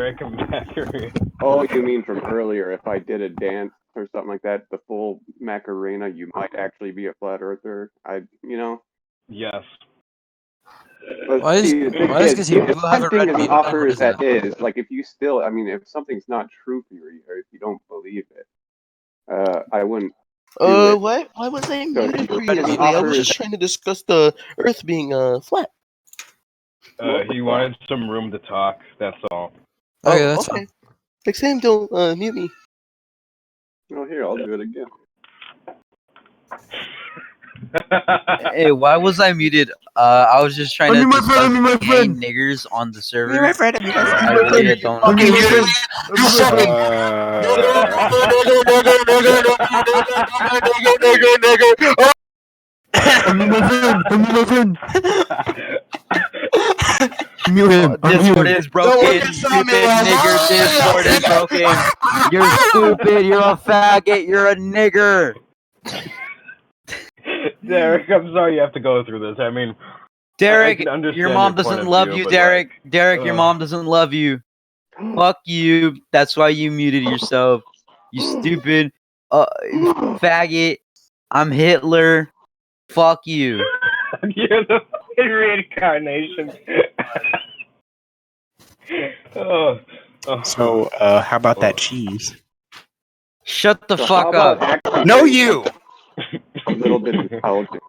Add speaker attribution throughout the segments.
Speaker 1: Derek Macarena.
Speaker 2: Oh, you mean from earlier? If I did a dance or something like that, the full Macarena, you might actually be a flat earther.
Speaker 1: Yes.
Speaker 2: But
Speaker 3: Why is
Speaker 2: see, the thing
Speaker 3: because
Speaker 2: is,
Speaker 3: people
Speaker 2: as
Speaker 3: have a
Speaker 2: tempting
Speaker 3: red
Speaker 2: as an
Speaker 3: meat?
Speaker 2: offer
Speaker 3: What
Speaker 2: as
Speaker 3: is that?
Speaker 2: that is, like if you still, if something's not true for you, or if you don't believe it, I wouldn't.
Speaker 4: Why was I
Speaker 2: So
Speaker 4: muted
Speaker 2: you
Speaker 4: previously? I was just trying to discuss the Earth being flat.
Speaker 1: He wanted some room to talk. That's all.
Speaker 3: Okay, that's fine.
Speaker 4: Next time, don't mute me.
Speaker 2: Oh, here, I'll do it again.
Speaker 5: Hey, why was I muted? I was just trying to discuss gay niggers on the server. I really don't.
Speaker 4: Okay, you
Speaker 3: Mute him.
Speaker 5: Discord is broken. Stupid nigger. Discord is broken. You're stupid. You're a faggot. You're a nigger.
Speaker 1: Derek, I'm sorry you have to go through this. I mean,
Speaker 5: Derek,
Speaker 1: I can understand
Speaker 5: your mom
Speaker 1: your point
Speaker 5: doesn't
Speaker 1: of
Speaker 5: love
Speaker 1: view,
Speaker 5: you,
Speaker 1: but,
Speaker 5: Derek.
Speaker 1: like,
Speaker 5: Derek, your mom doesn't love you. Fuck you. That's why you muted yourself. You stupid faggot. I'm Hitler. Fuck you.
Speaker 1: You're the reincarnation.
Speaker 6: So, how about that cheese?
Speaker 5: Shut the
Speaker 2: So
Speaker 5: fuck
Speaker 2: how
Speaker 5: up.
Speaker 2: about actually
Speaker 6: No, you!
Speaker 2: a little bit of intelligence?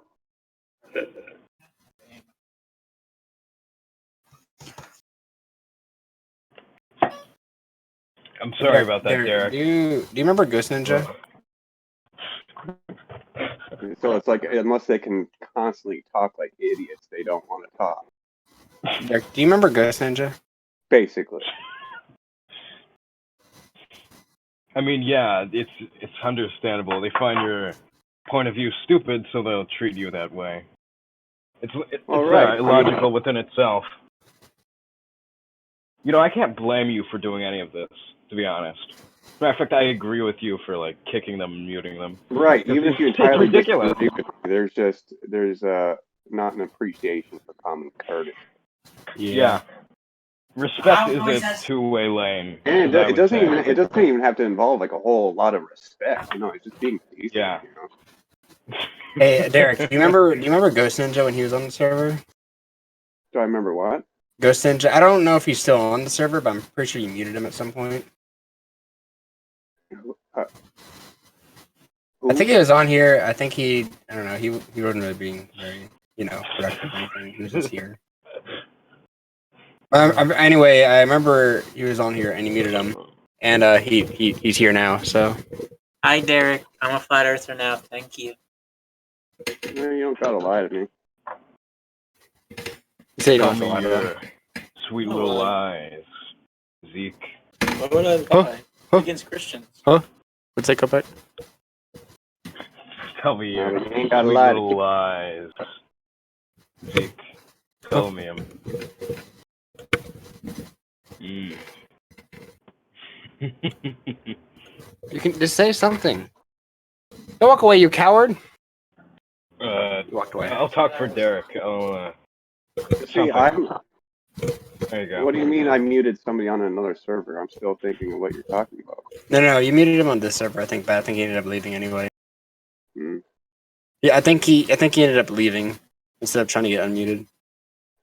Speaker 1: I'm sorry about that, Derek.
Speaker 6: Do you remember Ghost Ninja?
Speaker 2: So it's like, unless they can constantly talk like idiots, they don't want to talk.
Speaker 6: Derek, do you remember Ghost Ninja?
Speaker 2: Basically.
Speaker 1: I mean, yeah, it's understandable. They find your point of view stupid, so they'll treat you that way. It's
Speaker 2: right.
Speaker 1: illogical within itself. You know, I can't blame you for doing any of this, to be honest. As a matter of fact, I agree with you for, like, kicking them and muting them.
Speaker 2: Right, even if you entirely
Speaker 1: ridiculous.
Speaker 2: disagree with me, there's not an appreciation for common courtesy.
Speaker 1: Yeah. Respect is a two-way lane.
Speaker 2: And it doesn't even have to involve like a whole lot of respect. It's just being decent.
Speaker 1: Yeah.
Speaker 6: Hey, Derek, do you remember Ghost Ninja when he was on the server?
Speaker 2: Do I remember what?
Speaker 6: Ghost Ninja. I don't know if he's still on the server, but I'm pretty sure you muted him at some point. I think he was on here. I think I don't know, he wasn't really being very, productive or anything. He was just here. Anyway, I remember he was on here and you muted him, and he's here now. So.
Speaker 7: Hi, Derek. I'm a flat earther now. Thank you.
Speaker 2: No, you don't gotta lie to me.
Speaker 6: You say you don't
Speaker 1: Tell
Speaker 6: have to
Speaker 1: me
Speaker 6: lie to
Speaker 1: your sweet little lies, Zeke.
Speaker 7: Why would I lie? Against Christians.
Speaker 6: What's that, Cuphead?
Speaker 1: Tell me your
Speaker 2: you ain't
Speaker 1: sweet
Speaker 2: gotta lie to
Speaker 1: little lies, Zeke. Tell me them.
Speaker 6: You can just say something. Don't walk away, you coward.
Speaker 1: You
Speaker 6: walked away.
Speaker 1: I'll talk for Derek.
Speaker 2: See,
Speaker 1: there you go.
Speaker 2: What do you mean I muted somebody on another server? I'm still thinking of what you're talking about.
Speaker 6: No, you muted him on this server, I think, but I think he ended up leaving anyway.
Speaker 2: Hmm.
Speaker 6: Yeah, I think he ended up leaving instead of trying to get unmuted.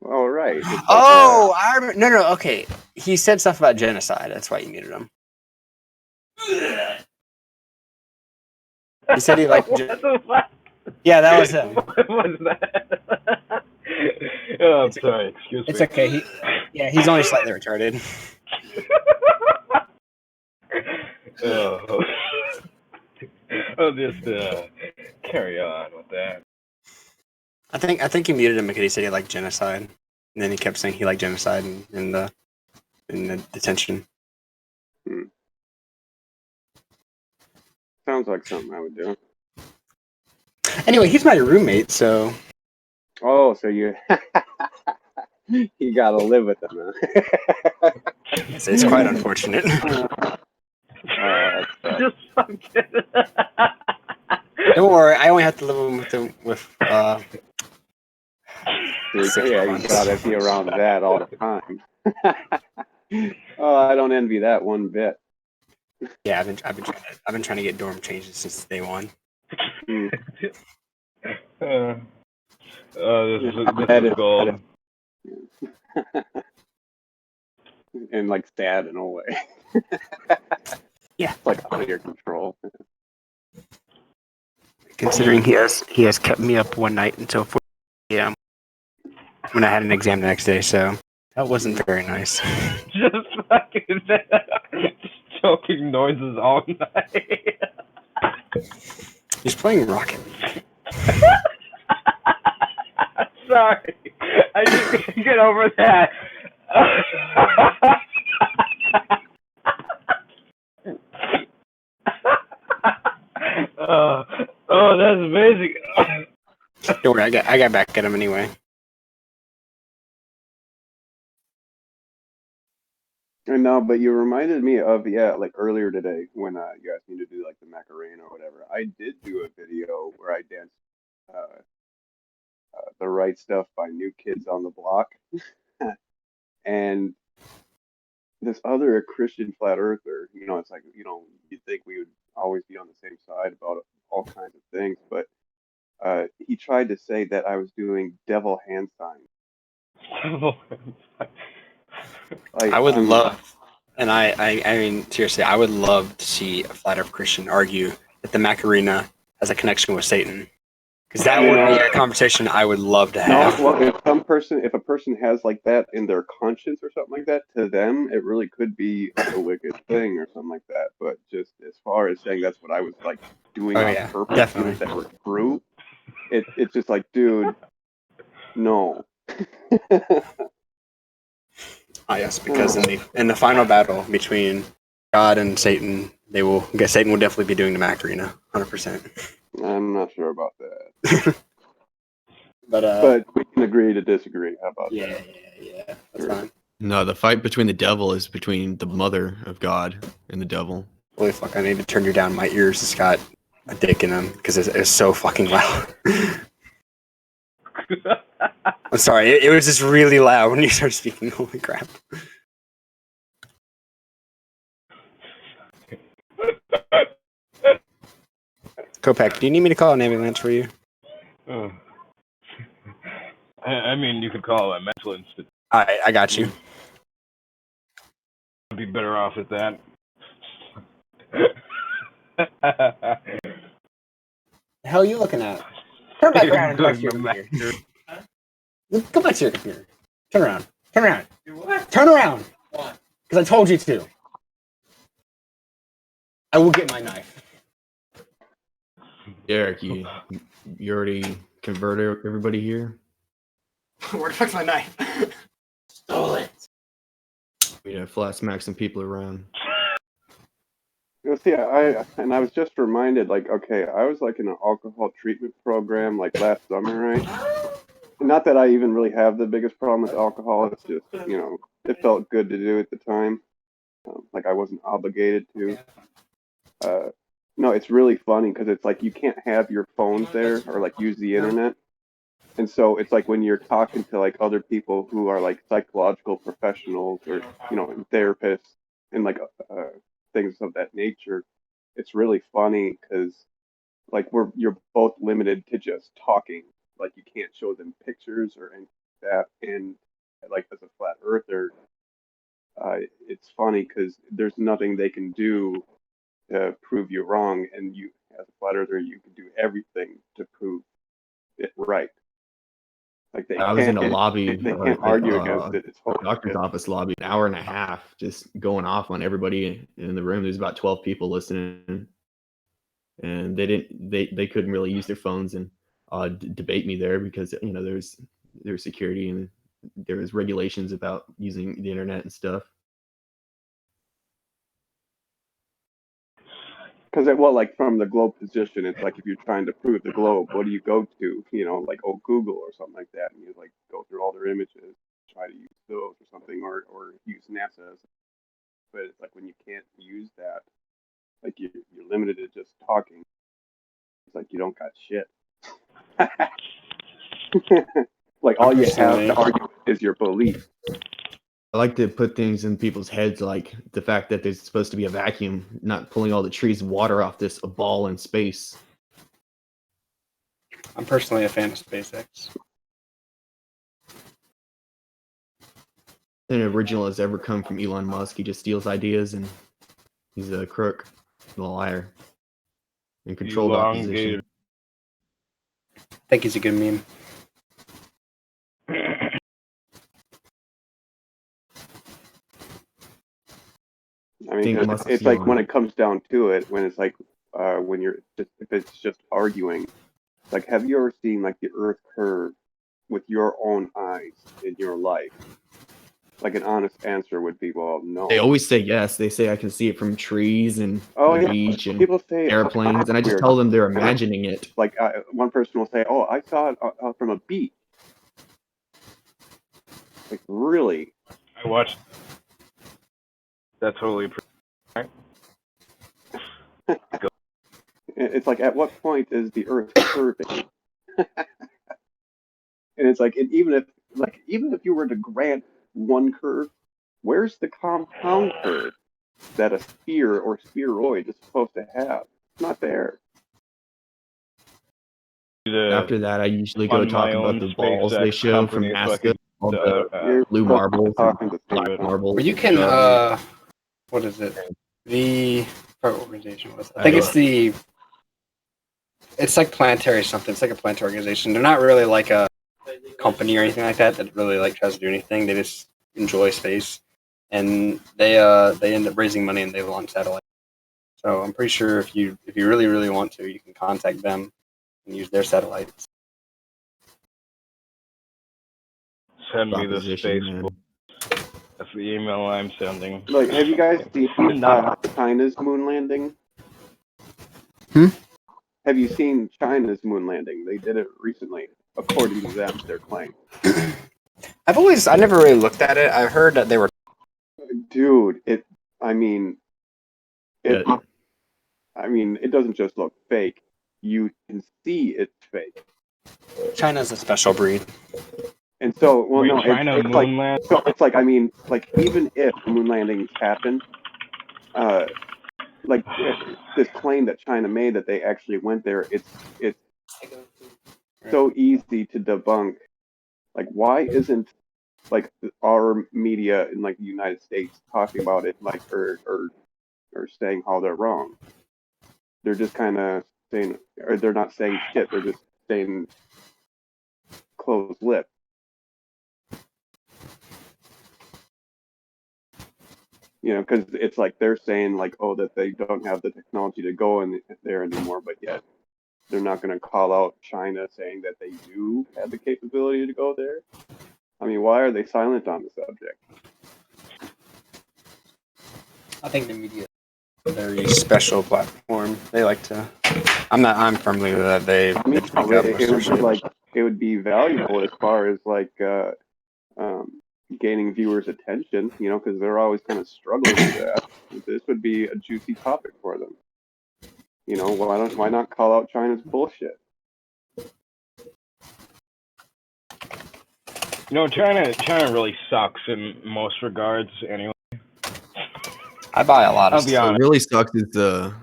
Speaker 2: Oh, right.
Speaker 6: I remember. No, okay. He said stuff about genocide. That's why you muted him. He said he liked. Yeah, that was him.
Speaker 1: What was that? Oh, I'm sorry. Excuse me.
Speaker 6: It's okay. He's only slightly retarded.
Speaker 1: I'll just carry on with that.
Speaker 6: I think he muted him because he said he liked genocide, and then he kept saying he liked genocide in the detention.
Speaker 2: Sounds like something I would do.
Speaker 6: Anyway, he's my roommate, so.
Speaker 2: Oh, so you gotta live with him, huh?
Speaker 6: It's quite unfortunate.
Speaker 1: Just fucking.
Speaker 6: Don't worry, I only have to live with
Speaker 2: yeah, you gotta be around that all the time. Oh, I don't envy that one bit.
Speaker 6: Yeah, I've been trying to get dorm changes since day one.
Speaker 2: Hmm.
Speaker 1: This
Speaker 2: That
Speaker 1: is
Speaker 2: is-
Speaker 1: gold.
Speaker 2: And like sad in a way.
Speaker 6: Yeah.
Speaker 2: It's like out of your control.
Speaker 6: Considering he has kept me up one night until 4 a.m. when I had an exam the next day, so that wasn't very nice.
Speaker 1: Just fucking choking noises all night.
Speaker 6: He's playing Rocket.
Speaker 1: Sorry, I just can't get over that. Oh, that's amazing.
Speaker 6: Don't worry, I got back at him anyway.
Speaker 2: No, but you reminded me of like earlier today when you asked me to do like the Macarena or whatever. I did do a video where I danced "The Right Stuff" by New Kids on the Block, and this other Christian flat earther. It's like you'd think we would always be on the same side about all kinds of things, but he tried to say that I was doing devil hand signs. Like,
Speaker 6: I would
Speaker 2: I'm-
Speaker 6: love, and I mean seriously, I would love to see a flat Earth Christian argue that the Macarena has a connection with Satan, because that would be a conversation I would love to
Speaker 2: No,
Speaker 6: have.
Speaker 2: well, if a person has like that in their conscience or something like that, to them it really could be like a wicked thing or something like that. But just as far as saying that's what I was like doing
Speaker 6: Oh,
Speaker 2: on
Speaker 6: yeah,
Speaker 2: purpose,
Speaker 6: definitely.
Speaker 2: that were true, it's just like, dude, no.
Speaker 6: Ah, yes, because in the final battle between God and Satan, Satan will definitely be doing the Macarena, 100%.
Speaker 2: I'm not sure about that,
Speaker 6: But
Speaker 2: but we can agree to disagree. How about
Speaker 6: yeah,
Speaker 2: that?
Speaker 6: yeah, that's fine.
Speaker 3: No, the fight between the devil is between the mother of God and the devil.
Speaker 6: Holy fuck! I need to turn you down. My ears has got a dick in them because it's so fucking loud. I'm sorry, it was just really loud when you started speaking. Holy crap! Kopak, do you need me to call an ambulance for you?
Speaker 1: Oh. I mean, you could call it a mental institute.
Speaker 6: I got you.
Speaker 1: I'd be better off at that.
Speaker 6: The hell are you looking at? Turn back around and talk to your computer. Go back to your computer. Turn around. Turn around. Turn around. Because I told you to. I will get my knife.
Speaker 3: Derek, you already converted everybody here?
Speaker 6: Where the fuck's my knife?
Speaker 7: Stole it.
Speaker 3: Yeah, flat smack some people around.
Speaker 2: See, I was just reminded, like, okay, I was like in an alcohol treatment program like last summer, right? Not that I even really have the biggest problem with alcohol. It's just, it felt good to do at the time. Like I wasn't obligated to. No, it's really funny because it's like you can't have your phones there or like use the internet. And so it's like when you're talking to like other people who are like psychological professionals or, therapists and like things of that nature, it's really funny because like you're both limited to just talking. Like you can't show them pictures or anything like that. And like as a flat earther, it's funny because there's nothing they can do to prove you wrong, and you as a flat earther you can do everything to prove it right. Like
Speaker 3: I was in a lobby,
Speaker 2: they can't argue against it. It's
Speaker 3: doctor's office lobby, an hour and a half, just going off on everybody in the room. There's about 12 people listening, and they couldn't really use their phones and debate me there because there's security and there was regulations about using the internet and stuff.
Speaker 2: Because like from the globe position, it's like if you're trying to prove the globe, what do you go to? Like Google or something like that, and you like go through all their images, try to use those or something, or use NASA. But it's like when you can't use that, like you're limited to just talking. It's like you don't got shit. Like all you have to argue is your belief.
Speaker 3: I like to put things in people's heads, like the fact that there's supposed to be a vacuum, not pulling all the trees and water off this ball in space.
Speaker 6: I'm personally a fan of SpaceX.
Speaker 3: Nothing original has ever come from Elon Musk. He just steals ideas, and he's a crook, and a liar, and controlled opposition.
Speaker 1: Elongated.
Speaker 6: I think he's a good meme.
Speaker 2: I mean,
Speaker 3: think
Speaker 2: 'cause
Speaker 3: Musk's
Speaker 2: it's like
Speaker 3: Elon.
Speaker 2: when it comes down to it, when it's like when you're just, if it's just arguing, like have you ever seen like the Earth curve with your own eyes in your life? Like an honest answer would be, well, no.
Speaker 3: They always say yes. They say I can see it from trees and
Speaker 2: Oh
Speaker 3: the
Speaker 2: yeah,
Speaker 3: beach and
Speaker 2: people say
Speaker 3: airplanes, and I just
Speaker 2: weird.
Speaker 3: tell them they're imagining it.
Speaker 2: Like one person will say, "Oh, I saw it from a beach." Like really?
Speaker 1: I watched. That's totally.
Speaker 2: It's like, at what point is the Earth curving? And it's like, and even if you were to grant one curve, where's the compound curve that a sphere or spheroid is supposed to have? It's not there.
Speaker 3: After that, I usually go
Speaker 1: fund
Speaker 3: talk
Speaker 1: my
Speaker 3: about
Speaker 1: own
Speaker 3: the balls they
Speaker 1: SpaceX
Speaker 3: show from
Speaker 1: company so I
Speaker 3: NASA,
Speaker 1: could,
Speaker 3: all the
Speaker 2: You're
Speaker 3: blue
Speaker 2: supposed to
Speaker 3: marbles,
Speaker 2: talk
Speaker 3: and
Speaker 2: at the same
Speaker 3: black
Speaker 2: time.
Speaker 3: marbles.
Speaker 6: Or you can, what is it? The what organization was it? I think it's like planetary something. It's like a planetary organization. They're not really like a company or anything like that really like tries to do anything. They just enjoy space, and they end up raising money and they launch satellites. So I'm pretty sure if you really want to, you can contact them and use their satellites.
Speaker 1: Send me the
Speaker 3: Proposition,
Speaker 1: space.
Speaker 3: man.
Speaker 1: That's the email I'm sending.
Speaker 2: Like, have you guys seen
Speaker 1: Not-
Speaker 2: China's moon landing? Have you seen China's moon landing? They did it recently, according to them, their claim.
Speaker 6: I never really looked at it. I've heard that they were.
Speaker 2: Dude, it doesn't just look fake. You can see it's fake.
Speaker 6: China's a special breed.
Speaker 2: And so, well,
Speaker 1: Wait,
Speaker 2: no,
Speaker 1: China
Speaker 2: it's like,
Speaker 1: moon land?
Speaker 2: so it's like, even if moon landings happen, like this claim that China made that they actually went there, it's so easy to debunk. Like, why isn't like our media in like the United States talking about it, like or saying how they're wrong? They're just kind of saying, or they're not saying shit. They're just saying closed lip. You know, because it's like they're saying like, oh, that they don't have the technology to go in there anymore, but yet they're not going to call out China saying that they do have the capability to go there. I mean, why are they silent on the subject?
Speaker 6: I think the media is a very special platform. They like to. I'm firmly that they.
Speaker 2: I mean, it would be valuable as far as like gaining viewers' attention, you know, because they're always kind of struggling with that. This would be a juicy topic for them. You know, why not call out China's bullshit?
Speaker 1: You know, China really sucks in most regards. Anyway,
Speaker 6: I buy a lot of
Speaker 1: I'll be
Speaker 6: stuff.
Speaker 3: What
Speaker 1: honest.
Speaker 3: really sucks is the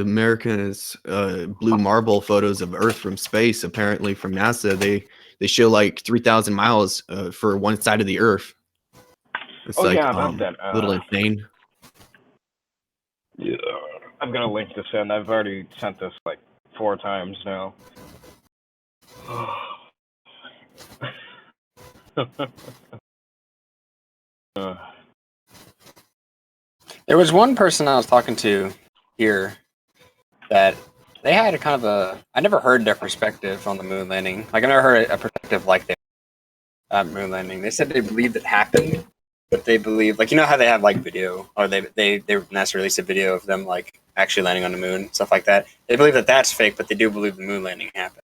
Speaker 3: America's blue marble photos of Earth from space. Apparently, from NASA, they show like 3,000 miles for one side of the Earth. It's
Speaker 1: Oh,
Speaker 3: like
Speaker 1: yeah, about that,
Speaker 3: a little insane.
Speaker 1: Yeah, I've got a link to send. I've already sent this like 4 times now.
Speaker 6: There was one person I was talking to here that they had a kind of a. I never heard their perspective on the moon landing. Like I never heard a perspective like that moon landing. They said they believed it happened, but they believe, like, you know how they have like video, or they NASA released a video of them like actually landing on the moon, stuff like that. They believe that that's fake, but they do believe the moon landing happened.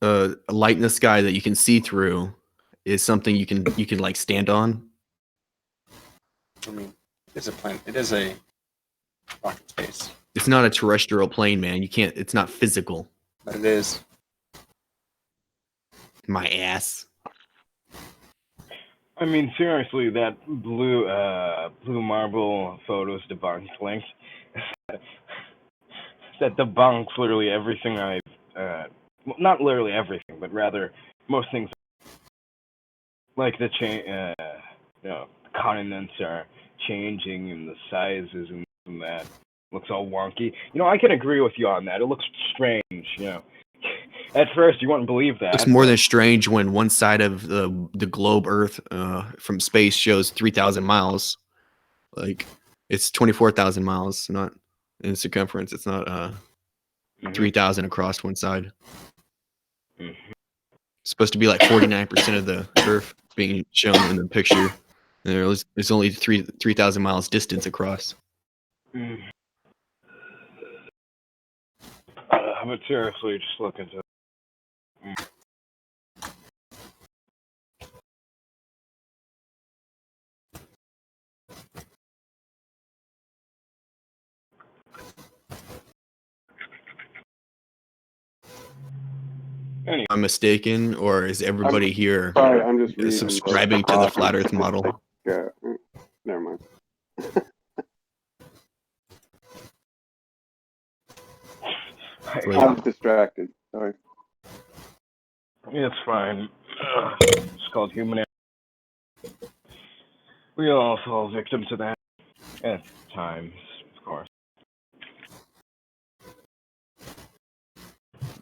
Speaker 3: A light in the sky that you can see through is something you can like stand on.
Speaker 6: I mean, it's a plane. It is a rocket space,
Speaker 3: It's not a terrestrial plane, man. You can't. It's not physical.
Speaker 6: but it is.
Speaker 3: My ass.
Speaker 1: I mean, seriously, that blue marble photos debunked link that debunks literally everything well, not literally everything, but rather most things, like the continents are changing and the sizes and that looks all wonky. I can agree with you on that. It looks strange. At first, you wouldn't believe that.
Speaker 3: It's more than strange when one side of the globe, Earth, from space shows 3,000 miles. Like it's 24,000 miles, not in circumference. It's not 3,000 across one side.
Speaker 1: Mhm.
Speaker 3: It's supposed to be like 49% of the Earth being shown in the picture. And there's only 3,000 miles distance across.
Speaker 1: But seriously, just look into. Anyway,
Speaker 3: Am I mistaken, or is everybody here
Speaker 2: Sorry, I'm just reading.
Speaker 3: subscribing to the flat Earth model?
Speaker 2: Never mind. I was distracted. Sorry.
Speaker 1: It's fine. It's called human error. We all fall victim to that at times, of course.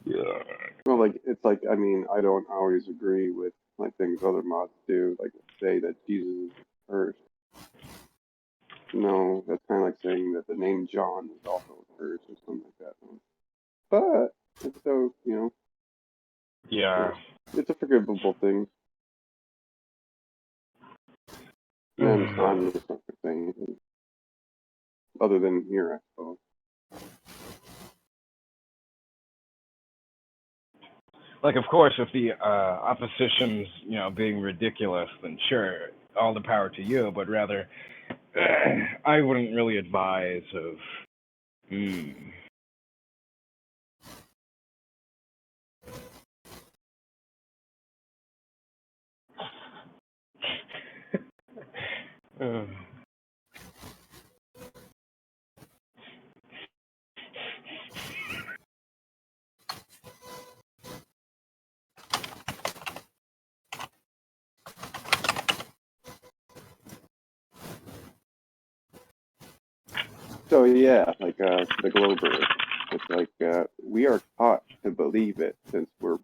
Speaker 1: Yeah.
Speaker 2: Well, it's like, I mean, I don't always agree with things other mods do, like say that Jesus is first. No, that's kind of like saying that the name John is also a curse or something like that. But it's so,
Speaker 1: Yeah.
Speaker 2: it's a forgivable thing. And it's not just not say anything other than here, I suppose.
Speaker 1: Like, of course, if the opposition's, being ridiculous, then sure, all the power to you. But rather, I wouldn't really advise of.
Speaker 2: So yeah, the globe Earth. It's like we are taught to believe it since we're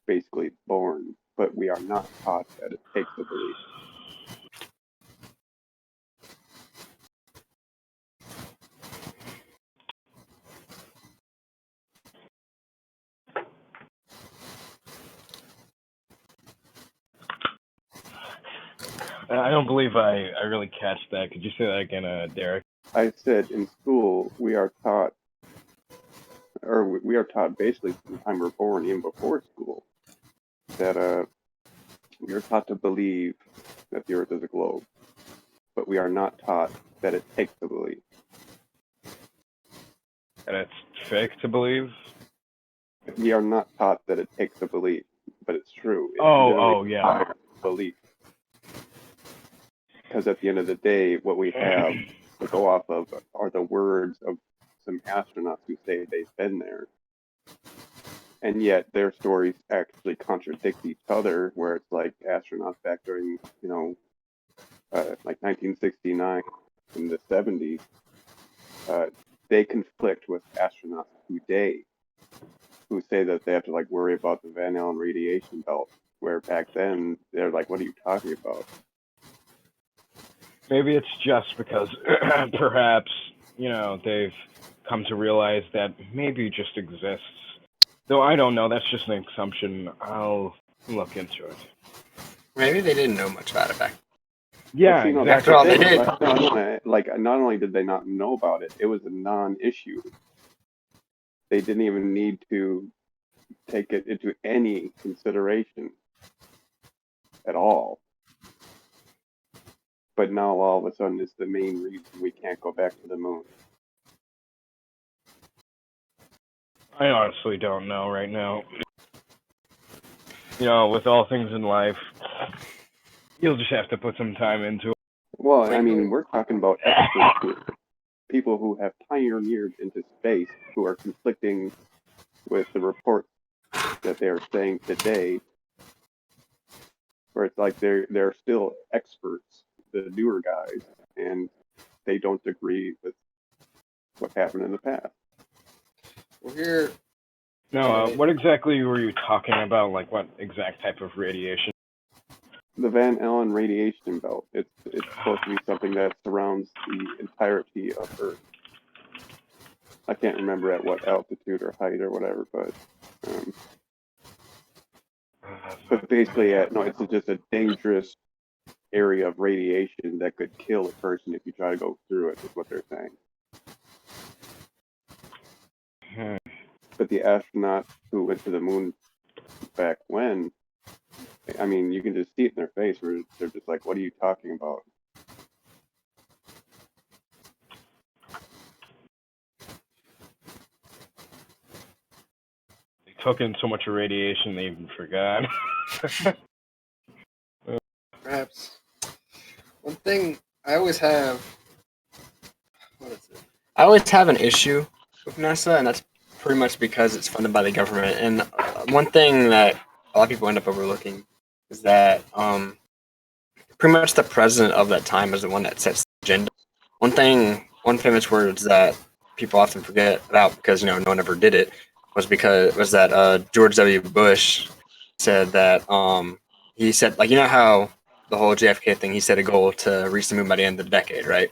Speaker 2: basically born, but we are not taught that it takes a belief.
Speaker 1: I don't believe I really catch that. Could you say that again, Derek?
Speaker 2: I said in school we are taught, or we are taught basically from the time we're born, even before school, that we are taught to believe that the Earth is a globe, but we are not taught that it takes a belief.
Speaker 1: And it's fake to believe?
Speaker 2: We are not taught that it takes a belief, but it's true. It
Speaker 1: Yeah.
Speaker 2: Belief. Because at the end of the day, what we have to go off of are the words of some astronauts who say they've been there. And yet their stories actually contradict each other, where it's like astronauts back during, like 1969 in the 70s, they conflict with astronauts today who say that they have to worry about the Van Allen radiation belt, where back then they're like, what are you talking about?
Speaker 1: Maybe it's just because perhaps, they've come to realize that maybe it just exists. Though I don't know, that's just an assumption. I'll look into it.
Speaker 6: Maybe they didn't know much about it back.
Speaker 1: Yeah,
Speaker 2: Well,
Speaker 1: exactly.
Speaker 6: After all, they did.
Speaker 2: Not only did they not know about it, it was a non-issue. They didn't even need to take it into any consideration at all. But now all of a sudden it's the main reason we can't go back to the moon.
Speaker 1: I honestly don't know right now. With all things in life, You'll just have to put some time into it.
Speaker 2: Well, I mean, we're talking about experts here. People who have pioneered into space, who are conflicting with the reports that they are saying today, where it's like they're still experts, the newer guys, and they don't agree with what happened in the past.
Speaker 6: Well, here,
Speaker 1: No, what exactly were you talking about? Like, what exact type of radiation?
Speaker 2: The Van Allen radiation belt. It's supposed to be something that surrounds the entirety of Earth. I can't remember at what altitude or height or whatever, but basically, it's just a dangerous area of radiation that could kill a person if you try to go through it. Is what they're saying. But the astronauts who went to the moon back when, I mean, you can just see it in their face where they're just like, what are you talking about?
Speaker 1: They took in so much radiation they even forgot.
Speaker 6: perhaps one thing I always have. What is it? I always have an issue with NASA, and that's pretty much because it's funded by the government. And one thing that a lot of people end up overlooking is that pretty much the president of that time is the one that sets the agenda. One famous words that people often forget about because no one ever did it was that George W. Bush said that he said, like, you know how the whole JFK thing, he set a goal to reach the moon by the end of the decade, right?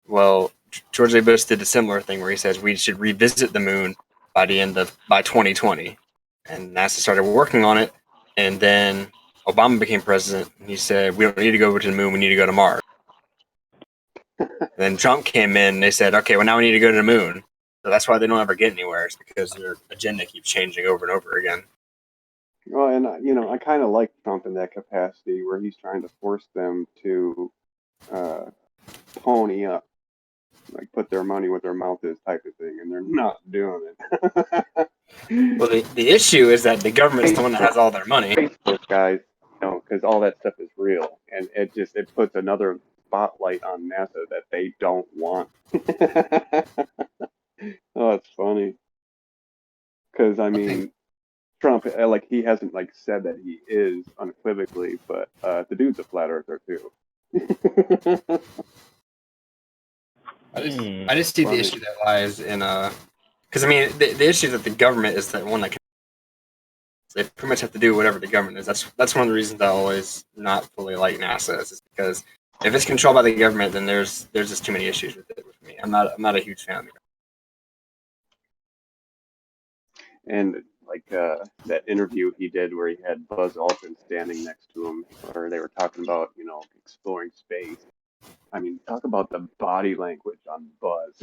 Speaker 6: Well, George W. Bush did a similar thing where he says we should revisit the moon by 2020, and NASA started working on it, and then Obama became president, and he said we don't need to go over to the moon, we need to go to Mars. Then Trump came in, and they said, okay, well now we need to go to the moon. So that's why they don't ever get anywhere. It's because their agenda keeps changing over and over again.
Speaker 2: Well, and I kind of like Trump in that capacity where he's trying to force them to pony up, like put their money where their mouth is, type of thing, and they're not doing it.
Speaker 6: Well, the issue is that the government's the one that has all their money.
Speaker 2: Facebook guys, because all that stuff is real, and it puts another spotlight on NASA that they don't want. Oh, it's funny. Because I mean, Trump, like, he hasn't said that he is unequivocally, but the dude's a flat earther too.
Speaker 6: I just see the issue that lies in because I mean the issue that the government is the one that can, they pretty much have to do whatever the government is. That's one of the reasons I always not fully like NASA is because if it's controlled by the government, then there's just too many issues with it with me. I'm not a huge fan of it.
Speaker 2: And that interview he did where he had Buzz Aldrin standing next to him, where they were talking about exploring space. I mean, talk about the body language on Buzz.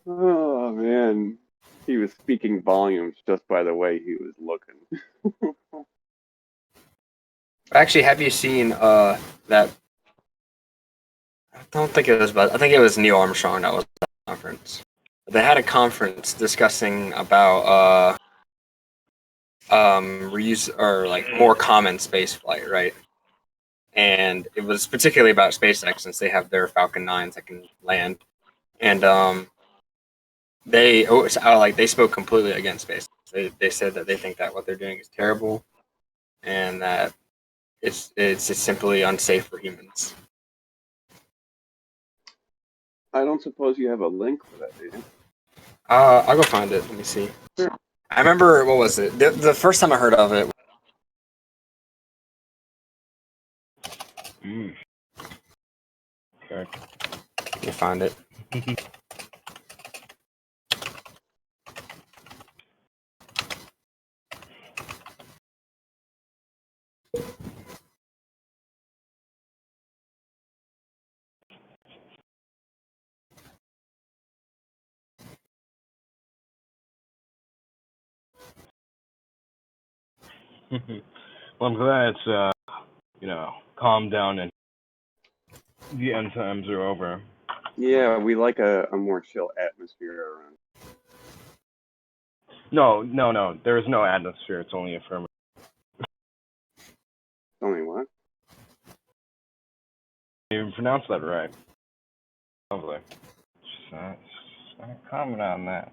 Speaker 2: Oh man, he was speaking volumes just by the way he was looking.
Speaker 6: Actually, have you seen that? I don't think it was Buzz. I think it was Neil Armstrong that was at the conference. They had a conference discussing about reuse or more common space flight, right? And it was particularly about SpaceX since they have their Falcon 9s that can land, and they spoke completely against SpaceX. They said that they think that what they're doing is terrible, and that it's just simply unsafe for humans.
Speaker 2: I don't suppose you have a link for that, do you?
Speaker 6: I'll go find it. Let me see.
Speaker 2: Sure.
Speaker 6: I remember, what was it? The first time I heard of it.
Speaker 1: Okay.
Speaker 6: Let me find it.
Speaker 1: Well, I'm glad it's calmed down and the end times are over.
Speaker 2: Yeah, we like a more chill atmosphere around.
Speaker 1: No. There is no atmosphere. It's only a firmament.
Speaker 2: only what?
Speaker 1: You even pronounced that right. Lovely. Just not comment on that.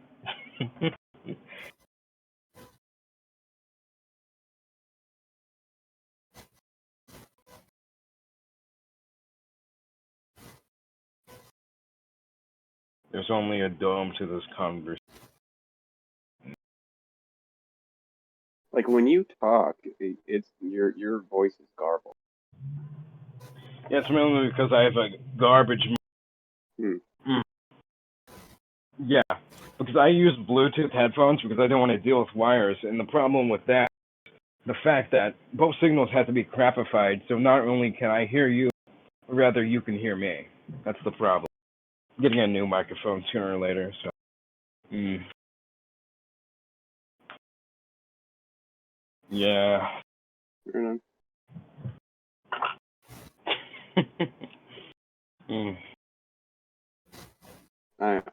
Speaker 1: There's only a dome to this conversation.
Speaker 2: Like when you talk, it's your voice is garbled.
Speaker 1: Yeah, it's mainly because I have a garbage. Yeah, because I use Bluetooth headphones because I don't want to deal with wires, and the problem with that, the fact that both signals have to be crapified, so not only can I hear you, rather you can hear me. That's the problem. Getting a new microphone sooner or later, so. Yeah.
Speaker 2: You know?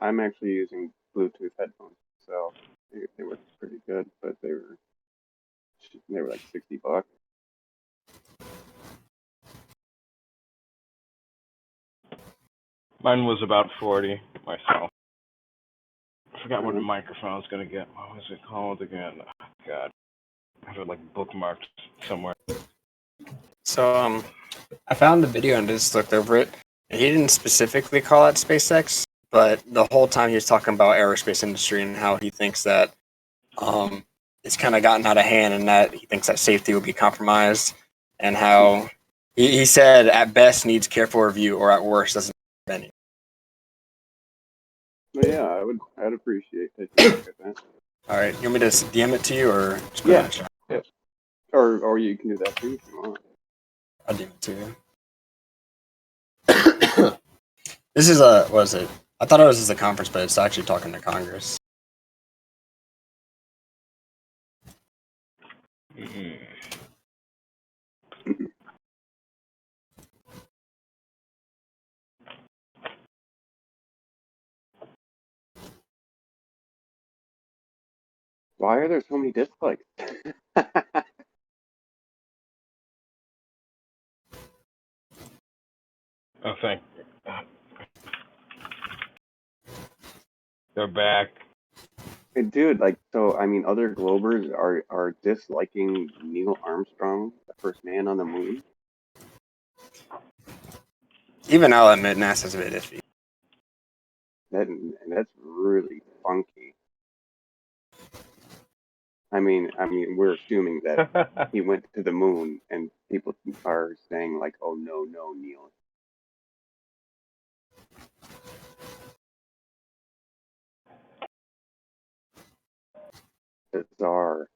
Speaker 2: I'm actually using Bluetooth headphones, so they were pretty good, but they were like $60.
Speaker 1: Mine was about 40 myself. I forgot what microphone I was gonna get. What was it called again? Oh, God, I have it like bookmarked somewhere.
Speaker 6: So I found the video and just looked over it. And he didn't specifically call out SpaceX, but the whole time he was talking about aerospace industry and how he thinks that it's kind of gotten out of hand and that he thinks that safety will be compromised, and how he said at best needs careful review or at worst doesn't have any.
Speaker 2: Well, yeah, I'd appreciate taking a look at that.
Speaker 6: All right, you want me to DM it to you or just put
Speaker 2: Yeah.
Speaker 6: it in the chat?
Speaker 2: Yeah. Or you can do that too if you want.
Speaker 6: I'll DM it to you. This is what is it? I thought it was just a conference, but it's actually talking to Congress.
Speaker 2: Why are there so many dislikes?
Speaker 1: Oh, thank you. They're back.
Speaker 2: Hey, dude, like, so I mean, other Globers are disliking Neil Armstrong, the first man on the moon.
Speaker 6: Even I'll admit NASA's a bit iffy.
Speaker 2: That's really funky. I mean, we're assuming that he went to the moon, and people are saying like, "Oh no, Neil." Bizarre.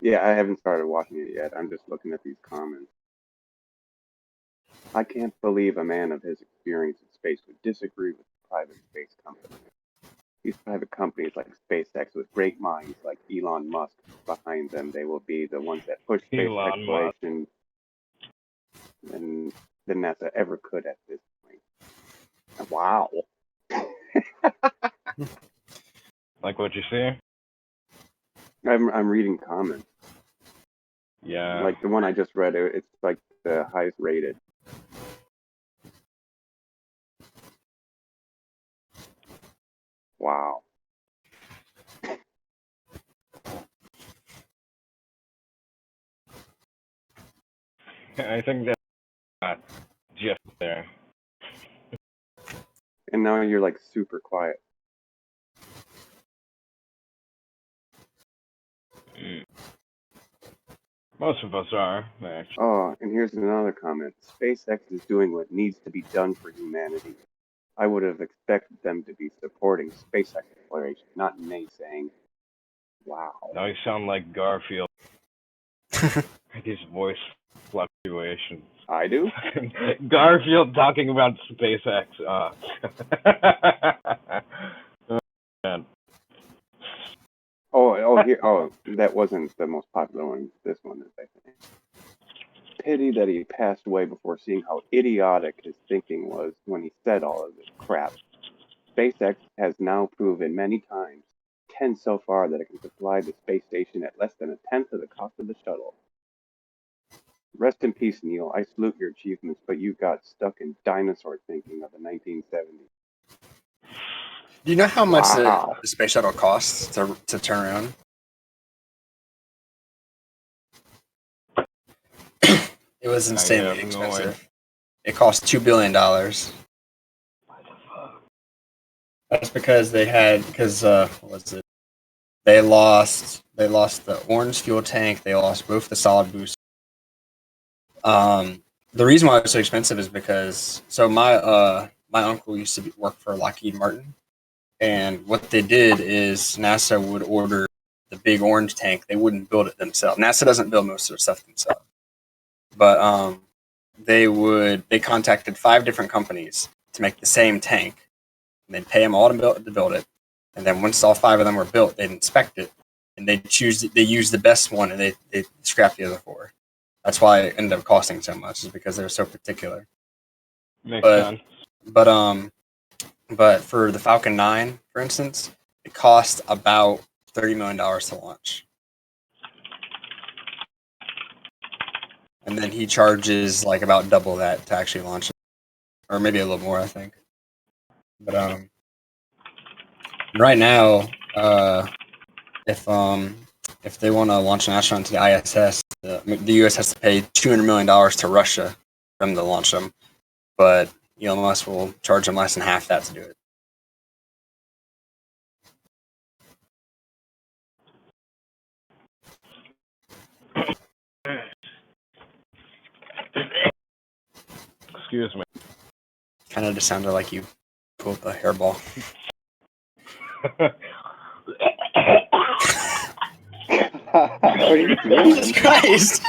Speaker 2: Yeah, I haven't started watching it yet. I'm just looking at these comments. I can't believe a man of his experience in space would disagree with a private space company. These private companies like SpaceX, with great minds like Elon Musk behind them, they will be the ones that push space
Speaker 1: Elon
Speaker 2: exploration than NASA ever could at this point. Wow.
Speaker 1: Like what you see?
Speaker 2: I'm reading comments.
Speaker 1: Yeah.
Speaker 2: Like the one I just read, it's like the highest rated. Wow.
Speaker 1: I think that's just there.
Speaker 2: And now you're like super quiet.
Speaker 1: Most of us are, actually.
Speaker 2: Oh, and here's another comment. SpaceX is doing what needs to be done for humanity. I would have expected them to be supporting space exploration, not naysaying. Wow.
Speaker 1: Now you sound like Garfield. His voice fluctuations.
Speaker 2: I do?
Speaker 1: Garfield talking about SpaceX. Oh, man.
Speaker 2: Oh, that wasn't the most popular one. This one is, I think. Pity that he passed away before seeing how idiotic his thinking was when he said all of this crap. SpaceX has now proven many times, 10 so far, that it can supply the space station at less than a tenth of the cost of the shuttle. Rest in peace, Neil. I salute your achievements, but you got stuck in dinosaur thinking of the 1970s.
Speaker 6: Do you know how much
Speaker 2: Wow.
Speaker 6: the space shuttle costs to turn around? It was insanely
Speaker 1: have no
Speaker 6: expensive. It cost $2 billion. That's because what was it? They lost the orange fuel tank. They lost both the solid boost. The reason why it was so expensive is because my uncle used to work for Lockheed Martin, and what they did is NASA would order the big orange tank. They wouldn't build it themselves. NASA doesn't build most of their stuff themselves, but they contacted 5 different companies to make the same tank. And they'd pay them all to build it, and then once all 5 of them were built, they'd inspect it, and they use the best one, and they scrap the other 4. That's why it ended up costing so much, is because they're so particular.
Speaker 1: Makes sense.
Speaker 6: But for the Falcon 9, for instance, it cost about $30 million to launch, and then he charges like about double that to actually launch it, or maybe a little more, I think. But right now, if they want to launch an astronaut to the ISS, the U.S. has to pay $200 million to Russia for them to launch them, but Elon Musk will charge them less than half that to do it.
Speaker 1: Excuse me.
Speaker 6: Kind of just sounded like you pulled a hairball.
Speaker 2: What are you doing?
Speaker 6: Jesus Christ!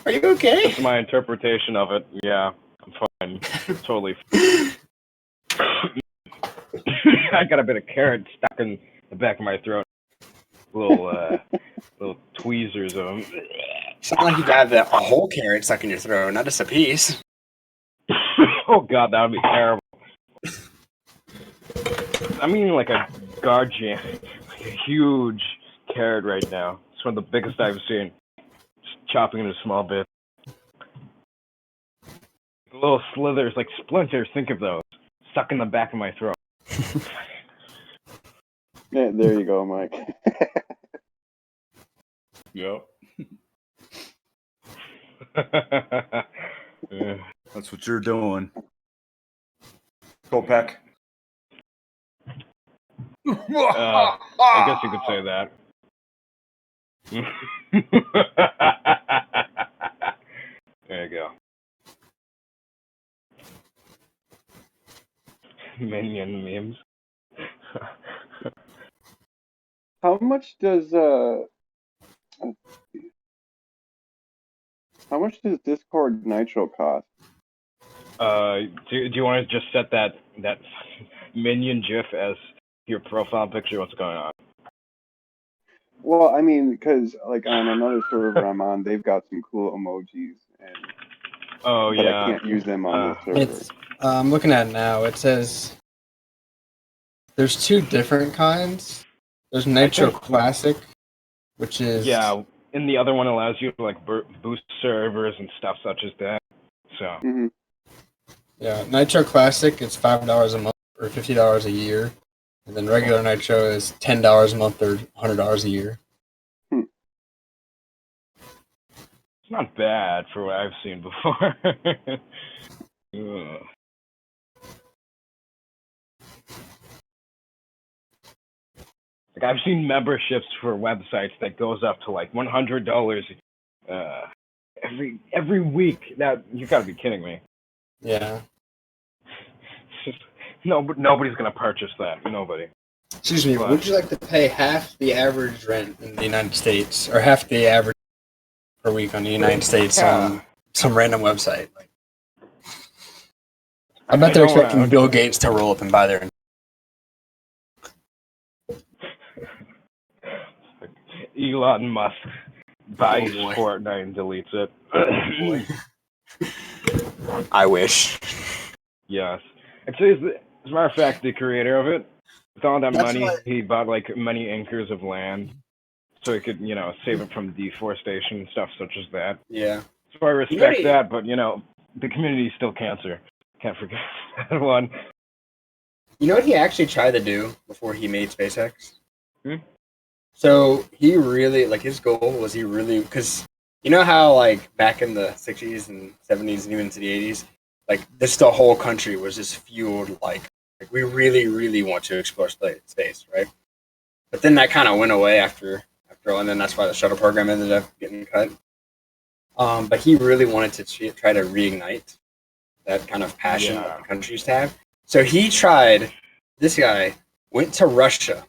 Speaker 6: Are you okay?
Speaker 1: That's my interpretation of it. Yeah, I'm fine. Totally. I got a bit of carrot stuck in the back of my throat. Little tweezers of them.
Speaker 6: Sound like you got a whole carrot stuck in your throat, not just a piece.
Speaker 1: Oh god, that would be terrible. I mean, like a gargantuan, like a huge carrot right now. It's one of the biggest I've seen. Just chopping into small bits. Little slithers, like splinters. Think of those stuck in the back of my throat.
Speaker 2: Yeah, there you go, Mike.
Speaker 8: Yep.
Speaker 1: Yeah.
Speaker 8: That's what you're doing. Go Peck.
Speaker 1: I guess you could say that. There you go. Minion memes.
Speaker 2: How much does Discord Nitro cost?
Speaker 1: Do you want to just set that minion GIF as your profile picture? What's going on?
Speaker 2: Well, I mean, because like on another server I'm on, they've got some cool emojis,
Speaker 1: Oh
Speaker 2: but
Speaker 1: yeah.
Speaker 2: I can't use them on this server.
Speaker 9: It's I'm looking at it now. It says there's 2 different kinds. There's Nitro Classic, which is
Speaker 1: Yeah, and the other one allows you to like boost servers and stuff such as that. So.
Speaker 2: Mhm.
Speaker 9: Yeah, Nitro Classic is $5 a month or $50 a year, and then regular Nitro is $10 a month or $100 a year.
Speaker 1: It's not bad for what I've seen before. Ugh. Like I've seen memberships for websites that goes up to like $100 every week. Now you gotta be kidding me.
Speaker 9: Yeah.
Speaker 1: Nobody's gonna purchase that. Nobody.
Speaker 9: Excuse me, would you like to pay half the average rent in the United States, or half the average per week on the United States on some random website? Like, I bet they're expecting Bill Gates to roll up and buy their.
Speaker 1: Elon Musk buys Fortnite and deletes it.
Speaker 6: I wish.
Speaker 1: Yes. Actually, As a matter of fact, the creator of it, with all that
Speaker 9: That's
Speaker 1: money,
Speaker 9: what-
Speaker 1: he bought like many acres of land, so he could, save it from deforestation and stuff such as that.
Speaker 9: Yeah.
Speaker 1: So I
Speaker 9: You know
Speaker 1: respect
Speaker 9: he-
Speaker 1: that, but the community is still cancer. Can't forget that one.
Speaker 9: You know what he actually tried to do before he made SpaceX?
Speaker 1: Hmm?
Speaker 9: So he really, like, his goal was because you know how, like, back in the 60s and 70s and even into the 80s, like, the whole country was just fueled, like we really, really want to explore space, right? But then that kind of went away after, and then that's why the shuttle program ended up getting cut. But he really wanted to try to reignite that kind of passion that the country used to have. So this guy went to Russia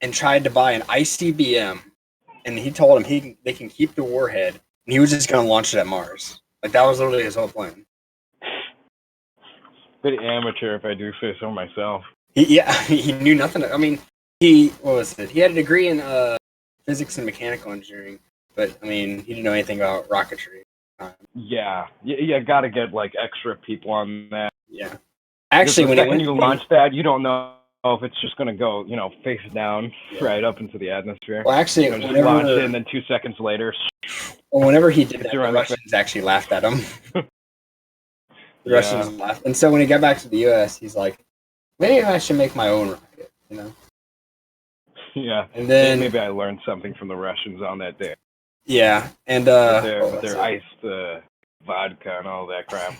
Speaker 9: and tried to buy an ICBM, and he told him they can keep the warhead, and he was just going to launch it at Mars. Like, that was literally his whole plan.
Speaker 1: Bit amateur, if I do say so myself.
Speaker 9: He knew nothing. I mean, what was it? He had a degree in physics and mechanical engineering, but, I mean, he didn't know anything about rocketry.
Speaker 1: Yeah, you got to get like extra people on that.
Speaker 9: Yeah. Actually,
Speaker 1: when you launch that, you don't know if it's just gonna go, face down right up into the atmosphere.
Speaker 9: Well, actually,
Speaker 1: just launch it, and then 2 seconds later.
Speaker 9: Well, whenever he did that,
Speaker 1: It's around
Speaker 9: the
Speaker 1: the
Speaker 9: Russians actually laughed at him. The
Speaker 1: Yeah.
Speaker 9: Russians laughed, and so when he got back to the U.S., he's like, "Maybe I should make my own rocket," you know.
Speaker 1: Yeah.
Speaker 9: And then
Speaker 1: maybe I learned something from the Russians on that day.
Speaker 9: yeah, and
Speaker 1: With their iced vodka and all that crap.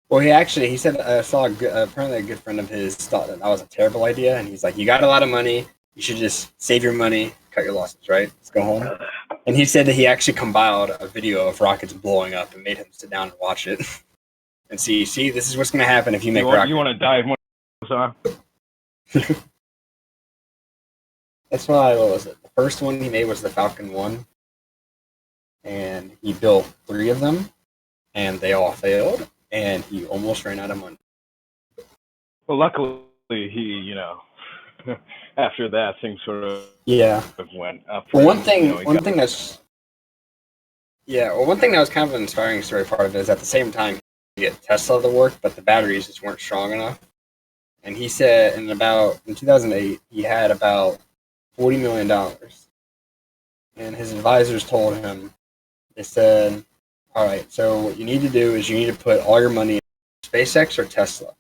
Speaker 9: Well, he said I saw apparently a good friend of his thought that was a terrible idea, and he's like, "You got a lot of money, you should just save your money, cut your losses, right? Let's go home." And he said that he actually compiled a video of rockets blowing up and made him sit down and watch it and see, this is what's going to happen if you make rockets.
Speaker 1: You want to dive one off?
Speaker 9: That's why, what was it? The first one he made was the Falcon 1, and he built 3 of them, and they all failed, and he almost ran out of money.
Speaker 1: Well, luckily he, after that things sort of went up.
Speaker 9: Well, one thing that was kind of an inspiring story part of it is at the same time he get Tesla to work, but the batteries just weren't strong enough. And he said in 2008 he had about $40 million, and his advisors told him, they said, "All right, so what you need to do is you need to put all your money in SpaceX or Tesla.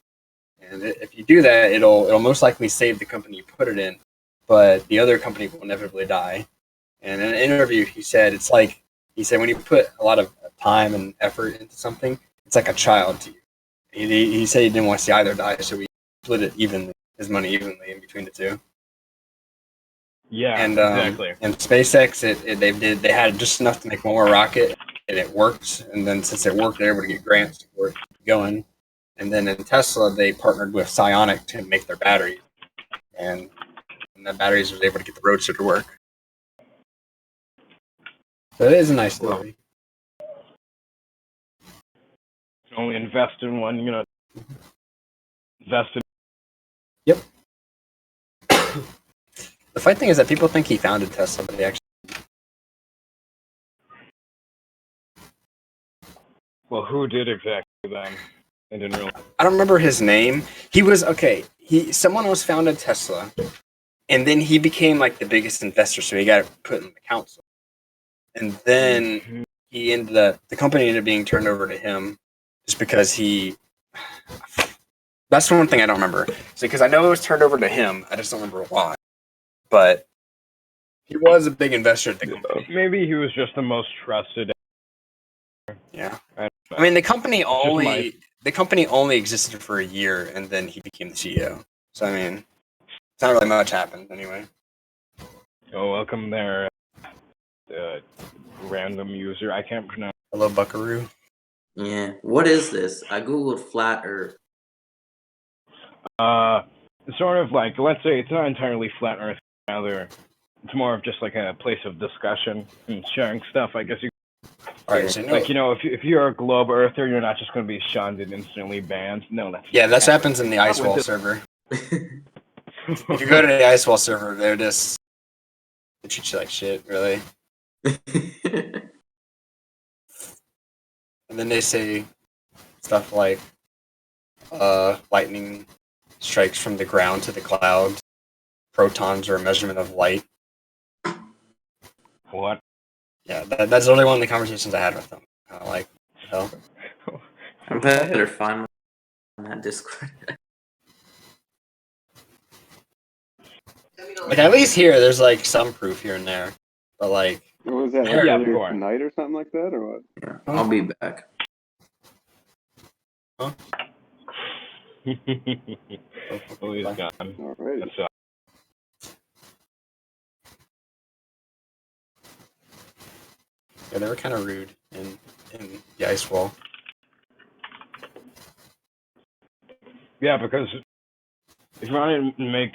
Speaker 9: And if you do that, it'll most likely save the company you put it in, but the other company will inevitably die." And in an interview, he said when you put a lot of time and effort into something, it's like a child to you. He said he didn't want to see either die, so he split his money evenly in between the two.
Speaker 1: Yeah,
Speaker 9: And
Speaker 1: exactly.
Speaker 9: And SpaceX, they had just enough to make one more rocket, and it worked. And then since it worked, they were able to get grants to keep going. And then in Tesla, they partnered with Psionic to make their battery, and the batteries was able to get the Roadster to work. So it is a nice story.
Speaker 1: Only invest in one, invest in.
Speaker 9: Yep. The funny thing is that people think he founded Tesla, but he actually.
Speaker 1: Well, who did exactly then? I didn't realize.
Speaker 9: I don't remember his name. Someone else founded Tesla, and then he became like the biggest investor, so he got put in the council. And then the company ended up being turned over to him, just because that's the one thing I don't remember. Because I know it was turned over to him, I just don't remember why. But he was a big investor at the company.
Speaker 1: Maybe he was just the most trusted.
Speaker 9: Yeah. I mean, the company only existed for a year, and then he became the CEO. So, I mean, it's not really much happened anyway.
Speaker 1: Oh, welcome there, random user. I can't pronounce.
Speaker 9: Hello, Buckaroo.
Speaker 10: Yeah. What is this? I googled flat Earth.
Speaker 1: It's sort of like, let's say it's not entirely flat Earth. Rather, it's more of just like a place of discussion and sharing stuff. I guess you.
Speaker 9: All right, so
Speaker 1: if you're a globe earther, you're not just going to be shunned and instantly banned. No,
Speaker 9: that happens in the Icewall server. If you go to the Icewall server, they treat you like shit, really. And then they say stuff like lightning strikes from the ground to the clouds. Protons are a measurement of light.
Speaker 1: What?
Speaker 9: Yeah, that's the only one of the conversations I had with them. Like, hell.
Speaker 10: I better find on that Discord.
Speaker 9: Like, at least here, there's like some proof here and there. But like,
Speaker 2: What was that, like,
Speaker 1: Yeah,
Speaker 2: earlier
Speaker 1: before.
Speaker 2: tonight or something like that, or what?
Speaker 10: Yeah, I'll be back.
Speaker 1: Oh, he's gone.
Speaker 2: Alrighty.
Speaker 1: That's,
Speaker 9: yeah, they were kind of rude in the ice wall.
Speaker 1: yeah, because if you want to make,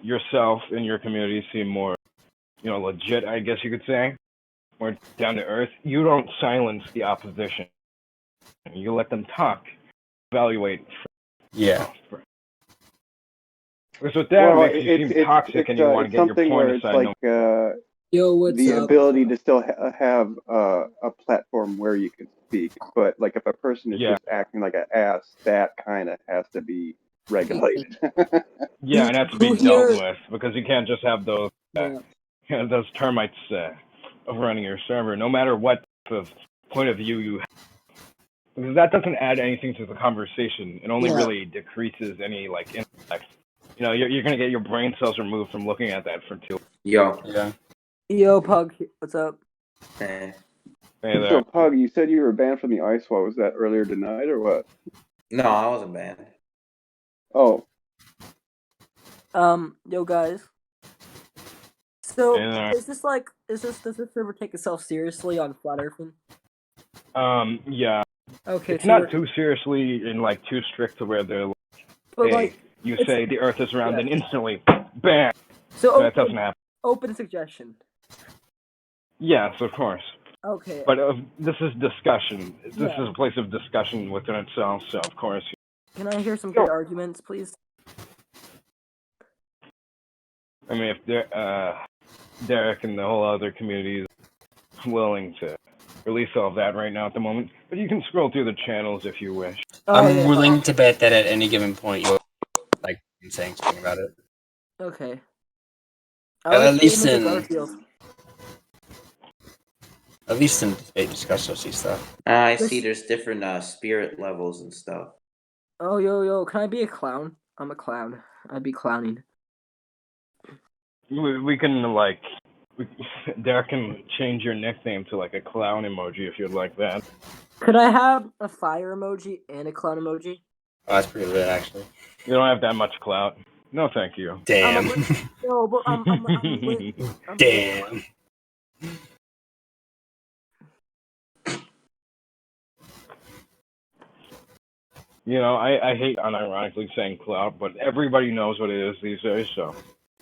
Speaker 1: yourself and your community seem more, legit, I guess you could say, more down to earth, you don't silence the opposition. You let them talk, evaluate.
Speaker 9: Yeah.
Speaker 1: Because with that,
Speaker 2: Well,
Speaker 1: it makes you seem toxic and you want to get your
Speaker 2: something
Speaker 1: point
Speaker 2: where it's
Speaker 1: aside.
Speaker 2: like
Speaker 11: Yo, what's
Speaker 2: the
Speaker 11: up?
Speaker 2: ability to still have a platform where you can speak, but like if a person is
Speaker 1: Yeah.
Speaker 2: just acting like an ass, that kind of has to be regulated.
Speaker 1: Yeah, and that's to be
Speaker 11: Who
Speaker 1: dealt
Speaker 11: here-
Speaker 1: with, because you can't just have those
Speaker 11: Yeah.
Speaker 1: those termites overrunning your server, no matter what type of point of view you have. Because that doesn't add anything to the conversation. It only
Speaker 11: Yeah.
Speaker 1: really decreases any intellect. You're gonna get your brain cells removed from looking at that for too.
Speaker 10: Yo,
Speaker 9: Yeah.
Speaker 11: Yo, Pug, what's up?
Speaker 10: hey.
Speaker 1: Hey there.
Speaker 2: So, Pug, you said you were banned from the ice wall. Was that earlier tonight or what?
Speaker 10: No, I wasn't banned.
Speaker 2: Oh,
Speaker 11: Yo, guys. So,
Speaker 1: Hey there.
Speaker 11: does this server take itself seriously on flat earthing?
Speaker 1: Yeah.
Speaker 11: Okay,
Speaker 1: It's
Speaker 11: so
Speaker 1: not
Speaker 11: we're-
Speaker 1: too seriously and too strict to where they're
Speaker 11: but
Speaker 1: hey,
Speaker 11: like,
Speaker 1: you
Speaker 11: it's-
Speaker 1: say the Earth is round,
Speaker 11: yeah.
Speaker 1: and instantly, bam.
Speaker 11: so
Speaker 1: That doesn't happen.
Speaker 11: open suggestion.
Speaker 1: Yes, of course.
Speaker 11: Okay.
Speaker 1: But this is discussion. This
Speaker 11: Yeah.
Speaker 1: is a place of discussion within itself, so of course.
Speaker 11: Can I hear some good arguments, please?
Speaker 1: I mean, if Derek and the whole other community is willing to release all of that right now at the moment, but you can scroll through the channels if you wish.
Speaker 9: I'm
Speaker 11: yeah.
Speaker 9: willing to bet that at any given point you'll like saying something about it.
Speaker 11: Okay.
Speaker 9: At least in
Speaker 11: Garfield.
Speaker 9: at least in debate discuss you'll see stuff.
Speaker 10: I see there's different spirit levels and stuff.
Speaker 11: Oh, yo, can I be a clown? I'm a clown. I'd be clowning.
Speaker 1: We can Derek can change your nickname to a clown emoji if you'd like that.
Speaker 11: Could I have a fire emoji and a clown emoji?
Speaker 9: Oh, that's pretty lit, actually.
Speaker 1: You don't have that much clout. No, thank you.
Speaker 9: Damn.
Speaker 11: No, but I'm lit. I'm
Speaker 9: Damn.
Speaker 1: I hate unironically saying clout, but everybody knows what it is these days, so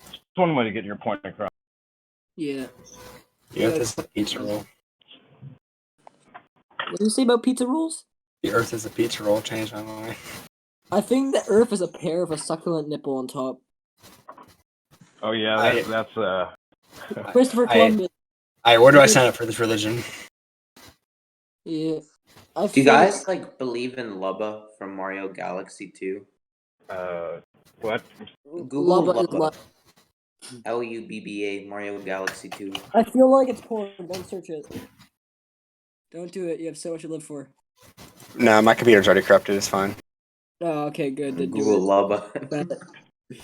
Speaker 1: it's one way to get your point across.
Speaker 11: Yeah.
Speaker 9: The Earth is a pizza roll.
Speaker 11: What do you say about pizza rolls?
Speaker 9: The Earth is a pizza roll. Change my mind.
Speaker 11: I think the Earth is a pear with a succulent nipple on top.
Speaker 1: Oh yeah, that's
Speaker 11: Christopher Columbus.
Speaker 9: Where do I sign up for this religion?
Speaker 11: Yeah.
Speaker 10: Do you guys believe in Lubba from Mario Galaxy 2?
Speaker 1: What?
Speaker 10: Google
Speaker 11: Lubba is
Speaker 10: Lubba. Lubba Mario Galaxy 2.
Speaker 11: I feel like it's porn. Don't search it. Don't do it. You have so much to live for.
Speaker 9: No, my computer's already corrupted. It's fine.
Speaker 11: Oh, okay, good. Then
Speaker 10: Google
Speaker 11: do
Speaker 10: Lubba.
Speaker 11: it.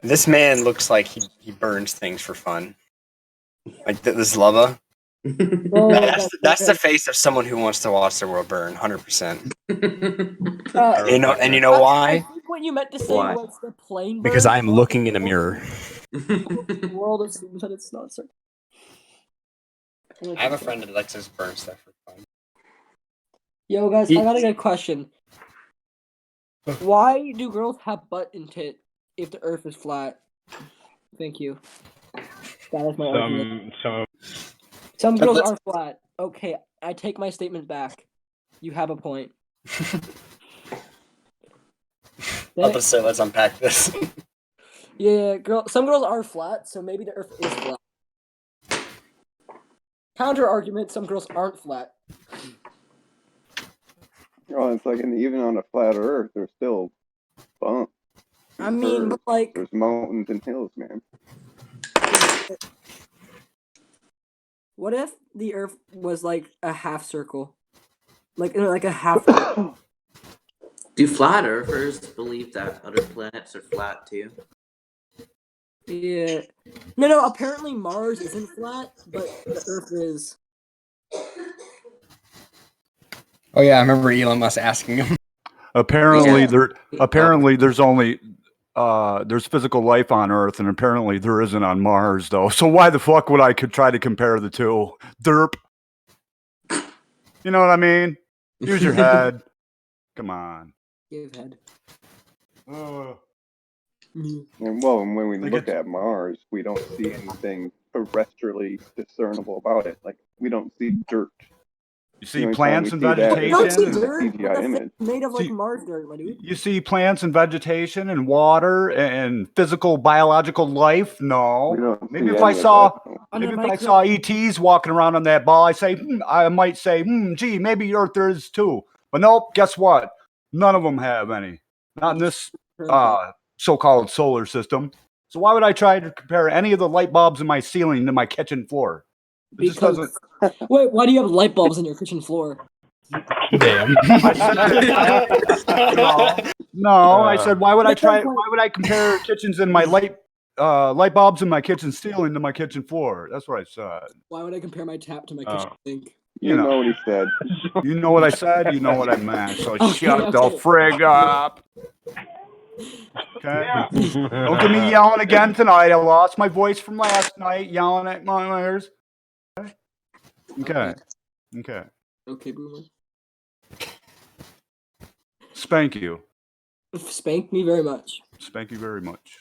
Speaker 9: This man looks like he burns things for fun. Like this lava.
Speaker 11: Oh,
Speaker 9: That's the face of someone who wants to watch the world burn. 100%. And you know
Speaker 11: I
Speaker 9: why?
Speaker 11: think what you meant to say
Speaker 10: Why?
Speaker 11: was the plane.
Speaker 9: Because
Speaker 11: burn.
Speaker 9: I'm looking in a mirror.
Speaker 11: The world assumes that it's not certain.
Speaker 9: I have a friend that likes to burn stuff for fun.
Speaker 11: Yo, guys, I got a good question. Why do girls have butt and tit if the Earth is flat? Thank you. That is my argument. Some girls are flat. Okay, I take my statement back. You have a point.
Speaker 9: Let's unpack this.
Speaker 11: Yeah, some girls are flat, so maybe the Earth is flat. Counter argument: some girls aren't flat.
Speaker 2: Oh, it's like, and even on a flat Earth, there's still bumps.
Speaker 11: I mean, but like,
Speaker 2: there's mountains and hills, man.
Speaker 11: what if the Earth was like a half circle, like a half?
Speaker 10: Do flat earthers believe that other planets are flat too?
Speaker 11: Yeah. No. Apparently Mars isn't flat, but the Earth is.
Speaker 9: Oh yeah, I remember Elon Musk asking him.
Speaker 8: Apparently,
Speaker 11: Yeah.
Speaker 8: there's only there's physical life on Earth, and apparently there isn't on Mars, though. So why the fuck would I try to compare the two? Derp. You know what I mean? Use your head. Come on.
Speaker 11: Give head.
Speaker 2: And well, when we look at Mars, we don't see anything terrestrially discernible about it. Like, we don't see dirt.
Speaker 8: You see plants and vegetation.
Speaker 11: You don't see
Speaker 8: and-
Speaker 11: dirt.
Speaker 2: CGI
Speaker 11: That's
Speaker 2: image.
Speaker 11: made of like
Speaker 8: See-
Speaker 11: Mars dirt, my dude.
Speaker 8: You see plants and vegetation and water and physical biological life?
Speaker 2: We
Speaker 8: No.
Speaker 2: don't
Speaker 8: Maybe
Speaker 2: see
Speaker 8: if I
Speaker 2: any of
Speaker 8: saw
Speaker 2: that, though.
Speaker 11: On
Speaker 8: maybe
Speaker 11: a
Speaker 8: if I
Speaker 11: micro-
Speaker 8: saw ETs walking around on that ball, I might say, gee, maybe Earth is too. But nope, guess what? None of them have any. Not in this so-called solar system. So why would I try to compare any of the light bulbs in my ceiling to my kitchen floor? It just
Speaker 11: Because
Speaker 8: doesn't.
Speaker 11: wait, why do you have light bulbs in your kitchen floor?
Speaker 9: Damn.
Speaker 8: No, I said, why would I
Speaker 11: That's my
Speaker 8: try?
Speaker 11: point.
Speaker 8: Why would I compare kitchens in my light bulbs in my kitchen ceiling to my kitchen floor? That's what I said.
Speaker 11: Why would I compare my tap to my kitchen sink?
Speaker 2: You know what he said.
Speaker 8: You know what I said. You know what I meant. So
Speaker 11: Okay,
Speaker 8: shut the
Speaker 11: okay.
Speaker 8: frig up. Okay. Don't get me yelling again tonight. I lost my voice from last night yelling at my ears. Okay. Okay.
Speaker 11: Okay, boomer.
Speaker 8: Spank you.
Speaker 11: Spank me very much.
Speaker 8: Spank you very much.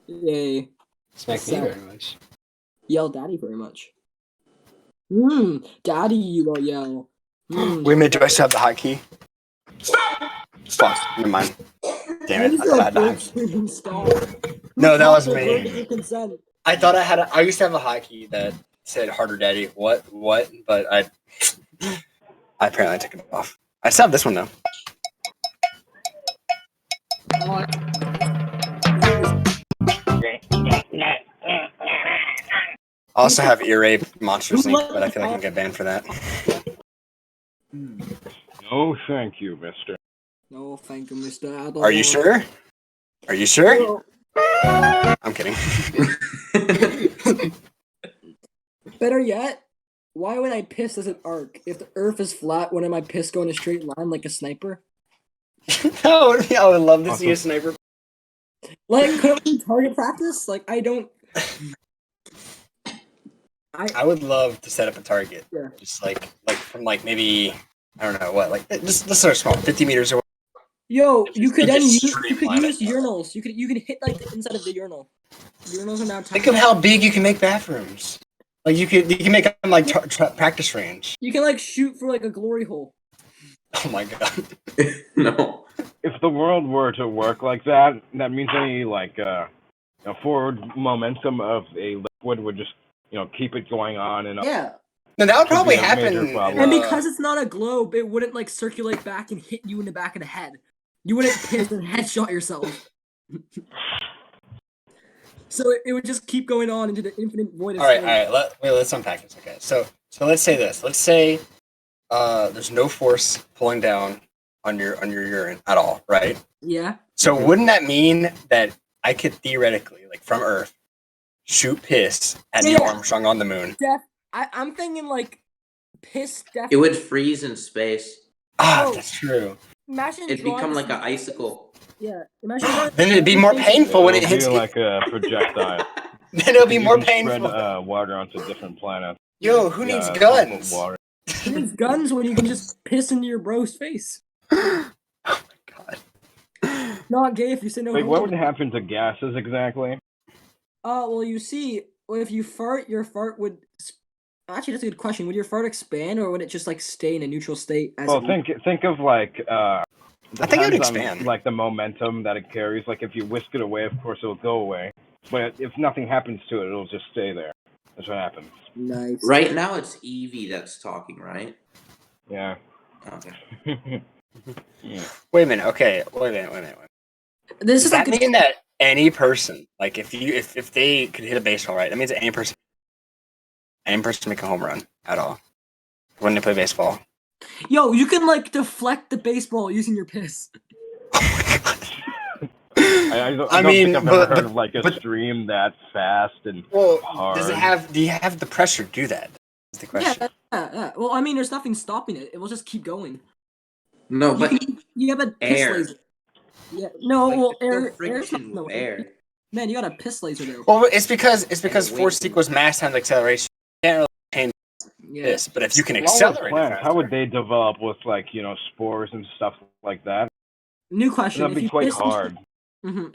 Speaker 11: Yay.
Speaker 9: Smack me very much.
Speaker 11: Yell daddy very much. Daddy, you won't yell.
Speaker 9: Wait a minute, do I still have the hotkey? Fuck, never mind. Damn it, I thought I had the hotkey.
Speaker 11: Stop.
Speaker 9: No, that was
Speaker 11: Who
Speaker 9: me.
Speaker 11: granted consent?
Speaker 9: I thought I used to have a hotkey that said harder daddy. What? But I apparently took it off. I still have this one though. I also have ear rape monsters Inc., but I feel like I can get banned for that.
Speaker 1: No, thank you, mister.
Speaker 11: No, thank you, Mr. Adult.
Speaker 9: Are you sure? Are you sure? I'm kidding.
Speaker 11: Better yet, why would I piss as an arc? If the Earth is flat, wouldn't my piss go in a straight line like a sniper?
Speaker 9: I would love to see a sniper.
Speaker 11: Like, couldn't we target practice? Like, I don't.
Speaker 9: I would love to set up a target.
Speaker 11: Yeah.
Speaker 9: Just like from like maybe I don't know what, like just let's start small, 50 meters away.
Speaker 11: Yo, you could then
Speaker 9: just
Speaker 11: use
Speaker 9: streamline it.
Speaker 11: urinals. You can hit like the inside of the urinal. Urinals are now.
Speaker 9: Think of how big you can make bathrooms. Like you can make them like practice range.
Speaker 11: You can like shoot for like a glory hole.
Speaker 9: Oh my god.
Speaker 10: No.
Speaker 1: If the world were to work like that, that means any forward momentum of a liquid would just keep it going on and
Speaker 11: Yeah.
Speaker 9: No, that would probably
Speaker 1: Could be a
Speaker 9: happen.
Speaker 1: major problem.
Speaker 11: And because it's not a globe, it wouldn't like circulate back and hit you in the back of the head. You wouldn't piss and headshot yourself. So it would just keep going on into the infinite void of
Speaker 9: all right,
Speaker 11: space.
Speaker 9: let's unpack this. Okay, so let's say this. Let's say there's no force pulling down on your urine at all, right?
Speaker 11: Yeah.
Speaker 9: So wouldn't that mean that I could theoretically, like from Earth, shoot piss at Neil Armstrong on the moon?
Speaker 11: I'm thinking like piss.
Speaker 10: It would freeze in space.
Speaker 9: Ah, that's true.
Speaker 11: Imagine
Speaker 10: It'd
Speaker 11: drawing
Speaker 10: become
Speaker 11: this
Speaker 10: like an
Speaker 11: in-
Speaker 10: icicle.
Speaker 11: Yeah. Imagine. drawing
Speaker 9: Then it'd be more
Speaker 11: space-
Speaker 9: painful when it
Speaker 1: It'll
Speaker 9: hits
Speaker 1: be
Speaker 9: you.
Speaker 1: like a projectile.
Speaker 9: Then it'll be
Speaker 1: You
Speaker 9: more
Speaker 1: can
Speaker 9: painful.
Speaker 1: Spread water onto different planets.
Speaker 9: Yo, who needs
Speaker 1: pump
Speaker 9: guns?
Speaker 1: Water.
Speaker 11: Who needs guns when you can just piss into your bro's face?
Speaker 9: Oh my god.
Speaker 11: Not gay if you say no.
Speaker 1: Wait, what
Speaker 11: homo.
Speaker 1: would happen to gases exactly?
Speaker 11: Well, you see, if you fart, your fart would. Actually, that's a good question. Would your fart expand, or would it just like stay in a neutral state?
Speaker 1: Well, think of like.
Speaker 9: I think it would
Speaker 1: depends on,
Speaker 9: expand.
Speaker 1: like the momentum that it carries. Like if you whisk it away, of course it'll go away. But if nothing happens to it, it'll just stay there. That's what happens.
Speaker 11: Nice.
Speaker 10: Right now it's Evie that's talking, right?
Speaker 1: Yeah.
Speaker 10: Okay.
Speaker 6: Wait a minute. Okay. Wait a minute.
Speaker 11: This
Speaker 6: Does
Speaker 11: is
Speaker 6: that
Speaker 11: like
Speaker 6: mean that any person, like if they could hit a baseball, right? That means that any person make a home run at all when they play baseball.
Speaker 11: yo, you can like deflect the baseball using your piss.
Speaker 1: I don't think I've ever heard of like a stream that fast and hard.
Speaker 6: Does it have? Do you have the pressure to do that? Is the question.
Speaker 11: Yeah. Well, I mean, there's nothing stopping it. It will just keep going.
Speaker 10: No, but
Speaker 11: you have a piss
Speaker 10: air.
Speaker 11: laser. Yeah. No,
Speaker 10: Like,
Speaker 11: well,
Speaker 10: there's no
Speaker 11: air's not
Speaker 10: friction
Speaker 11: no
Speaker 10: with air.
Speaker 11: Man, you got a piss laser there.
Speaker 6: Well, it's because force equals mass times acceleration. You can't really change this, but if you can
Speaker 1: Well, with
Speaker 6: accelerate it
Speaker 1: plants,
Speaker 6: faster,
Speaker 1: how would they develop with like spores and stuff like that?
Speaker 11: New question:
Speaker 1: That'd be quite hard.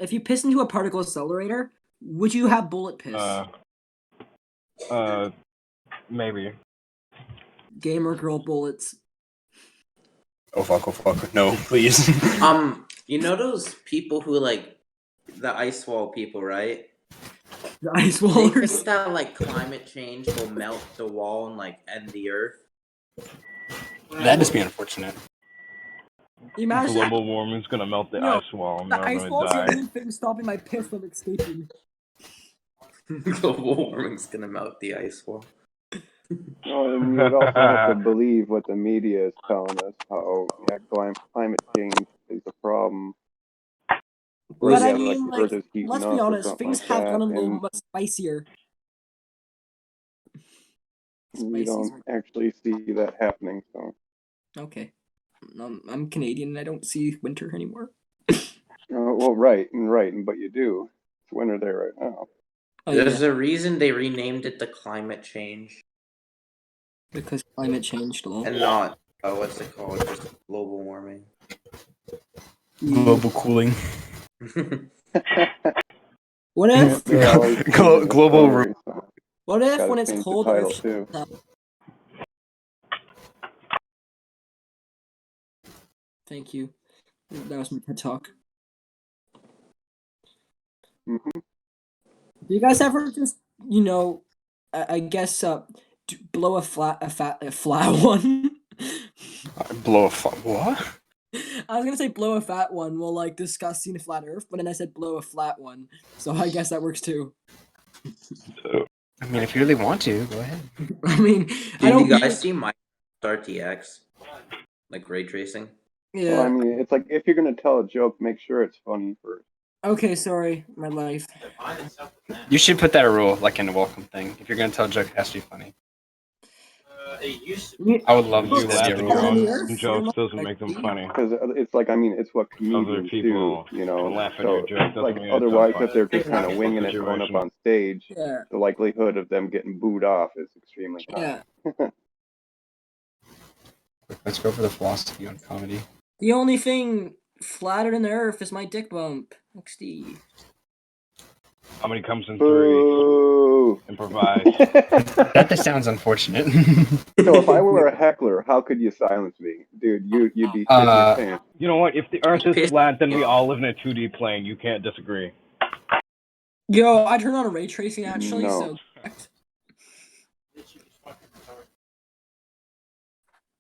Speaker 11: If you piss into a particle accelerator, would you have bullet piss?
Speaker 1: Maybe.
Speaker 11: Gamer girl bullets.
Speaker 6: Oh fuck! No, please.
Speaker 10: You know those people who like the ice wall people, right?
Speaker 11: The ice
Speaker 10: They
Speaker 11: wallers.
Speaker 10: think that like climate change will melt the wall and like end the earth.
Speaker 6: That'd just be unfortunate.
Speaker 11: Imagine
Speaker 1: Global warming's gonna melt the ice wall and
Speaker 11: the
Speaker 1: they're
Speaker 11: ice
Speaker 1: gonna
Speaker 11: wall's the
Speaker 1: die.
Speaker 11: only thing stopping my piss from escaping.
Speaker 10: Global warming's gonna melt the ice wall.
Speaker 2: Well, and you'd also have to believe what the media is telling us, how climate change is a problem.
Speaker 11: But I
Speaker 2: Like
Speaker 11: mean,
Speaker 2: the Earth is heating
Speaker 11: let's
Speaker 2: up
Speaker 11: be
Speaker 2: or
Speaker 11: honest,
Speaker 2: something
Speaker 11: things
Speaker 2: like
Speaker 11: have
Speaker 2: that,
Speaker 11: gotten a little
Speaker 2: and
Speaker 11: much spicier.
Speaker 2: you don't actually see that happening. So,
Speaker 11: Okay. I'm Canadian and I don't see winter anymore.
Speaker 2: well, right, but you do. It's winter there right now.
Speaker 11: Oh,
Speaker 10: There's
Speaker 11: yeah.
Speaker 10: a reason they renamed it the climate change.
Speaker 11: Because climate changed a lot.
Speaker 10: And not what's it called? Just global warming.
Speaker 6: Global cooling.
Speaker 11: What if?
Speaker 6: Global.
Speaker 11: What if
Speaker 2: Gotta
Speaker 11: when it's
Speaker 2: change the
Speaker 11: cold,
Speaker 2: title,
Speaker 11: Earth
Speaker 2: too.
Speaker 11: shuts up? Thank you. That was my TED talk.
Speaker 2: Mm-hmm.
Speaker 11: Do you guys ever just, I guess, blow a flat one?
Speaker 6: Blow a what?
Speaker 11: I was gonna say blow a fat one while like discussing the flat Earth, but then I said blow a flat one, so I guess that works too.
Speaker 6: I mean, if you really want to, go ahead.
Speaker 11: I mean,
Speaker 10: Did you guys see my RTX? Like ray tracing?
Speaker 11: Yeah.
Speaker 2: Well, I mean, it's like if you're gonna tell a joke, make sure it's funny first.
Speaker 11: Okay, sorry, my life.
Speaker 6: You should put that a rule, like in a welcome thing. If you're gonna tell a joke, it has to be funny. I would love to
Speaker 1: You
Speaker 6: see that
Speaker 1: laugh
Speaker 6: be a
Speaker 1: at
Speaker 6: rule.
Speaker 1: your own jokes doesn't make them funny.
Speaker 2: Because it's like, I mean, it's what
Speaker 1: Other
Speaker 2: comedians
Speaker 1: people
Speaker 2: do, you know.
Speaker 1: laugh at
Speaker 2: So,
Speaker 1: your joke doesn't
Speaker 2: like,
Speaker 1: mean it's
Speaker 2: otherwise,
Speaker 1: not
Speaker 2: if they're
Speaker 1: funny.
Speaker 2: just kind of winging it going up on stage,
Speaker 11: Yeah.
Speaker 2: the likelihood of them getting booed off is extremely high.
Speaker 11: Yeah.
Speaker 6: Let's go for the philosophy on comedy.
Speaker 11: The only thing flatter than the Earth is my dick bump. XD.
Speaker 1: Comedy comes in
Speaker 2: Boo.
Speaker 1: 3. Improvise.
Speaker 6: That just sounds unfortunate.
Speaker 2: So if I were a heckler, how could you silence me? Dude, you'd be shitting your pants.
Speaker 1: You know what? If the Earth is flat, then we all live in a 2D plane. You can't disagree.
Speaker 11: Yo, I turned on ray tracing actually,
Speaker 2: No.
Speaker 11: so correct.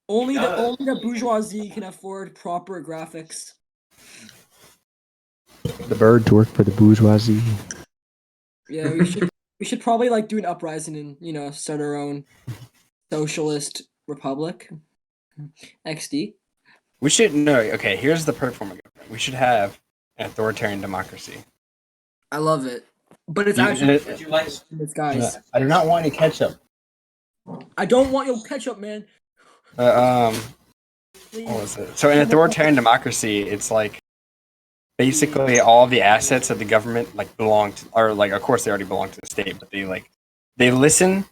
Speaker 11: Only the bourgeoisie can afford proper graphics.
Speaker 12: The birds work for the bourgeoisie.
Speaker 11: Yeah, we should probably like do an uprising and start our own socialist republic. XD.
Speaker 6: We should okay, here's the perfect form of government. We should have an authoritarian democracy.
Speaker 11: I love it, but it's
Speaker 6: You-
Speaker 11: actually
Speaker 6: it-
Speaker 11: this guys.
Speaker 6: I do not want any ketchup.
Speaker 11: I don't want your ketchup, man.
Speaker 6: What was it? So in authoritarian democracy, it's like basically all the assets of the government like belong to, or like of course they already belong to the state, but they listen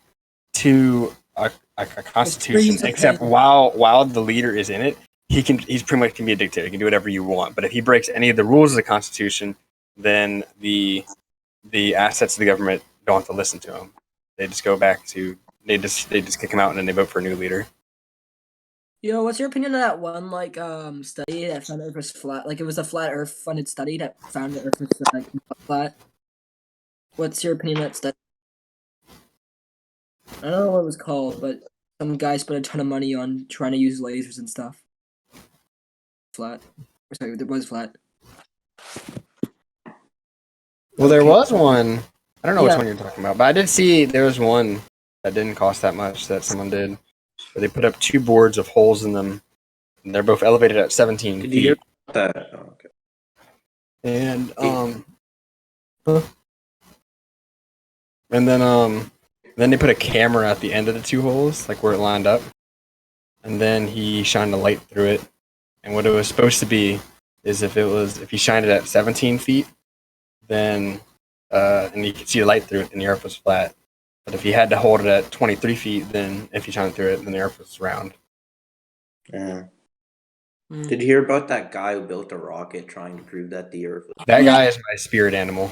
Speaker 6: to a constitution. Except while the leader is in it, he's pretty much can be a dictator. He can do whatever you want. But if he breaks any of the rules of the constitution, then the assets of the government don't have to listen to him. They just go back to they just kick him out and then they vote for a new leader.
Speaker 11: Yo, what's your opinion on that one study that found Earth was flat? Like it was a flat Earth funded study that found the Earth was like not flat. What's your opinion on that study? I don't know what it was called, but some guy spent a ton of money on trying to use lasers and stuff. flat. Or sorry, it was flat.
Speaker 9: Well, there was one. I don't know which
Speaker 11: Yeah.
Speaker 9: one you're talking about, but I did see there was one that didn't cost that much that someone did. Where they put up 2 boards of holes in them, and they're both elevated at 17
Speaker 10: Did you hear
Speaker 9: feet.
Speaker 10: about that? Oh, okay.
Speaker 9: And then they put a camera at the end of the 2 holes, like where it lined up, and then he shined a light through it. And what it was supposed to be is if he shined it at 17 feet, then and you could see the light through it, then the earth was flat. But if he had to hold it at 23 feet, then if he shined through it, then the earth was round.
Speaker 10: Yeah. Did you hear about that guy who built a rocket trying to prove that the Earth was
Speaker 9: That guy is my spirit animal.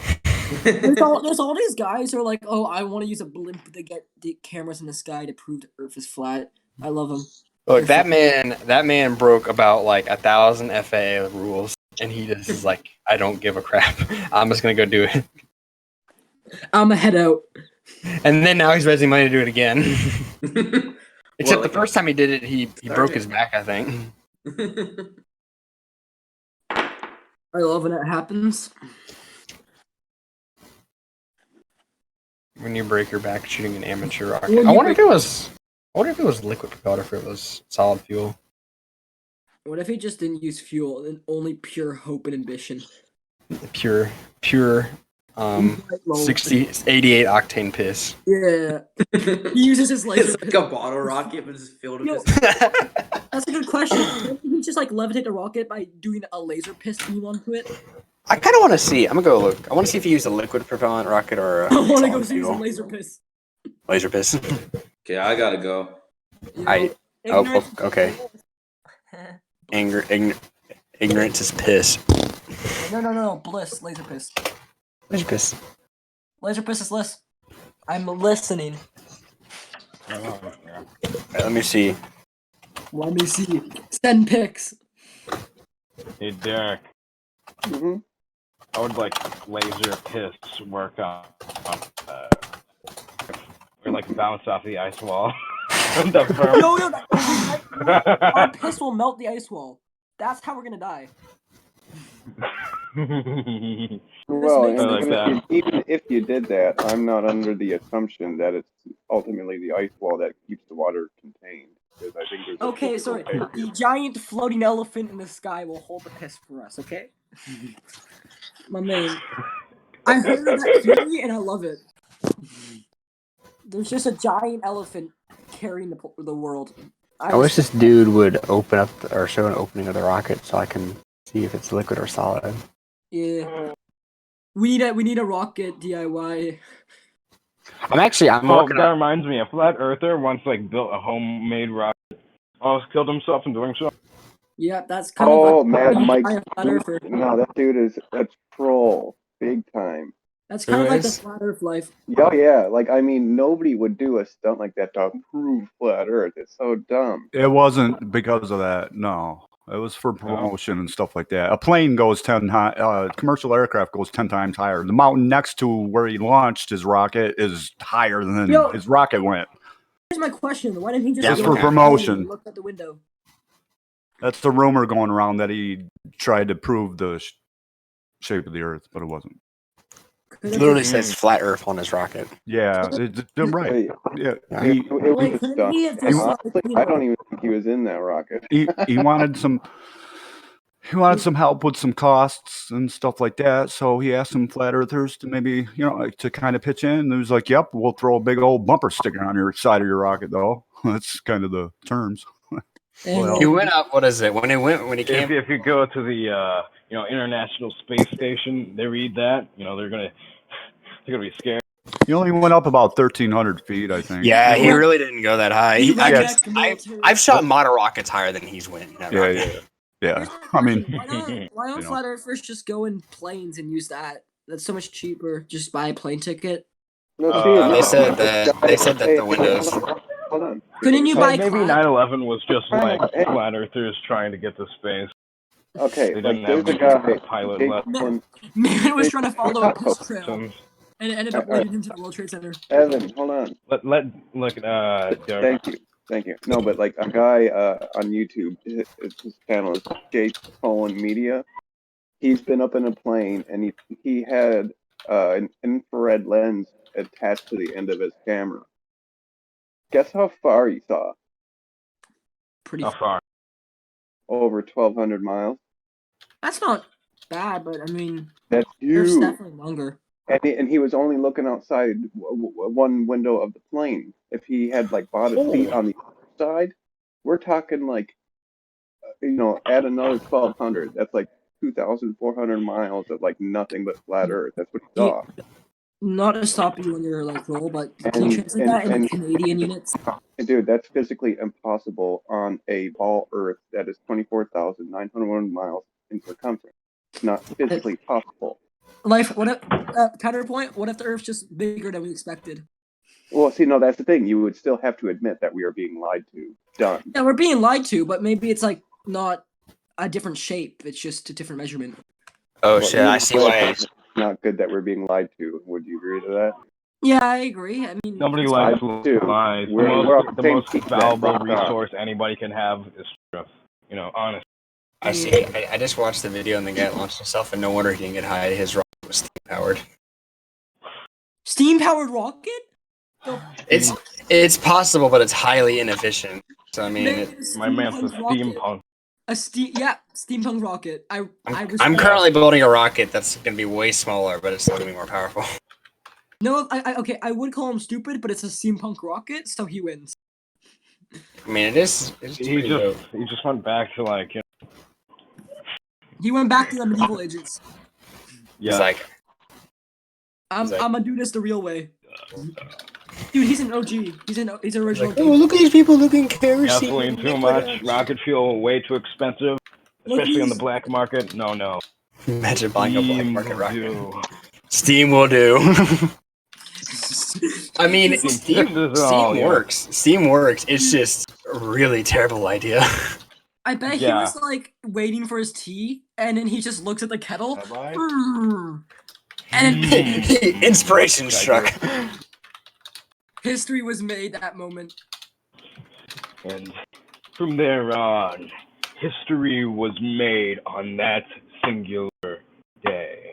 Speaker 11: There's all these guys who are like, oh, I want to use a blimp to get the cameras in the sky to prove the Earth is flat. I love them.
Speaker 9: Look, that man broke about like 1,000 FAA rules, and he just is like, I don't give a crap. I'm just gonna go do it.
Speaker 11: I'm a head out.
Speaker 9: And then now he's raising money to do it again. Except
Speaker 10: Well,
Speaker 9: the first time he did it, he broke his back, I think.
Speaker 11: I love when it happens.
Speaker 9: When you break your back shooting an amateur rocket.
Speaker 11: When
Speaker 9: I
Speaker 11: you
Speaker 9: wonder if it was liquid propelled or if it was solid fuel.
Speaker 11: What if he just didn't use fuel and only pure hope and ambition?
Speaker 9: Pure 88 octane piss.
Speaker 11: Yeah. He uses his laser.
Speaker 10: It's like a bottle rocket, but it's filled with
Speaker 11: Yo,
Speaker 10: piss.
Speaker 11: That's a good question. Can he just like levitate a rocket by doing a laser piss beam onto it?
Speaker 6: I kind of want to see. I'm gonna go look. I want to see if he used a liquid propellant rocket or a
Speaker 11: I want to
Speaker 6: solid
Speaker 11: go see
Speaker 6: fuel.
Speaker 11: some laser piss.
Speaker 6: Laser piss.
Speaker 10: Okay, I gotta go.
Speaker 6: Okay. Ignorance is piss.
Speaker 11: No. Bliss. Laser piss.
Speaker 6: Laser piss.
Speaker 11: Laser piss is bliss. I'm listening.
Speaker 6: Alright, let me see.
Speaker 11: Let me see. Send pics.
Speaker 1: Hey, Derek.
Speaker 2: Mm-hmm.
Speaker 1: I would like laser piss work on or like bounce off the ice wall.
Speaker 11: Yo, our piss will melt the ice wall. That's how we're gonna die.
Speaker 2: Well,
Speaker 11: makes
Speaker 1: sense.
Speaker 2: even if you did that, I'm not under the assumption that it's ultimately the ice wall that keeps the water contained. Because I think there's a
Speaker 11: Okay,
Speaker 2: physical
Speaker 11: sorry.
Speaker 2: barrier.
Speaker 11: The giant floating elephant in the sky will hold the piss for us, okay? My man. I heard that theory and I love it. There's just a giant elephant carrying the world.
Speaker 6: I wish this dude would open up or show an opening of the rocket so I can see if it's liquid or solid.
Speaker 11: Yeah. We need a rocket DIY.
Speaker 6: I'm
Speaker 1: Oh,
Speaker 6: working
Speaker 1: that
Speaker 6: on.
Speaker 1: reminds me. A flat earther once like built a homemade rocket. Almost killed himself in doing so.
Speaker 11: Yeah, that's kind
Speaker 2: Oh,
Speaker 11: of
Speaker 2: Mad Mike.
Speaker 11: a flat earther.
Speaker 2: No, that dude that's troll. Big time.
Speaker 11: That's kind of like the
Speaker 9: is?
Speaker 11: flat earth life.
Speaker 2: Oh, yeah. Like, I mean, nobody would do a stunt like that to prove flat Earth. It's so dumb.
Speaker 8: It wasn't because of that. No, it was for promotion and stuff like that. A plane goes 10 high. Commercial aircraft goes 10 times higher. The mountain next to where he launched his rocket is higher than
Speaker 11: Yo.
Speaker 8: his rocket went.
Speaker 11: Here's my question. Why didn't he just
Speaker 8: That's
Speaker 11: go
Speaker 8: for
Speaker 11: to the plane
Speaker 8: promotion.
Speaker 11: and look out the window?
Speaker 8: That's the rumor going around that he tried to prove the shape of the Earth, but it wasn't.
Speaker 6: It literally says flat Earth on his rocket.
Speaker 8: Yeah, you're right.
Speaker 2: Wait,
Speaker 8: Yeah,
Speaker 2: it was
Speaker 11: Like,
Speaker 2: a
Speaker 11: couldn't
Speaker 2: stunt.
Speaker 11: he have
Speaker 2: And
Speaker 11: just,
Speaker 2: honestly,
Speaker 11: like, you
Speaker 2: I
Speaker 11: know-
Speaker 2: don't even think he was in that rocket.
Speaker 8: he wanted some. He wanted some help with some costs and stuff like that, so he asked some flat earthers to maybe, like, to kind of pitch in. And he was like, "Yep, we'll throw a big old bumper sticker on your side of your rocket, though." That's kind of the terms.
Speaker 11: And,
Speaker 9: He went up. What is it? When he came.
Speaker 1: If you go to the International Space Station, they read that. They're gonna be scared.
Speaker 8: He only went up about 1,300 feet, I think.
Speaker 6: Yeah, he really didn't go that high.
Speaker 11: He ran
Speaker 6: I
Speaker 11: back to military.
Speaker 6: I've shot model rockets higher than he's went. in that
Speaker 8: Yeah,
Speaker 6: rocket.
Speaker 8: yeah. I mean,
Speaker 11: why don't flat earthers just go in planes and use that? That's so much cheaper. Just buy a plane ticket.
Speaker 2: No,
Speaker 6: They said that the windows.
Speaker 2: Hold on.
Speaker 11: Couldn't you buy
Speaker 1: Maybe
Speaker 11: class?
Speaker 1: 9/11 was just like flat earthers trying to get to space.
Speaker 2: Okay,
Speaker 1: They
Speaker 2: like
Speaker 1: didn't
Speaker 2: there's
Speaker 1: have
Speaker 2: a guy.
Speaker 1: a pilot
Speaker 2: Jake
Speaker 1: left.
Speaker 2: Paul-
Speaker 11: Man was trying to follow a piss trail,
Speaker 1: Some-
Speaker 11: and it ended up leading him to the World Trade Center.
Speaker 2: Evan, hold on.
Speaker 1: Look, Derek.
Speaker 2: Thank you. Thank you. No, but like a guy on YouTube, his channel is Jake Cohen Media. He's been up in a plane and he had an infrared lens attached to the end of his camera. Guess how far he saw?
Speaker 11: Pretty
Speaker 1: How far?
Speaker 2: Over 1,200 miles.
Speaker 11: That's not bad, but I mean,
Speaker 2: That's
Speaker 11: Earth's
Speaker 2: huge.
Speaker 11: definitely longer.
Speaker 2: And he was only looking outside one window of the plane. If he had like bought a seat on the other side, we're talking like, add another 1,200. That's like 2,400 miles of like nothing but flat Earth. That's what he saw.
Speaker 11: Not to stop you on your like roll, but can you
Speaker 2: And-
Speaker 11: translate that in
Speaker 2: and-
Speaker 11: like, Canadian units?
Speaker 2: And dude, that's physically impossible on a ball Earth that is 24,901 miles in circumference. It's not physically possible.
Speaker 11: Life. What if counterpoint? What if the Earth's just bigger than we expected?
Speaker 2: Well, see, no, that's the thing. You would still have to admit that we are being lied to. Done.
Speaker 11: Yeah, we're being lied to, but maybe it's like not a different shape. It's just a different measurement.
Speaker 6: Oh
Speaker 2: Well,
Speaker 6: shit! I see why.
Speaker 2: it's not good that we're being lied to. Would you agree to that?
Speaker 11: Yeah, I agree. I mean,
Speaker 1: Nobody
Speaker 11: it's
Speaker 1: likes
Speaker 2: I do.
Speaker 1: lies.
Speaker 2: We're on
Speaker 1: The
Speaker 2: the same
Speaker 1: most
Speaker 2: team then,
Speaker 1: valuable
Speaker 2: rock on.
Speaker 1: resource anybody can have is truth. Honest.
Speaker 6: I see. I just watched the video and the guy launched himself, and no wonder he didn't get high. His rocket was steam powered.
Speaker 11: Steam powered rocket?
Speaker 6: It's possible, but it's highly inefficient. So I mean,
Speaker 1: My man's a steampunk.
Speaker 11: Steampunk rocket.
Speaker 6: I'm currently building a rocket that's gonna be way smaller, but it's still gonna be more powerful.
Speaker 11: No, okay, I would call him stupid, but it's a steampunk rocket, so he wins.
Speaker 6: I mean, it is.
Speaker 1: He just went back to like
Speaker 11: He went back to the medieval ages.
Speaker 1: yeah.
Speaker 6: He's like,
Speaker 11: I'm gonna do this the real way. Dude, he's an OG. He's an original.
Speaker 6: oh, look at these people looking kerosene.
Speaker 1: Gasoline too much. Rocket fuel way too expensive, especially on the black market. No.
Speaker 6: Imagine buying a black
Speaker 1: Steam
Speaker 6: market
Speaker 1: will
Speaker 6: rocket.
Speaker 1: do.
Speaker 6: Steam will do. I mean,
Speaker 1: This
Speaker 6: Steam
Speaker 1: is all, yeah.
Speaker 6: works. Steam works. It's just a really terrible idea.
Speaker 11: I bet he
Speaker 1: Yeah.
Speaker 11: was like waiting for his tea, and then he just looks at the kettle.
Speaker 1: Bye-bye.
Speaker 11: And
Speaker 6: Inspiration struck.
Speaker 11: history was made that moment.
Speaker 1: And from there on, history was made on that singular day.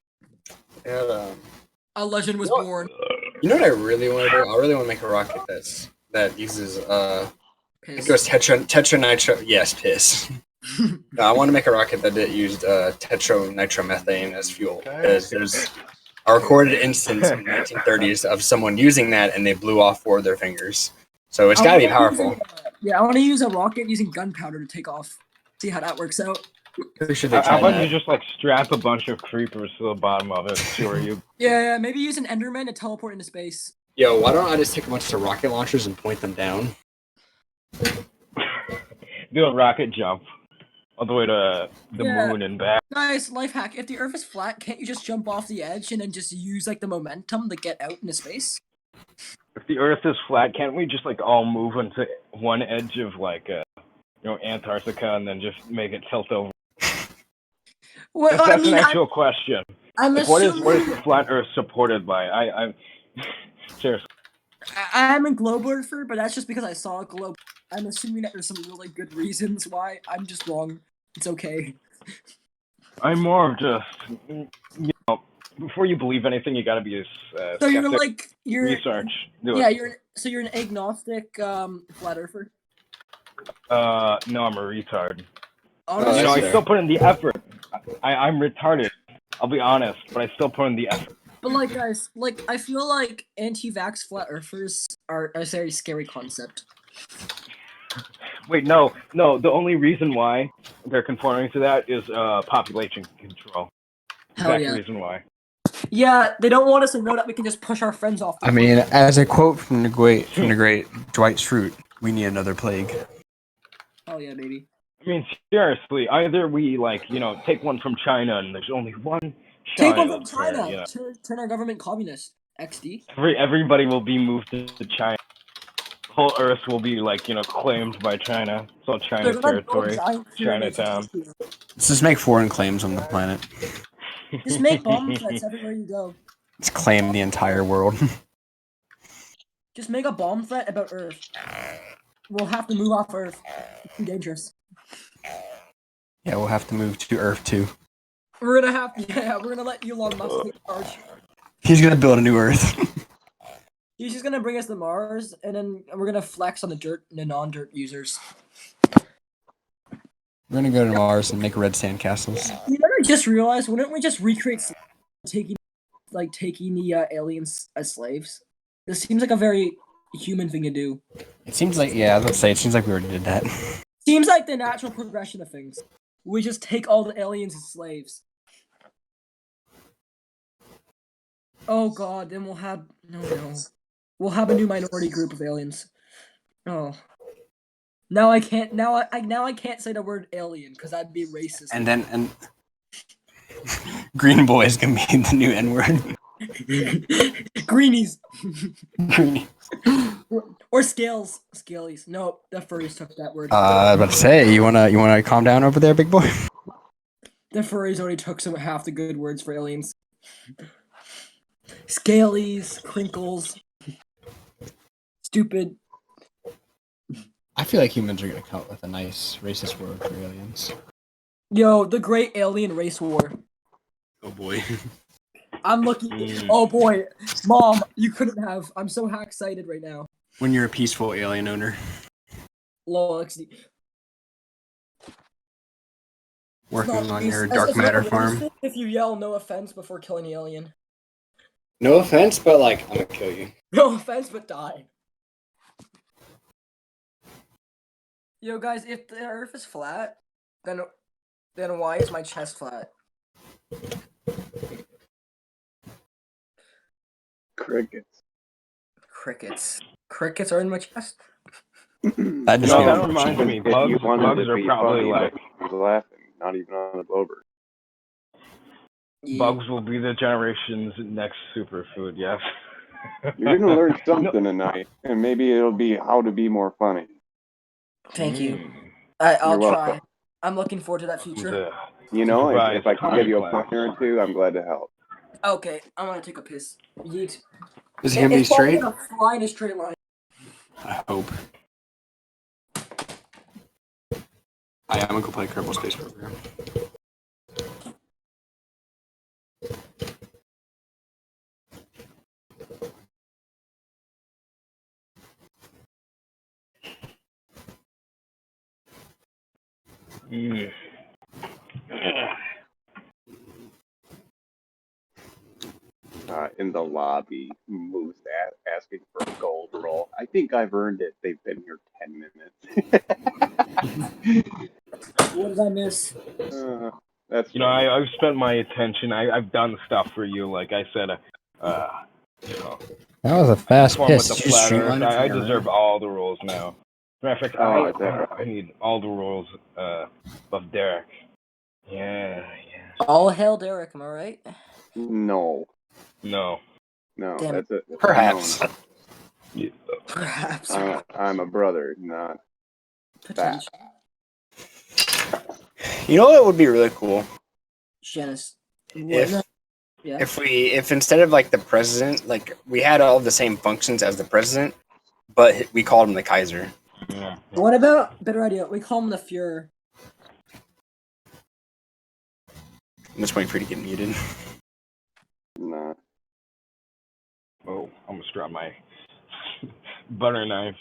Speaker 11: A legend was born.
Speaker 6: You know what I really want to do? I really want to make a rocket that uses it goes tetra nitro. Yes, piss. No, I want to make a rocket that used tetronitromethane as fuel because there's a recorded instance in the 1930s of someone using that and they blew off 4 of their fingers. So it's got to be powerful.
Speaker 11: Yeah, I want to use a rocket using gunpowder to take off. See how that works out.
Speaker 1: How about you just like strap a bunch of creepers to the bottom of it? See where you.
Speaker 11: Yeah, maybe use an Enderman to teleport into space.
Speaker 6: Yo, why don't I just take a bunch of rocket launchers and point them down?
Speaker 1: Do a rocket jump all the way to the moon and back.
Speaker 11: Guys, life hack. If the Earth is flat, can't you just jump off the edge and then just use like the momentum to get out into space?
Speaker 1: If the Earth is flat, can't we just like all move into one edge of like Antarctica and then just make it tilt over?
Speaker 11: Well,
Speaker 1: That's an actual question.
Speaker 11: I'm
Speaker 1: Like, what is
Speaker 11: assuming-
Speaker 1: the flat Earth supported by? I'm seriously.
Speaker 11: I'm a globe earther, but that's just because I saw a globe. I'm assuming that there's some really good reasons why. I'm just wrong. It's okay.
Speaker 1: I'm more of just before you believe anything, you gotta be
Speaker 11: So you're
Speaker 1: skeptic.
Speaker 11: like
Speaker 1: Research. Do
Speaker 11: yeah,
Speaker 1: it.
Speaker 11: you're an agnostic flat earther.
Speaker 1: No, I'm a retard.
Speaker 11: Honestly,
Speaker 1: I still put in the effort. I'm retarded. I'll be honest, but I still put in the effort.
Speaker 11: But like guys, like I feel like anti-vax flat earthers are a very scary concept.
Speaker 1: Wait, no. The only reason why they're conforming to that is population control.
Speaker 11: Hell
Speaker 1: That's
Speaker 11: yeah.
Speaker 1: the reason why.
Speaker 11: Yeah, they don't want us to know that we can just push our friends off.
Speaker 9: I mean, as a quote from the great Dwight Schrute, we need another plague.
Speaker 11: Oh yeah, baby.
Speaker 1: I mean, seriously, either we take one from China, and there's only one China.
Speaker 11: Take one from
Speaker 1: that's there,
Speaker 11: China. Turn our government communist. XD.
Speaker 1: Everybody will be moved to China. The whole Earth will be claimed by China. It's all China's
Speaker 11: They're gonna build
Speaker 1: territory.
Speaker 11: giant pyramids
Speaker 1: Chinatown.
Speaker 11: here.
Speaker 9: Let's just make foreign claims on the planet.
Speaker 11: Just make bomb threats everywhere you go.
Speaker 9: Let's claim the entire world.
Speaker 11: Just make a bomb threat about Earth. we'll have to move off Earth. It's too dangerous.
Speaker 9: Yeah, we'll have to move to Earth too.
Speaker 11: We're gonna let Elon Musk take charge.
Speaker 9: He's gonna build a new Earth.
Speaker 11: He's just gonna bring us to Mars, and then we're gonna flex on the non-dirt users.
Speaker 9: We're gonna go to Mars and make red sand castles.
Speaker 11: You know, I just realized, wouldn't we just recreate taking the aliens as slaves? This seems like a very human thing to do.
Speaker 9: It seems like, yeah, I was gonna say, it seems like we already did that.
Speaker 11: Seems like the natural progression of things. We just take all the aliens as slaves. Oh god, then we'll have we'll have a new minority group of aliens. Oh. Now I can't say the word alien because I'd be racist.
Speaker 9: And Green Boy is gonna be the new N-word.
Speaker 11: Greenies.
Speaker 9: Greenie.
Speaker 11: Or scales. Scalies. No, the furries took that word.
Speaker 9: I was about to say, you wanna calm down over there, big boy?
Speaker 11: The furries already took some half the good words for aliens. Scalies, crinkles, stupid.
Speaker 9: I feel like humans are gonna come up with a nice racist word for aliens.
Speaker 11: Yo, the great alien race war.
Speaker 9: Oh boy.
Speaker 11: I'm looking. Oh boy, Mom, you couldn't have. I'm so excited right now.
Speaker 9: When you're a peaceful alien owner.
Speaker 11: Lol, XD.
Speaker 9: Working
Speaker 11: Not
Speaker 9: on your
Speaker 11: it's
Speaker 9: dark
Speaker 11: not
Speaker 9: matter
Speaker 11: a
Speaker 9: farm.
Speaker 11: racist if you yell no offense before killing the alien.
Speaker 9: No offense, but like, I'm gonna kill you.
Speaker 11: No offense, but die. Yo, guys, if the Earth is flat, then why is my chest flat?
Speaker 2: Crickets.
Speaker 11: Crickets are in my chest.
Speaker 9: That just
Speaker 1: No,
Speaker 9: gave
Speaker 1: that
Speaker 9: him
Speaker 1: reminds
Speaker 9: cheaper.
Speaker 1: me.
Speaker 2: If
Speaker 1: Bugs,
Speaker 2: you wanted
Speaker 1: bugs
Speaker 2: to
Speaker 1: are
Speaker 2: be
Speaker 1: probably
Speaker 2: funny,
Speaker 1: like
Speaker 2: but he was laughing, not even on the blower.
Speaker 1: bugs will be the generation's next superfood. Yes.
Speaker 2: You're gonna learn something tonight, and maybe it'll be how to be more funny.
Speaker 11: Thank you.
Speaker 1: Mm.
Speaker 11: I'll
Speaker 2: You're
Speaker 11: try.
Speaker 2: welcome.
Speaker 11: I'm looking forward to that future.
Speaker 1: The
Speaker 2: You know, if I
Speaker 1: supervised
Speaker 2: can give you a
Speaker 1: class.
Speaker 2: pointer or two, I'm glad to help.
Speaker 11: Okay, I'm gonna take a piss. Yeet.
Speaker 9: Is it gonna be
Speaker 11: It's probably
Speaker 9: straight?
Speaker 11: gonna fly in a straight line.
Speaker 9: I hope. I am gonna go play Kerbal Space Program.
Speaker 1: Mm.
Speaker 2: In the lobby, Moose asking for a gold roll. I think I've earned it. They've been here 10 minutes.
Speaker 11: What did I miss?
Speaker 2: That's
Speaker 1: I've spent my attention. I've done stuff for you. Like I said,
Speaker 9: That was a fast
Speaker 1: form
Speaker 9: piss.
Speaker 1: with the
Speaker 9: Did you
Speaker 1: flat
Speaker 9: streamline
Speaker 1: Earth.
Speaker 9: it
Speaker 1: I
Speaker 9: from your
Speaker 1: deserve
Speaker 9: room?
Speaker 1: all the roles now. Matter of fact,
Speaker 2: Oh, is that right?
Speaker 1: I need all the roles of Derek. Yeah.
Speaker 11: All hail Derek, am I right?
Speaker 2: No,
Speaker 1: No.
Speaker 11: Damn
Speaker 2: that's it.
Speaker 9: Perhaps.
Speaker 1: Yeah.
Speaker 11: Perhaps.
Speaker 2: I'm a brother, not that.
Speaker 11: Potential.
Speaker 6: You know what would be really cool?
Speaker 11: Janice.
Speaker 6: If
Speaker 11: Yeah.
Speaker 6: if instead of like the president, like we had all the same functions as the president, but we called him the Kaiser.
Speaker 1: Yeah.
Speaker 11: What about better idea? We call him the Fuhrer.
Speaker 6: I'm just waiting for you to get muted.
Speaker 2: Nah.
Speaker 1: Oh, I almost dropped my butter knife.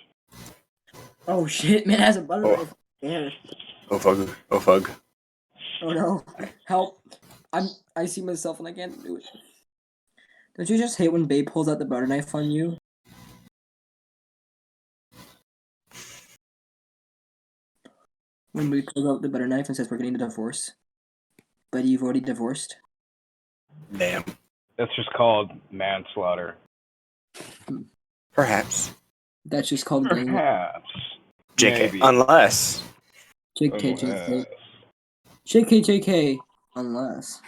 Speaker 11: Oh shit, man has a butter
Speaker 6: Oh.
Speaker 11: knife. Yeah.
Speaker 6: Oh fug. Oh fug.
Speaker 11: Oh no. Help. I see myself and I can't do it. Don't you just hate when Babe pulls out the butter knife on you? When Babe pulls out the butter knife and says we're getting a divorce. But you've already divorced?
Speaker 6: Damn.
Speaker 1: That's just called manslaughter.
Speaker 6: Perhaps.
Speaker 11: That's just called gang.
Speaker 1: Perhaps.
Speaker 6: JK.
Speaker 1: Maybe.
Speaker 6: Unless.
Speaker 11: JK. JK. Unless.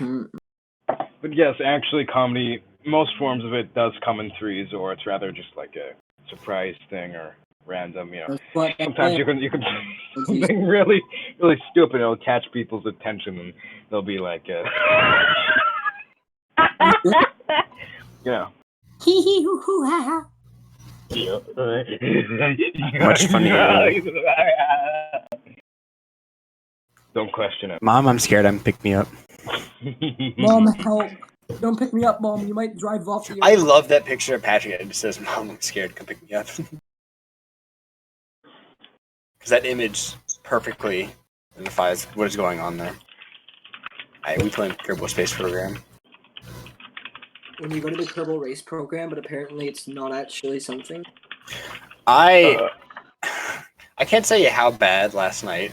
Speaker 1: But yes, actually, comedy, most forms of it does come in threes, or it's rather just like a surprise thing or random,
Speaker 11: That's what
Speaker 1: Sometimes you can say something really, really stupid. It'll catch people's attention, and they'll be like,
Speaker 11: Hee hee hoo hoo ha ha.
Speaker 6: Much funnier.
Speaker 1: Don't question it.
Speaker 6: Mom, I'm scared. I'm pick me up.
Speaker 11: Mom, help! Don't pick me up, Mom. You might drive off the.
Speaker 6: I love that picture of Patrick. It just says, "Mom, I'm scared. Come pick me up." Because that image perfectly signifies what is going on there. We play Kerbal Space Program.
Speaker 11: When you go to the Kerbal Race program, but apparently it's not actually something.
Speaker 6: I can't tell you how bad last night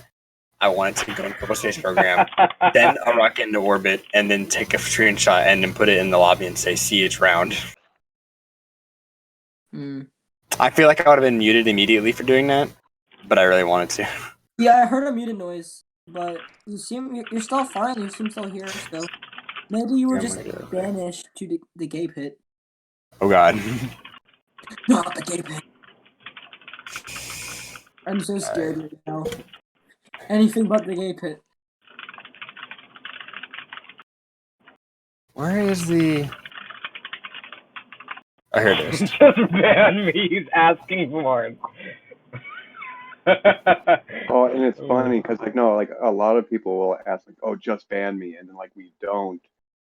Speaker 6: I wanted to go in Kerbal Space Program, then a rocket into orbit, and then take a screenshot and then put it in the lobby and say, "See, it's round." I feel like I would have been muted immediately for doing that, but I really wanted to.
Speaker 11: Yeah, I heard a muted noise, but you're still fine. You seem still here, so maybe you were just banished to the gay pit.
Speaker 6: Oh God.
Speaker 11: Not the gay pit. I'm so scared right now. Anything but the gay pit.
Speaker 6: Where is the... Oh, here it is.
Speaker 1: Just ban me. He's asking for it.
Speaker 2: Oh, and it's funny because like no, like a lot of people will ask like, "Oh, just ban me," and then like we don't,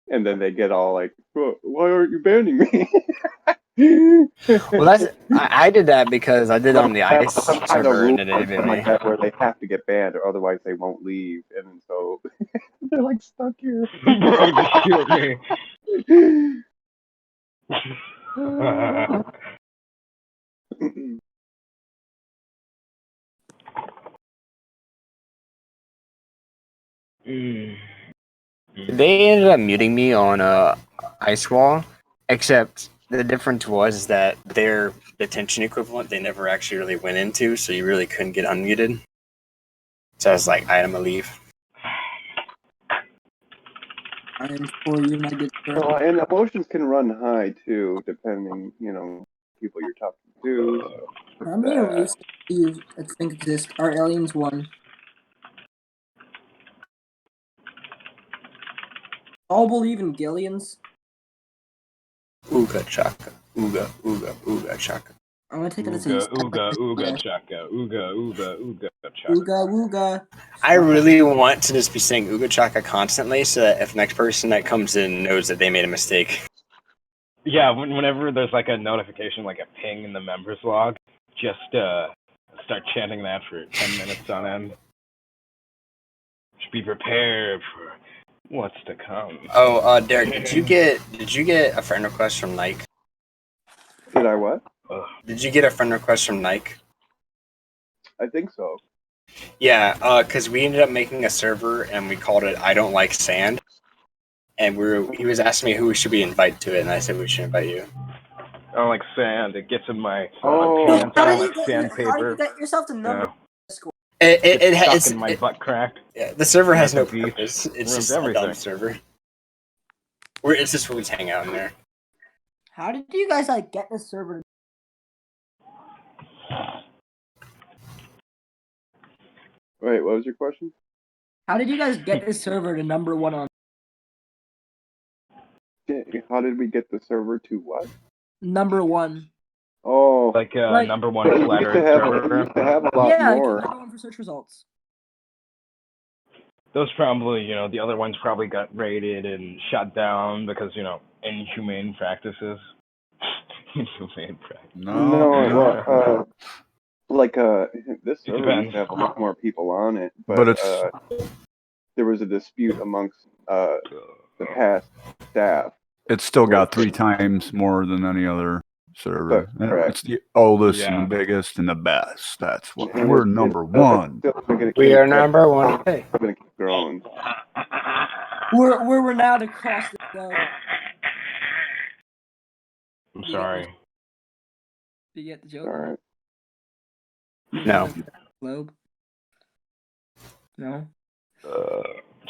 Speaker 2: and then they get all like, "Why aren't you banning me?"
Speaker 6: Well, I did that because I did it on the ICE server and it didn't even
Speaker 2: like that where they have to get banned or otherwise they won't leave, and then so they're like stuck here.
Speaker 1: Bro, just shoot me.
Speaker 6: They ended up muting me on Ice Wall, except the difference was that their detention equivalent they never actually really went into, so you really couldn't get unmuted. So I was like, "I'm gonna leave."
Speaker 11: I am for you, my good friend.
Speaker 2: Well, and emotions can run high too, depending, people you're talking to.
Speaker 11: How many races do you think exist? Are aliens one? All believe in Gillians.
Speaker 6: Ooga chaka, ooga ooga ooga chaka.
Speaker 11: I'm gonna take it as
Speaker 1: Ooga chaka, ooga chaka.
Speaker 11: Ooga wooga.
Speaker 6: I really want to just be saying ooga chaka constantly, so that if the next person that comes in knows that they made a mistake.
Speaker 1: Yeah, whenever there's like a notification, like a ping in the members log, just start chanting that for 10 minutes on end. Just be prepared for what's to come.
Speaker 6: Oh, Derek, did you get a friend request from Nike?
Speaker 2: Did I what?
Speaker 6: Did you get a friend request from Nike?
Speaker 2: I think so.
Speaker 6: Yeah, because we ended up making a server and we called it "I Don't Like Sand," and he was asking me who we should be invited to it, and I said we should invite you.
Speaker 1: I don't like sand. It gets in my
Speaker 2: pants.
Speaker 1: I don't like sandpaper.
Speaker 11: How do you get yourself to number score?
Speaker 6: It
Speaker 1: stuck
Speaker 6: has
Speaker 1: in my butt crack.
Speaker 6: Yeah, the server has no
Speaker 1: Beach.
Speaker 6: purpose. It's
Speaker 1: Ruins
Speaker 6: just
Speaker 1: everything.
Speaker 6: a dumb server. It's just where we hang out in there.
Speaker 11: How did you guys get this server?
Speaker 2: Wait, what was your question?
Speaker 11: How did you guys get this server to number one on?
Speaker 2: How did we get the server to what?
Speaker 11: Number one.
Speaker 2: Oh,
Speaker 1: like number one
Speaker 2: we
Speaker 1: flat
Speaker 2: used to
Speaker 1: earth
Speaker 2: have
Speaker 1: server.
Speaker 2: we used to have a lot more.
Speaker 11: Number one for search results.
Speaker 1: Those probably, the other ones probably got raided and shut down because, inhumane practices. Inhumane practices.
Speaker 2: No, this
Speaker 1: It
Speaker 2: server
Speaker 1: depends.
Speaker 2: used to have a lot more people on it,
Speaker 8: But it's
Speaker 2: there was a dispute amongst the past staff.
Speaker 8: it's still got 3 times more than any other server.
Speaker 2: But, correct.
Speaker 8: It's the oldest
Speaker 1: Yeah.
Speaker 8: and the biggest and the best. That's what
Speaker 2: And
Speaker 8: we're
Speaker 2: it's
Speaker 8: number
Speaker 2: still
Speaker 8: one.
Speaker 2: gonna
Speaker 6: We
Speaker 2: keep-
Speaker 6: are number one. Hey.
Speaker 2: It's gonna keep growing.
Speaker 11: We're renowned across the globe.
Speaker 1: I'm sorry.
Speaker 11: Do you get the joke?
Speaker 2: All right.
Speaker 6: No.
Speaker 11: Globe. No.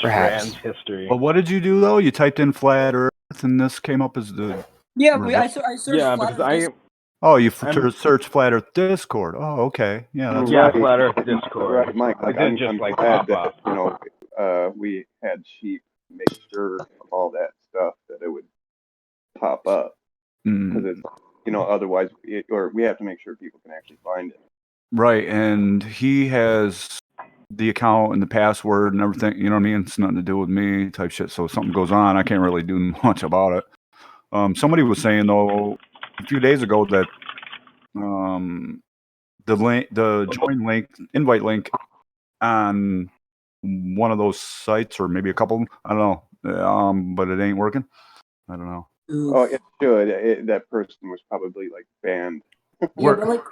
Speaker 6: Perhaps.
Speaker 1: Trans history.
Speaker 8: But what did you do though? You typed in flat Earth, and this came up as the.
Speaker 11: Yeah, I searched.
Speaker 1: Yeah,
Speaker 11: flat
Speaker 1: because
Speaker 11: Earth
Speaker 8: Oh, you
Speaker 1: I'm-
Speaker 8: search flat Earth Discord. Oh, okay. Yeah, that's
Speaker 1: Yeah,
Speaker 2: Right.
Speaker 1: Flat Earth Discord.
Speaker 2: Right, Mike. Like,
Speaker 1: It didn't
Speaker 2: I'm
Speaker 1: just like
Speaker 2: glad
Speaker 1: pop
Speaker 2: that
Speaker 1: up.
Speaker 2: we had sheep make sure of all that stuff that it would pop up
Speaker 8: Mm.
Speaker 2: because it's otherwise, or we have to make sure people can actually find it.
Speaker 8: Right, and he has the account and the password and everything. You know what I mean? It's nothing to do with me, type shit. So if something goes on, I can't really do much about it. Somebody was saying though a few days ago that the join link, invite link on one of those sites, or maybe a couple, I don't know, but it ain't working. I don't know.
Speaker 2: Oh, it should. That person was probably like banned.
Speaker 11: Yeah, but like,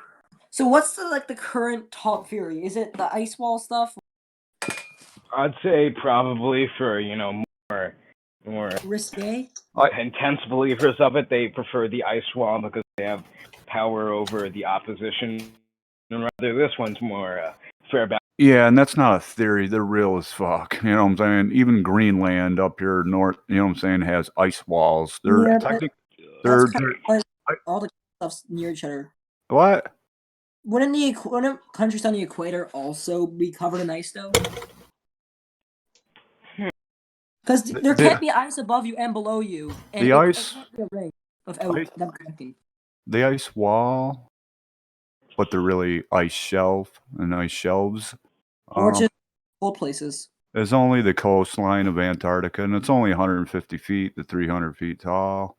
Speaker 11: so what's the current top theory? Is it the ice wall stuff?
Speaker 1: I'd say probably for more
Speaker 11: Risque?
Speaker 1: intense believers of it, they prefer the ice wall because they have power over the opposition, and rather this one's more fair balance.
Speaker 8: Yeah, and that's not a theory. They're real as fuck. You know what I'm saying? Even Greenland up here north, you know what I'm saying, has ice walls. They're
Speaker 11: Yeah,
Speaker 8: technically
Speaker 11: that's kind of like all the stuff's near each other.
Speaker 8: what?
Speaker 11: Wouldn't countries on the equator also be covered in ice though? Because there can't be ice above you and below you. And
Speaker 8: The ice-
Speaker 11: it can't be a ring of them connecting.
Speaker 8: The ice wall, but they're really ice shelf and ice shelves.
Speaker 11: Or just cold places.
Speaker 8: There's only the coastline of Antarctica, and it's only 150 feet to 300 feet tall.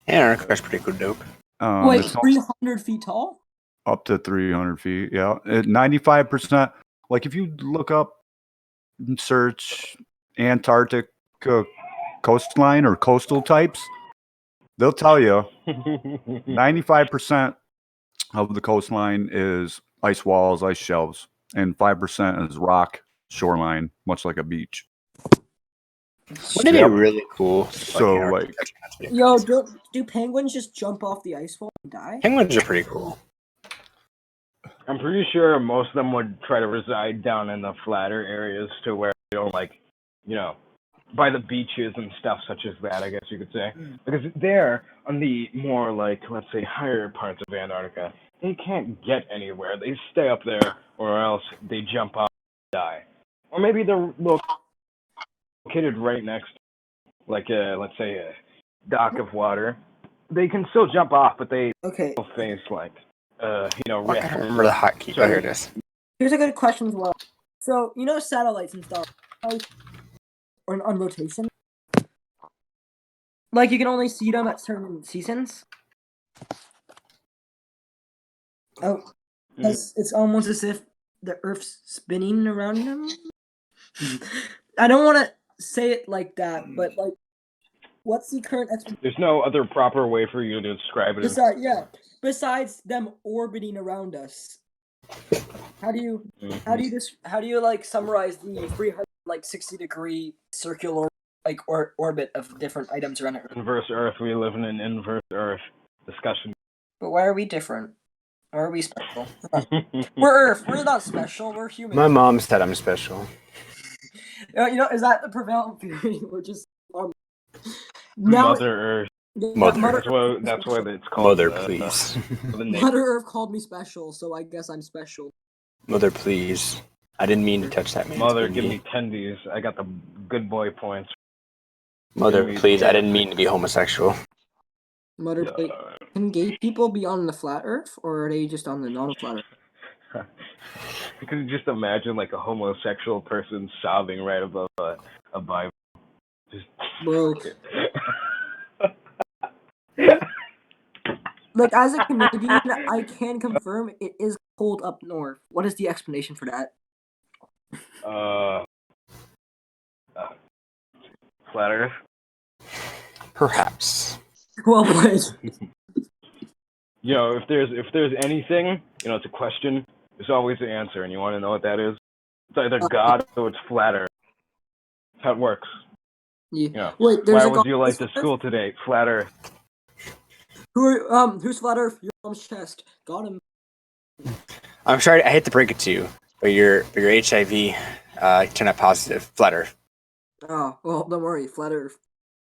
Speaker 6: Antarctica's pretty good, dope.
Speaker 11: Wait,
Speaker 8: It's
Speaker 11: 300 feet tall?
Speaker 8: up to 300 feet. Yeah, 95%. Like if you look up and search Antarctic coastline or coastal types, they'll tell you 95% of the coastline is ice walls, ice shelves, and 5% is rock shoreline, much like a beach.
Speaker 6: Wouldn't it be really cool?
Speaker 8: So like,
Speaker 11: Yo, do penguins just jump off the ice wall and die?
Speaker 6: Penguins are pretty cool.
Speaker 1: I'm pretty sure most of them would try to reside down in the flatter areas to where they don't by the beaches and stuff such as that, I guess you could say. Because there, on the more let's say higher parts of Antarctica, they can't get anywhere. They stay up there, or else they jump off and die. Or maybe they're located right next, let's say a dock of water. They can still jump off, but they still face
Speaker 6: I
Speaker 1: risk.
Speaker 6: can't remember the hotkey. Oh, here it is.
Speaker 11: Here's a good question as well. So, satellites and stuff, or on rotation? Like, you can only see them at certain seasons? Oh, it's almost as if the Earth's spinning around them? I don't want to say it like that, but, what's the current explanation?
Speaker 1: There's no other proper way for you to describe it.
Speaker 11: Besides them orbiting around us, how do you summarize the 360-degree circular orbit of different items around Earth?
Speaker 1: Inverse Earth. We live in an inverse Earth discussion.
Speaker 11: But why are we different? Why are we special? We're Earth. We're not special. We're human.
Speaker 6: My mom said I'm special.
Speaker 11: Is that the prevalent theory? We're just
Speaker 1: Mother Earth.
Speaker 6: Mother.
Speaker 1: That's why it's called.
Speaker 6: Mother, please.
Speaker 11: Mother Earth called me special, so I guess I'm special.
Speaker 6: Mother, please. I didn't mean to touch that man's
Speaker 1: Mother,
Speaker 6: pinky.
Speaker 1: give me tendies. I got the good boy points.
Speaker 6: Mother, please. I didn't mean to be homosexual.
Speaker 11: Mother, can gay people be on the flat Earth, or are they just on the non-flat Earth?
Speaker 1: You can just imagine a homosexual person sobbing right above a Bible.
Speaker 11: Bro. As a Canadian, I can confirm it is cold up north. What is the explanation for that?
Speaker 1: Flat Earth?
Speaker 6: Perhaps.
Speaker 11: Well played.
Speaker 1: If there's anything, it's a question, there's always an answer, and you want to know what that is? It's either God or it's flat Earth. That's how it works.
Speaker 11: Yeah.
Speaker 1: Wait, why was you late to school today? Flat Earth.
Speaker 11: Who's flat Earth? Your mom's chest. Got him.
Speaker 6: I'm sorry, I hate to break it to you, but your HIV turned out positive. Flat Earth.
Speaker 11: Oh, well, don't worry. Flat Earth.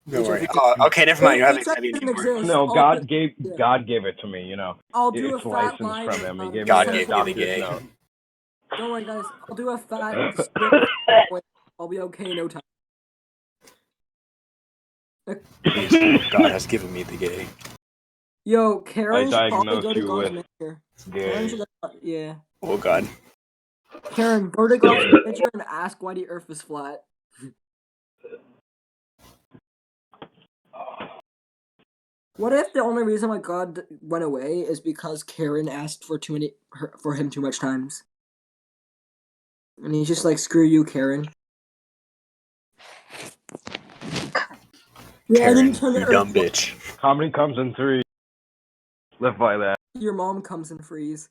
Speaker 6: Don't worry. Oh, okay, never mind. You have HIV anymore.
Speaker 1: No, God gave it to me.
Speaker 11: I'll do
Speaker 1: it's
Speaker 11: a fat
Speaker 1: licensed
Speaker 11: line.
Speaker 1: from him. He gave
Speaker 6: God
Speaker 1: me
Speaker 6: gave you the gay.
Speaker 1: note.
Speaker 11: Don't worry, guys. I'll do a fat. I'll be okay no time.
Speaker 6: God has given me the gay.
Speaker 11: Yo, Karen should probably
Speaker 1: diagnose
Speaker 11: go to
Speaker 1: you
Speaker 11: God's
Speaker 1: with
Speaker 11: manager.
Speaker 1: gay.
Speaker 11: Karen should, yeah.
Speaker 6: Oh God.
Speaker 11: Karen, go to God's manager and ask why the Earth is flat. What if the only reason why God went away is because Karen asked for him too much times, and he's just like, "Screw you, Karen." Yeah, I
Speaker 6: Karen,
Speaker 11: didn't turn the
Speaker 6: you
Speaker 11: Earth
Speaker 6: dumb
Speaker 11: flat.
Speaker 6: bitch.
Speaker 1: Comedy comes in 3. Live by that.
Speaker 11: Your mom comes and freeze.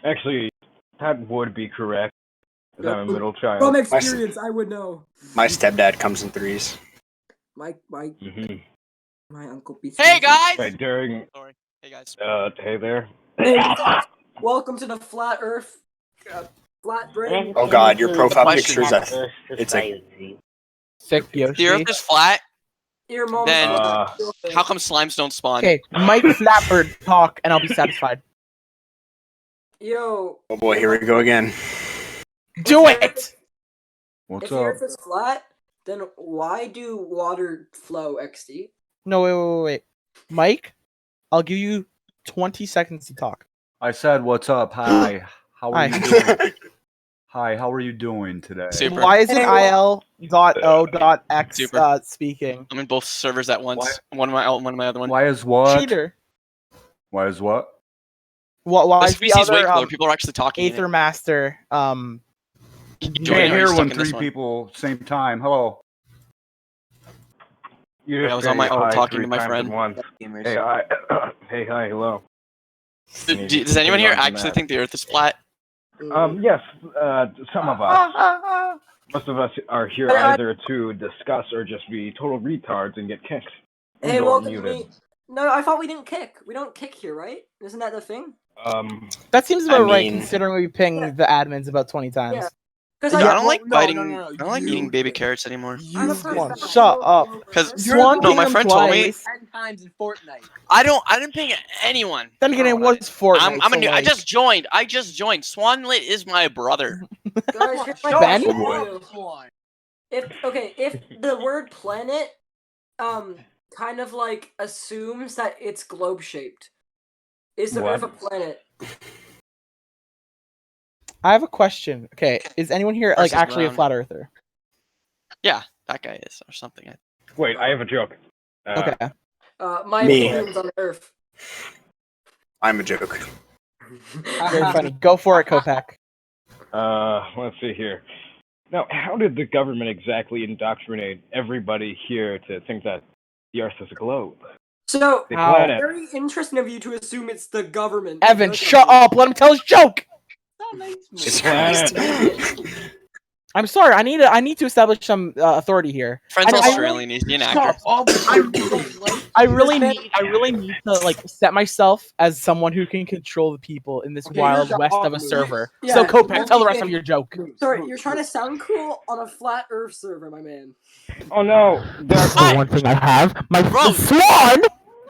Speaker 1: Actually, that would be correct. 'Cause I'm a middle child.
Speaker 11: From experience, I would know.
Speaker 6: My stepdad comes in 3s.
Speaker 11: My
Speaker 1: Mhm.
Speaker 11: my uncle beats.
Speaker 13: Hey guys!
Speaker 1: Right, during.
Speaker 13: Sorry. Hey guys.
Speaker 1: Hey there.
Speaker 11: Hey, welcome to the flat Earth, flat brain.
Speaker 6: Oh God, your profile picture is it's like
Speaker 14: Sick Yoshi.
Speaker 13: The Earth is flat.
Speaker 11: Your mom.
Speaker 13: Then how come slimes don't spawn?
Speaker 14: Okay, Mike Flatbird talk, and I'll be satisfied.
Speaker 11: Yo.
Speaker 6: oh boy, here we go again.
Speaker 14: Do it.
Speaker 8: What's
Speaker 11: If the
Speaker 8: up?
Speaker 11: Earth is flat, then why do water flow, XD?
Speaker 14: No, wait. Mike, I'll give you 20 seconds to talk.
Speaker 8: I said, "What's up? Hi. How are
Speaker 14: Hi.
Speaker 8: you doing? Hi. How are you doing today?"
Speaker 13: Super.
Speaker 14: Why isn't il.o.x
Speaker 13: Super.
Speaker 14: speaking?
Speaker 13: I'm in both servers at once. One of my other one.
Speaker 8: Why is what?
Speaker 14: Cheater.
Speaker 8: Why is what?
Speaker 14: Why
Speaker 13: This
Speaker 14: is the
Speaker 13: PC's way
Speaker 14: other
Speaker 13: cooler. People are actually talking. in it.
Speaker 14: Aether Master
Speaker 1: You
Speaker 13: Join
Speaker 1: can't
Speaker 13: it, or
Speaker 1: hear
Speaker 13: you
Speaker 1: when
Speaker 13: stuck in this
Speaker 1: 3
Speaker 13: one?
Speaker 1: people same time. Hello. You
Speaker 13: Yeah, I
Speaker 1: just
Speaker 13: was on my
Speaker 1: say
Speaker 13: own
Speaker 1: hi
Speaker 13: talking
Speaker 1: 3
Speaker 13: to my
Speaker 1: times
Speaker 13: friend.
Speaker 1: at once. Hey, hi. Hey, hi. Hello.
Speaker 13: Does anyone here actually think the Earth is flat?
Speaker 1: Yes, some of us. Most of us are here either to discuss or just be total retards and get kicked.
Speaker 11: Hey,
Speaker 1: Or
Speaker 11: welcome
Speaker 1: muted.
Speaker 11: me. No, I thought we didn't kick. We don't kick here, right? Isn't that the thing?
Speaker 14: That seems about
Speaker 6: I
Speaker 14: right,
Speaker 6: mean-
Speaker 14: considering we pinged the admins about 20 times.
Speaker 11: Yeah.
Speaker 13: I don't like biting. I don't like eating baby carrots anymore.
Speaker 14: Swan, shut up.
Speaker 13: Because
Speaker 14: Swan
Speaker 13: no,
Speaker 14: pinged
Speaker 13: my
Speaker 14: them
Speaker 13: friend told me.
Speaker 14: twice.
Speaker 9: 10 times in Fortnite.
Speaker 13: I didn't ping anyone.
Speaker 14: Then again, it was Fortnite.
Speaker 13: I'm a
Speaker 14: so
Speaker 13: new. I
Speaker 14: like-
Speaker 13: just joined. Swanlit is my brother.
Speaker 11: Guys, here's my
Speaker 14: Ben?
Speaker 11: question for you. If the word planet, kind of like assumes that it's globe shaped, is the
Speaker 1: What?
Speaker 11: Earth a planet?
Speaker 14: I have a question. Okay, is anyone here like
Speaker 13: Versus
Speaker 14: actually a
Speaker 13: round.
Speaker 14: flat earther?
Speaker 13: Yeah, that guy is or something.
Speaker 1: Wait, I have a joke.
Speaker 14: Okay.
Speaker 11: My
Speaker 6: Me.
Speaker 11: opinion's on Earth.
Speaker 6: I'm a joke.
Speaker 14: Very funny. Go for it, Kopak.
Speaker 1: Let's see here. Now, how did the government exactly indoctrinate everybody here to think that the Earth is a globe?
Speaker 11: So,
Speaker 1: The planet.
Speaker 11: very interesting of you to assume it's the government.
Speaker 14: Evan, shut up. Let him tell his joke.
Speaker 1: The planet.
Speaker 14: I'm sorry. I need to establish some authority here.
Speaker 13: Friend's
Speaker 14: I- I
Speaker 13: Australian. He's an actor.
Speaker 14: I really need to like set myself as someone who can control the people in this
Speaker 11: Okay,
Speaker 14: wild
Speaker 11: you're
Speaker 14: west of a
Speaker 11: awful.
Speaker 14: server.
Speaker 11: Yeah,
Speaker 14: So Kopak, tell the rest
Speaker 11: okay.
Speaker 14: of your joke.
Speaker 11: Sorry, you're trying to sound cool on a flat Earth server, my man.
Speaker 1: Oh no!
Speaker 12: That's the one thing I have. My
Speaker 13: Bro.
Speaker 12: Swan!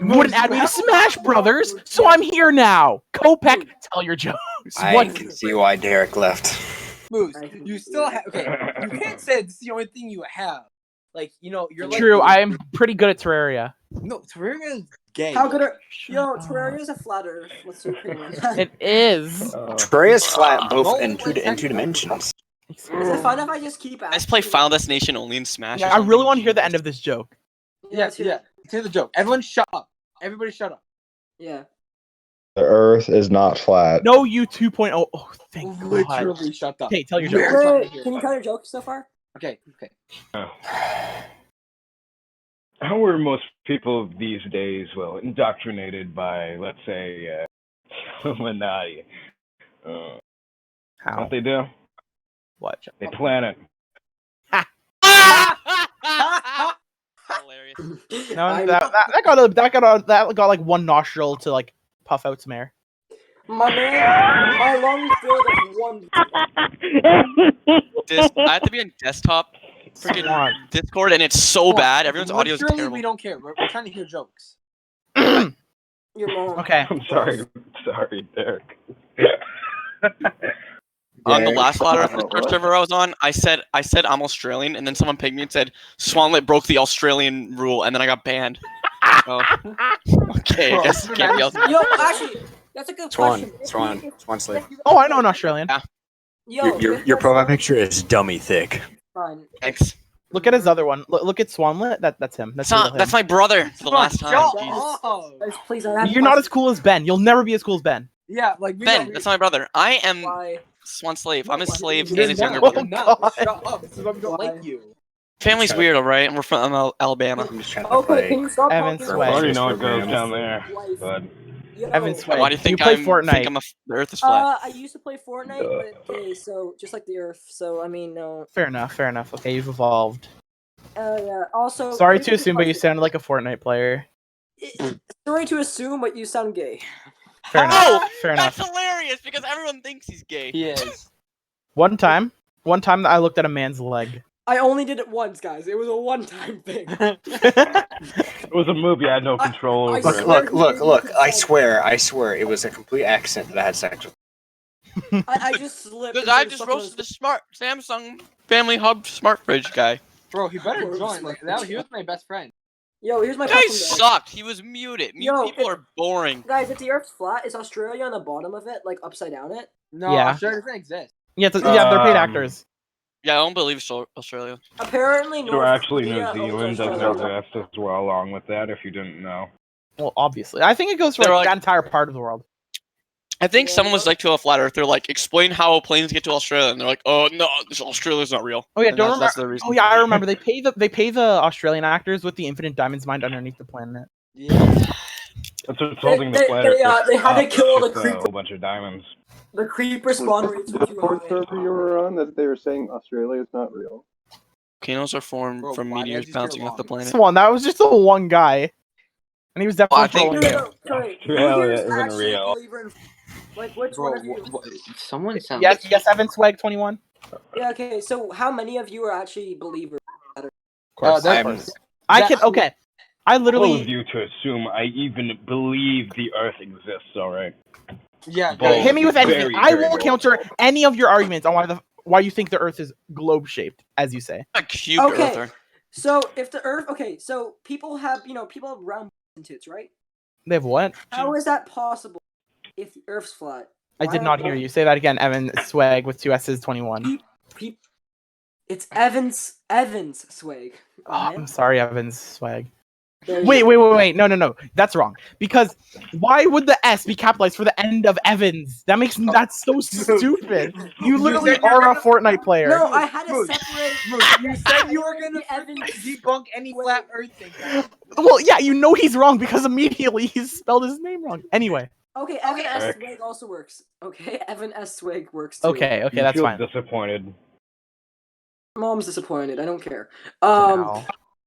Speaker 14: Wouldn't add me to Smash Brothers, so I'm here now. Kopak, tell your jokes.
Speaker 6: I
Speaker 14: What?
Speaker 6: can see why Derek left.
Speaker 9: Moose, you still have. Okay, you can't say it's the only thing you have. Like, you know, you're like.
Speaker 14: True, I am pretty good at Terraria.
Speaker 9: No, Terraria is gay.
Speaker 11: How good are Terraria is a flat Earth. What's your opinion?
Speaker 14: It is.
Speaker 6: Terraria's flat both in two dimensions.
Speaker 11: Is it fine if I just keep asking?
Speaker 13: Let's play Final Destination only in Smash.
Speaker 14: Yeah, I really want to hear the end of this joke.
Speaker 9: Yeah. Hear the joke. Everyone shut up. Everybody shut up.
Speaker 11: Yeah.
Speaker 15: The Earth is not flat.
Speaker 14: No, you 2.0. Oh, thank God.
Speaker 9: Literally shut up.
Speaker 14: Okay, tell your joke.
Speaker 11: Wait, can you tell your joke so far?
Speaker 9: Okay.
Speaker 1: How were most people these days, well, indoctrinated by, let's say, Illuminati?
Speaker 14: How?
Speaker 1: What they do?
Speaker 14: What?
Speaker 1: They plan it.
Speaker 13: Hilarious.
Speaker 14: No, that got like one nostril to like puff out some air.
Speaker 11: My man, my lungs filled with one.
Speaker 13: I have to be on desktop, freaking Discord, and it's so bad. Everyone's audio is
Speaker 9: Literally,
Speaker 13: terrible.
Speaker 9: we don't care. We're trying to hear jokes.
Speaker 11: Your mom.
Speaker 14: Okay.
Speaker 1: I'm sorry, Derek.
Speaker 13: On the last Discord server I was on, I said I'm Australian, and then someone pinged me and said Swanlit broke the Australian rule, and then I got banned. Oh. Okay, I guess it can't be else.
Speaker 11: Yo, actually, that's a good question.
Speaker 6: Swan slave.
Speaker 14: Oh, I know an Australian.
Speaker 11: Yo,
Speaker 6: Your profile picture is dummy thick.
Speaker 11: fine.
Speaker 13: Thanks.
Speaker 14: Look at his other one. Look at Swanlet. That's him. That's real him.
Speaker 13: That's my brother. For the last time. Jesus.
Speaker 11: Guys, please, I have
Speaker 14: You're not as cool as Ben. You'll never be as cool as Ben.
Speaker 16: Yeah, like
Speaker 13: Ben, that's not my brother. I am
Speaker 11: Why?
Speaker 13: Swan slave. I'm his slave
Speaker 16: You're
Speaker 13: and his younger
Speaker 16: not.
Speaker 13: brother.
Speaker 16: No, shut up. This is why we don't like you.
Speaker 13: Family's weird, alright? We're from Alabama.
Speaker 6: I'm just trying to
Speaker 11: Okay,
Speaker 6: play.
Speaker 11: can you stop
Speaker 14: Evan
Speaker 11: talking?
Speaker 1: I
Speaker 14: Swag.
Speaker 1: already know it goes down there, but
Speaker 11: Yo,
Speaker 14: Evan Swag.
Speaker 13: Why do you think
Speaker 14: play
Speaker 13: I'm
Speaker 14: Fortnite?
Speaker 13: think I'm the Earth is flat?
Speaker 11: I used to play Fortnite, but okay, so just like the Earth. So I mean, no.
Speaker 14: Fair enough. Fair enough. Okay, you've evolved.
Speaker 11: Yeah. Also,
Speaker 14: Sorry
Speaker 11: here's
Speaker 14: to
Speaker 11: the
Speaker 14: assume, but you
Speaker 11: question.
Speaker 14: sounded like a Fortnite player.
Speaker 11: Sorry to assume, but you sound gay.
Speaker 14: Fair enough.
Speaker 13: Oh,
Speaker 14: Fair enough.
Speaker 13: that's hilarious because everyone thinks he's gay.
Speaker 16: He is.
Speaker 14: One time I looked at a man's leg.
Speaker 11: I only did it once, guys. It was a one-time thing.
Speaker 1: it was a movie I had no control
Speaker 11: I
Speaker 1: over.
Speaker 11: swear-
Speaker 6: Look. I swear, it was a complete accident that I had sex with.
Speaker 11: I just slipped.
Speaker 13: Because
Speaker 11: and
Speaker 13: I
Speaker 11: put
Speaker 13: just
Speaker 11: something on
Speaker 13: roasted the smart Samsung Family Hub smart fridge guy.
Speaker 16: Bro, he better join. Like that, he was my best friend.
Speaker 11: Yo, here's my
Speaker 13: Guy
Speaker 11: question, guys.
Speaker 13: sucked. He was muted. Mute
Speaker 11: Yo,
Speaker 13: people are boring.
Speaker 11: Guys, if the Earth's flat, is Australia on the bottom of it, like upside down it?
Speaker 16: No,
Speaker 14: Yeah.
Speaker 16: Australia doesn't exist.
Speaker 14: Yeah, they're paid actors.
Speaker 13: Yeah, I don't believe Australia.
Speaker 11: Apparently,
Speaker 1: So
Speaker 11: North
Speaker 1: actually,
Speaker 11: Korea
Speaker 1: New
Speaker 11: owns
Speaker 1: Zealand doesn't
Speaker 11: Australia.
Speaker 1: exist as well, along with that, if you didn't know.
Speaker 14: Well, obviously, I think it goes for
Speaker 13: They're
Speaker 14: like,
Speaker 13: like-
Speaker 14: that entire part of the world.
Speaker 13: I think someone was like to a flat earther, like, explain how planes get to Australia, and they're like, oh no, Australia's not real.
Speaker 14: Oh yeah,
Speaker 13: And
Speaker 14: don't
Speaker 13: that's the
Speaker 14: remember.
Speaker 13: reason.
Speaker 14: Oh yeah, I remember. They pay the Australian actors with the infinite diamonds mined underneath the planet.
Speaker 1: That's what's holding the
Speaker 11: They-
Speaker 1: flat
Speaker 11: they,
Speaker 1: Earth
Speaker 11: they had to
Speaker 1: up,
Speaker 11: kill the
Speaker 1: just a
Speaker 11: creeper.
Speaker 1: whole bunch of diamonds.
Speaker 11: The creeper spawn rates were too
Speaker 2: Report
Speaker 11: high.
Speaker 2: server you were on that they were saying Australia is not real.
Speaker 13: Volcanoes are formed
Speaker 16: Bro,
Speaker 13: from
Speaker 16: why did I
Speaker 13: meteors
Speaker 16: just hear
Speaker 13: bouncing off the
Speaker 16: wrong?
Speaker 13: planet.
Speaker 14: Swan, that was just the one guy, and he was definitely
Speaker 13: I think-
Speaker 14: trolling you.
Speaker 11: No, sorry. Who
Speaker 1: Australia
Speaker 11: here is
Speaker 1: isn't
Speaker 11: actually a
Speaker 1: real.
Speaker 11: believer in- Like, which
Speaker 16: Bro,
Speaker 11: one of you?
Speaker 10: Someone sounds.
Speaker 14: Yes, Evan Swag 21.
Speaker 11: Yeah, okay, so how many of you are actually believers?
Speaker 14: Of course,
Speaker 16: that-
Speaker 14: of course. I can. Okay, I
Speaker 1: Told
Speaker 14: literally.
Speaker 1: you to assume I even believe the Earth exists. All right.
Speaker 16: Yeah,
Speaker 1: Bold.
Speaker 14: Hit me with anything.
Speaker 1: Very,
Speaker 14: I
Speaker 1: very
Speaker 14: will
Speaker 1: bold.
Speaker 14: counter any of your arguments on why you think the Earth is globe shaped, as you say.
Speaker 13: A cute
Speaker 11: Okay.
Speaker 13: earther.
Speaker 11: So if the Earth, okay, so people have round tits, right?
Speaker 14: They have what?
Speaker 11: How is that possible if the Earth's flat?
Speaker 14: I
Speaker 11: Why
Speaker 14: did
Speaker 11: are
Speaker 14: not hear
Speaker 11: both-
Speaker 14: you. Say that again, Evan Swag with 2 S's 21.
Speaker 11: It's Evans swag.
Speaker 14: Oh, I'm
Speaker 11: man.
Speaker 14: sorry, Evan's Swag.
Speaker 11: There you
Speaker 14: Wait,
Speaker 11: go.
Speaker 14: wait. No. That's wrong. Because why would the S be capitalized for the end of Evans? That's so stupid. You literally
Speaker 16: said you
Speaker 14: are
Speaker 16: were
Speaker 14: a Fortnite player.
Speaker 11: No, I had to
Speaker 16: Moose,
Speaker 11: separate.
Speaker 16: You said you were gonna
Speaker 11: Evans
Speaker 16: debunk any flat Earth thing.
Speaker 14: Well, yeah, you know he's wrong because immediately he spelled his name wrong. Anyway.
Speaker 11: Okay, Evan S.
Speaker 1: Eric.
Speaker 11: Swag also works. Okay, Evan S. Swag works too.
Speaker 14: Okay,
Speaker 1: You
Speaker 14: that's
Speaker 1: feel
Speaker 14: fine.
Speaker 1: disappointed.
Speaker 11: Mom's disappointed. I don't care.
Speaker 14: Wow.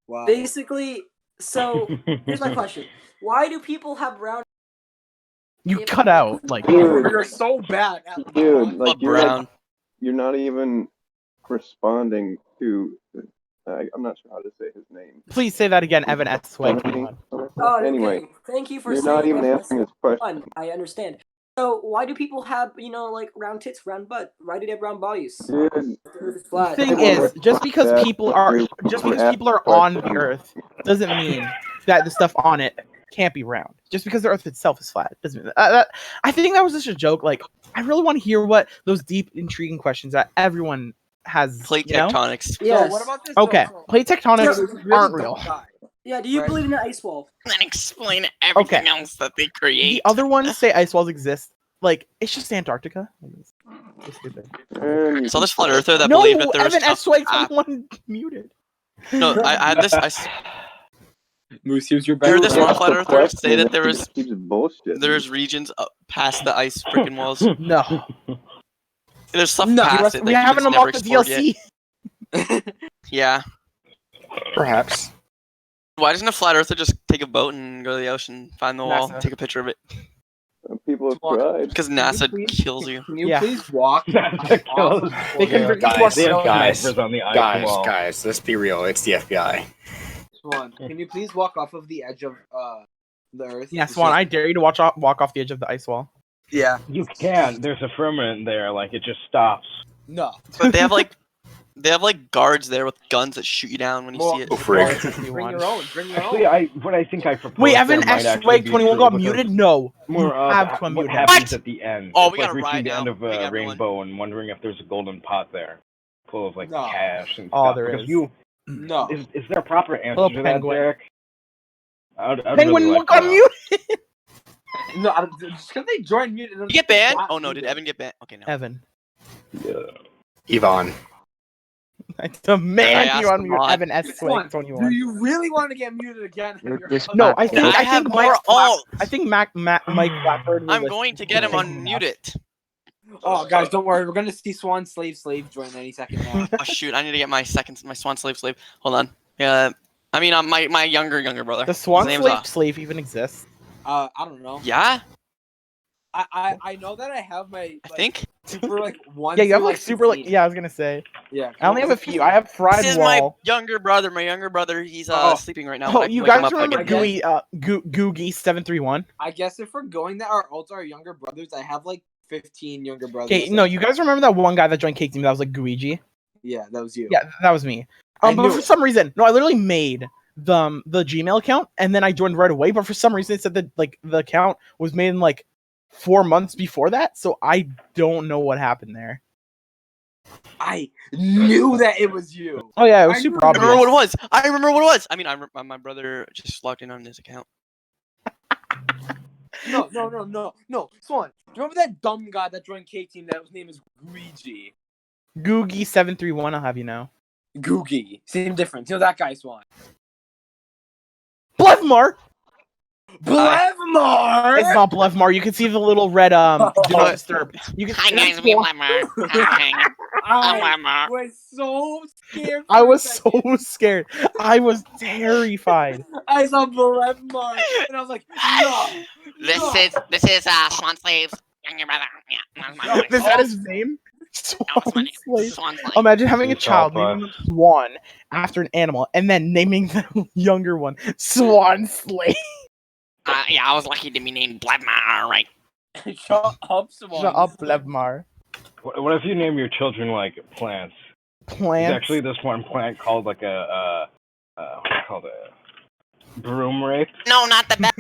Speaker 16: Wow.
Speaker 11: Basically, so here's my question: why do people have round?
Speaker 14: You cut out like
Speaker 16: You're so bad at
Speaker 2: Dude, like
Speaker 13: But
Speaker 2: you're
Speaker 13: brown.
Speaker 2: you're not even responding to. I'm not sure how to say his name.
Speaker 14: Please say that again, Evan S. Swag.
Speaker 11: Oh,
Speaker 2: Anyway,
Speaker 11: okay. Thank you for
Speaker 2: you're
Speaker 11: saying
Speaker 2: not even
Speaker 11: Evan
Speaker 2: answering
Speaker 11: S.
Speaker 2: his question.
Speaker 11: Fun. I understand. So why do people have like round tits, round butt? Why do they have round bodies?
Speaker 2: Dude,
Speaker 11: The Earth is flat.
Speaker 14: Thing
Speaker 2: Everyone
Speaker 14: is, just because
Speaker 2: that
Speaker 14: people are
Speaker 2: group
Speaker 14: on the Earth doesn't mean that the stuff on it can't be round. Just because the Earth itself is flat doesn't mean I think that was just a joke. Like, I really want to hear what those deep, intriguing questions that everyone has.
Speaker 13: Plate
Speaker 14: you know?
Speaker 13: tectonics.
Speaker 11: Yes.
Speaker 16: So what about this?
Speaker 14: Okay,
Speaker 16: though?
Speaker 14: plate tectonics
Speaker 16: So, really
Speaker 14: aren't
Speaker 16: dumb
Speaker 14: real.
Speaker 16: guy.
Speaker 11: Yeah. Do you
Speaker 16: Right.
Speaker 11: believe in the ice wall?
Speaker 13: Then explain everything
Speaker 14: Okay.
Speaker 13: else that they create.
Speaker 14: The other ones say ice walls exist. Like, it's just Antarctica. It's so stupid.
Speaker 2: and
Speaker 13: So this flat earther that
Speaker 14: No,
Speaker 13: believed that there was
Speaker 14: Evan S. Swag
Speaker 13: tough-
Speaker 14: 21 muted.
Speaker 13: No, I had this.
Speaker 16: Moose, here's your
Speaker 13: I heard
Speaker 16: best
Speaker 13: this one
Speaker 16: friend.
Speaker 13: flat earther say that there was
Speaker 2: keeps bullshit.
Speaker 13: there's regions up past the ice freaking walls.
Speaker 14: No.
Speaker 13: There's stuff
Speaker 14: No,
Speaker 13: past it
Speaker 14: we
Speaker 13: that
Speaker 14: haven't
Speaker 13: humans never
Speaker 14: unlocked the
Speaker 13: explored
Speaker 14: DLC.
Speaker 13: yet. Yeah.
Speaker 6: Perhaps.
Speaker 13: Why doesn't a flat earther just take a boat and go to the ocean, find the wall,
Speaker 14: NASA.
Speaker 13: take a picture of it?
Speaker 2: People have tried.
Speaker 13: Because NASA kills you.
Speaker 16: Can you
Speaker 14: Yeah.
Speaker 16: please walk?
Speaker 1: That
Speaker 16: off
Speaker 1: kills.
Speaker 16: of
Speaker 14: They can
Speaker 16: the
Speaker 14: bring-
Speaker 6: Guys,
Speaker 1: They have
Speaker 6: guys,
Speaker 1: snipers on the ice wall.
Speaker 6: guys, let's be real. It's the FBI.
Speaker 16: Swan, can you please walk off of the edge of the Earth?
Speaker 14: Yeah,
Speaker 16: It's
Speaker 14: Swan,
Speaker 16: just-
Speaker 14: I dare you to walk off the edge of the ice wall.
Speaker 16: Yeah.
Speaker 1: You can't. There's a firmament there. Like it just stops.
Speaker 16: No.
Speaker 13: But they have like They have like guards there with guns that shoot you down when you see it.
Speaker 6: Oh, frig.
Speaker 16: Bring your own. Bring your
Speaker 1: Actually,
Speaker 16: own.
Speaker 1: what I think I proposed.
Speaker 14: Wait,
Speaker 1: there
Speaker 14: Evan
Speaker 1: might
Speaker 14: S.
Speaker 1: actually
Speaker 14: Swag
Speaker 1: be
Speaker 14: 21
Speaker 1: true
Speaker 14: got
Speaker 1: because
Speaker 14: muted? No. You
Speaker 1: More of
Speaker 14: have to
Speaker 1: what
Speaker 14: unmute him.
Speaker 1: happens at the end.
Speaker 13: Oh,
Speaker 1: It's
Speaker 13: we
Speaker 1: like
Speaker 13: gotta
Speaker 1: reaching
Speaker 13: ride
Speaker 1: the end
Speaker 13: now.
Speaker 1: of
Speaker 13: Bring everyone.
Speaker 1: Rainbow and wondering if there's a golden pot there, full of like
Speaker 16: No.
Speaker 1: cash and
Speaker 14: Oh,
Speaker 1: stuff.
Speaker 14: there
Speaker 1: because
Speaker 14: is.
Speaker 1: you
Speaker 16: No.
Speaker 1: is there a proper answer
Speaker 14: Little
Speaker 1: to
Speaker 14: penguin.
Speaker 1: that, Derek? I'd
Speaker 14: Penguin
Speaker 1: really
Speaker 14: won't
Speaker 1: like
Speaker 14: got
Speaker 1: to know.
Speaker 14: muted.
Speaker 16: No, just because they join mute.
Speaker 13: Did you get banned? Oh no, did Evan get banned? Okay, no.
Speaker 14: Evan.
Speaker 1: Yeah.
Speaker 6: Yvonne.
Speaker 14: I
Speaker 13: I
Speaker 14: demand
Speaker 13: asked
Speaker 14: you
Speaker 13: them
Speaker 14: unmute
Speaker 13: not.
Speaker 14: Evan S. Swag
Speaker 16: Do
Speaker 14: 21.
Speaker 16: you really want to get muted again?
Speaker 14: No, I think
Speaker 13: I have more. Oh,
Speaker 14: I think Mike Blackbird. will
Speaker 13: I'm
Speaker 14: listen
Speaker 13: going to
Speaker 14: to
Speaker 13: get him
Speaker 14: you.
Speaker 13: unmuted.
Speaker 16: Oh, guys, don't worry. We're gonna see Swan Slave join any second now.
Speaker 13: Oh shoot, I need to get my Swan Slave. Hold on. Yeah, I mean, my younger brother.
Speaker 14: The Swan
Speaker 13: His name's,
Speaker 14: Slave even exists.
Speaker 16: I don't know.
Speaker 13: Yeah,
Speaker 16: I know that I have my.
Speaker 13: I think.
Speaker 16: Super like one.
Speaker 14: Yeah, you have
Speaker 16: through,
Speaker 14: like super like
Speaker 16: 16.
Speaker 14: yeah. I was gonna say.
Speaker 16: Yeah.
Speaker 14: I only have a few. I have Fried
Speaker 13: This is my
Speaker 14: Wall.
Speaker 13: younger brother. My younger brother. He's sleeping right now.
Speaker 14: Oh,
Speaker 13: but I can
Speaker 14: you
Speaker 13: wake him
Speaker 14: guys
Speaker 13: up, like,
Speaker 14: remember
Speaker 13: in a minute.
Speaker 14: Googie 731?
Speaker 16: I guess if we're going that our ults are younger brothers, I have like 15 younger brothers.
Speaker 14: Okay, no, you guys remember that one guy that joined Cake Team that was like Guigi?
Speaker 16: Yeah, that was you.
Speaker 14: Yeah, that was me.
Speaker 16: I
Speaker 14: But
Speaker 16: knew
Speaker 14: for
Speaker 16: it.
Speaker 14: some reason, no, I literally made the Gmail account and then I joined right away. But for some reason, it said that like the account was made in like 4 months before that, so I don't know what happened there.
Speaker 16: I knew that it was you.
Speaker 14: Oh yeah, it was
Speaker 16: I
Speaker 14: super
Speaker 16: knew-
Speaker 13: I
Speaker 14: obvious.
Speaker 13: remember what it was. I remember what it was. I mean, my brother just logged in on his account.
Speaker 16: No. Swan, do you remember that dumb guy that joined K Team that his name is Luigi?
Speaker 14: Googie 731, I'll have you know.
Speaker 16: Googie. Same difference. You know that guy, Swan.
Speaker 14: Blevmar!
Speaker 16: Blevmar!
Speaker 14: It's not Blevmar. You can see the little red do not disturb. You can
Speaker 13: Hi guys, me Blevmar.
Speaker 16: I was so scared.
Speaker 14: I was so scared. I was terrified.
Speaker 16: I saw Blevmar and I was like, no.
Speaker 13: This is Swan Slave's younger brother. Yeah, that's my voice.
Speaker 14: Is that his name? Swan Slave.
Speaker 13: Swan Slave.
Speaker 14: Imagine having a
Speaker 1: It's
Speaker 14: child
Speaker 1: all
Speaker 14: naming them Swan after an animal and then naming the younger one Swan Slave.
Speaker 13: Yeah, I was lucky to be named Blevmar, right?
Speaker 16: Shut up, Swan.
Speaker 14: Shut up, Blevmar.
Speaker 1: What if you name your children like plants? There's
Speaker 14: Plants.
Speaker 1: actually this one plant called like what's it called a broom rake.
Speaker 13: No, not the best.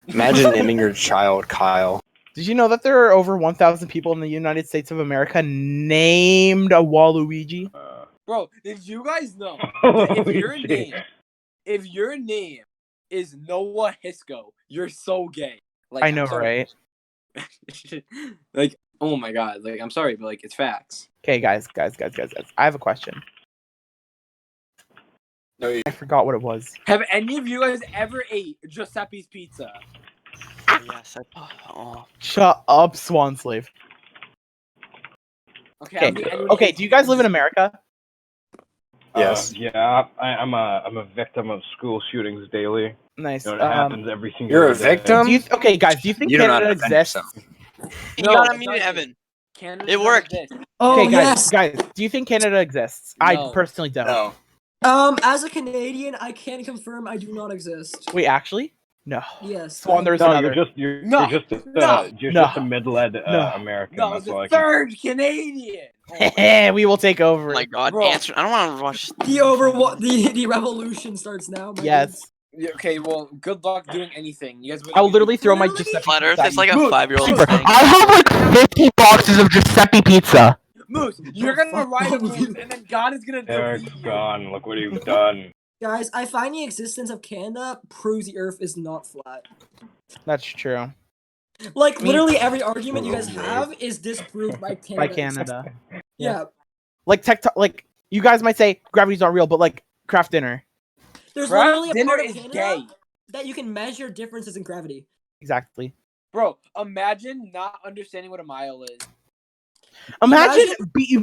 Speaker 6: Imagine naming your child Kyle.
Speaker 14: Did you know that there are over 1,000 people in the United States of America named a Waluigi?
Speaker 16: Bro, did you guys know
Speaker 1: Holy
Speaker 16: if your name is Noah Hisco, you're so gay. Like,
Speaker 14: I know,
Speaker 16: I'm sorry.
Speaker 14: right?
Speaker 16: Like, oh my god, like I'm sorry, but like it's facts.
Speaker 14: Okay, guys. I have a question.
Speaker 6: No, you
Speaker 14: I forgot what it was.
Speaker 16: Have any of you guys ever ate Giuseppe's Pizza?
Speaker 13: Yes.
Speaker 14: Shut up, Swan Slave.
Speaker 16: Okay.
Speaker 14: Okay. Do you guys live in America?
Speaker 6: Yes.
Speaker 1: Yeah, I'm a victim of school shootings daily.
Speaker 14: Nice.
Speaker 1: You know, it happens every single
Speaker 6: You're a
Speaker 1: day.
Speaker 6: victim?
Speaker 14: Do you okay, guys? Do you think
Speaker 6: You don't know how
Speaker 14: Canada
Speaker 6: to defend
Speaker 14: exists?
Speaker 6: yourself.
Speaker 13: You
Speaker 16: No,
Speaker 13: got
Speaker 16: it
Speaker 13: unmuted,
Speaker 16: doesn't.
Speaker 13: Evan.
Speaker 16: Canada
Speaker 13: It worked.
Speaker 16: does this.
Speaker 11: Oh
Speaker 14: Okay,
Speaker 11: yes.
Speaker 14: guys. Do you think Canada exists? I
Speaker 16: No.
Speaker 14: personally don't.
Speaker 6: No.
Speaker 11: As a Canadian, I can confirm I do not exist.
Speaker 14: Wait, actually, no.
Speaker 11: Yes.
Speaker 14: Swan, there's
Speaker 1: No,
Speaker 14: another.
Speaker 1: you're
Speaker 16: No,
Speaker 1: just
Speaker 16: no,
Speaker 1: a mid-led
Speaker 14: no.
Speaker 1: American.
Speaker 16: No,
Speaker 1: That's
Speaker 16: the
Speaker 1: all I can.
Speaker 16: third Canadian. Oh
Speaker 14: We will take over.
Speaker 13: Oh my god,
Speaker 16: Bro.
Speaker 13: answer. I don't want to watch.
Speaker 11: The revolution starts now. my
Speaker 14: Yes.
Speaker 16: Yeah, okay, well, good luck doing anything. You guys.
Speaker 14: I will literally throw my
Speaker 11: Literally?
Speaker 14: Giuseppe.
Speaker 13: Flat Earth
Speaker 14: pizza
Speaker 13: is like a
Speaker 16: Move.
Speaker 13: 5-year-old
Speaker 16: Super.
Speaker 13: thing.
Speaker 12: I have like 50 boxes of Giuseppe pizza.
Speaker 16: Moose, you're gonna ride a moose, and then God is gonna
Speaker 1: Eric's
Speaker 16: defeat you.
Speaker 1: gone. Look what you've done.
Speaker 11: Guys, I find the existence of Canada proves the Earth is not flat.
Speaker 14: That's true.
Speaker 11: Like literally every argument you guys have is disproved by Canada.
Speaker 14: By Canada.
Speaker 11: Yeah.
Speaker 14: Like like you guys might say gravity's not real, but like craft dinner.
Speaker 11: There's
Speaker 16: Craft
Speaker 11: literally a
Speaker 16: dinner
Speaker 11: part of
Speaker 16: is
Speaker 11: Canada
Speaker 16: gay.
Speaker 11: that you can measure differences in gravity.
Speaker 14: Exactly.
Speaker 16: Bro, imagine not understanding what a mile is.
Speaker 14: Imagine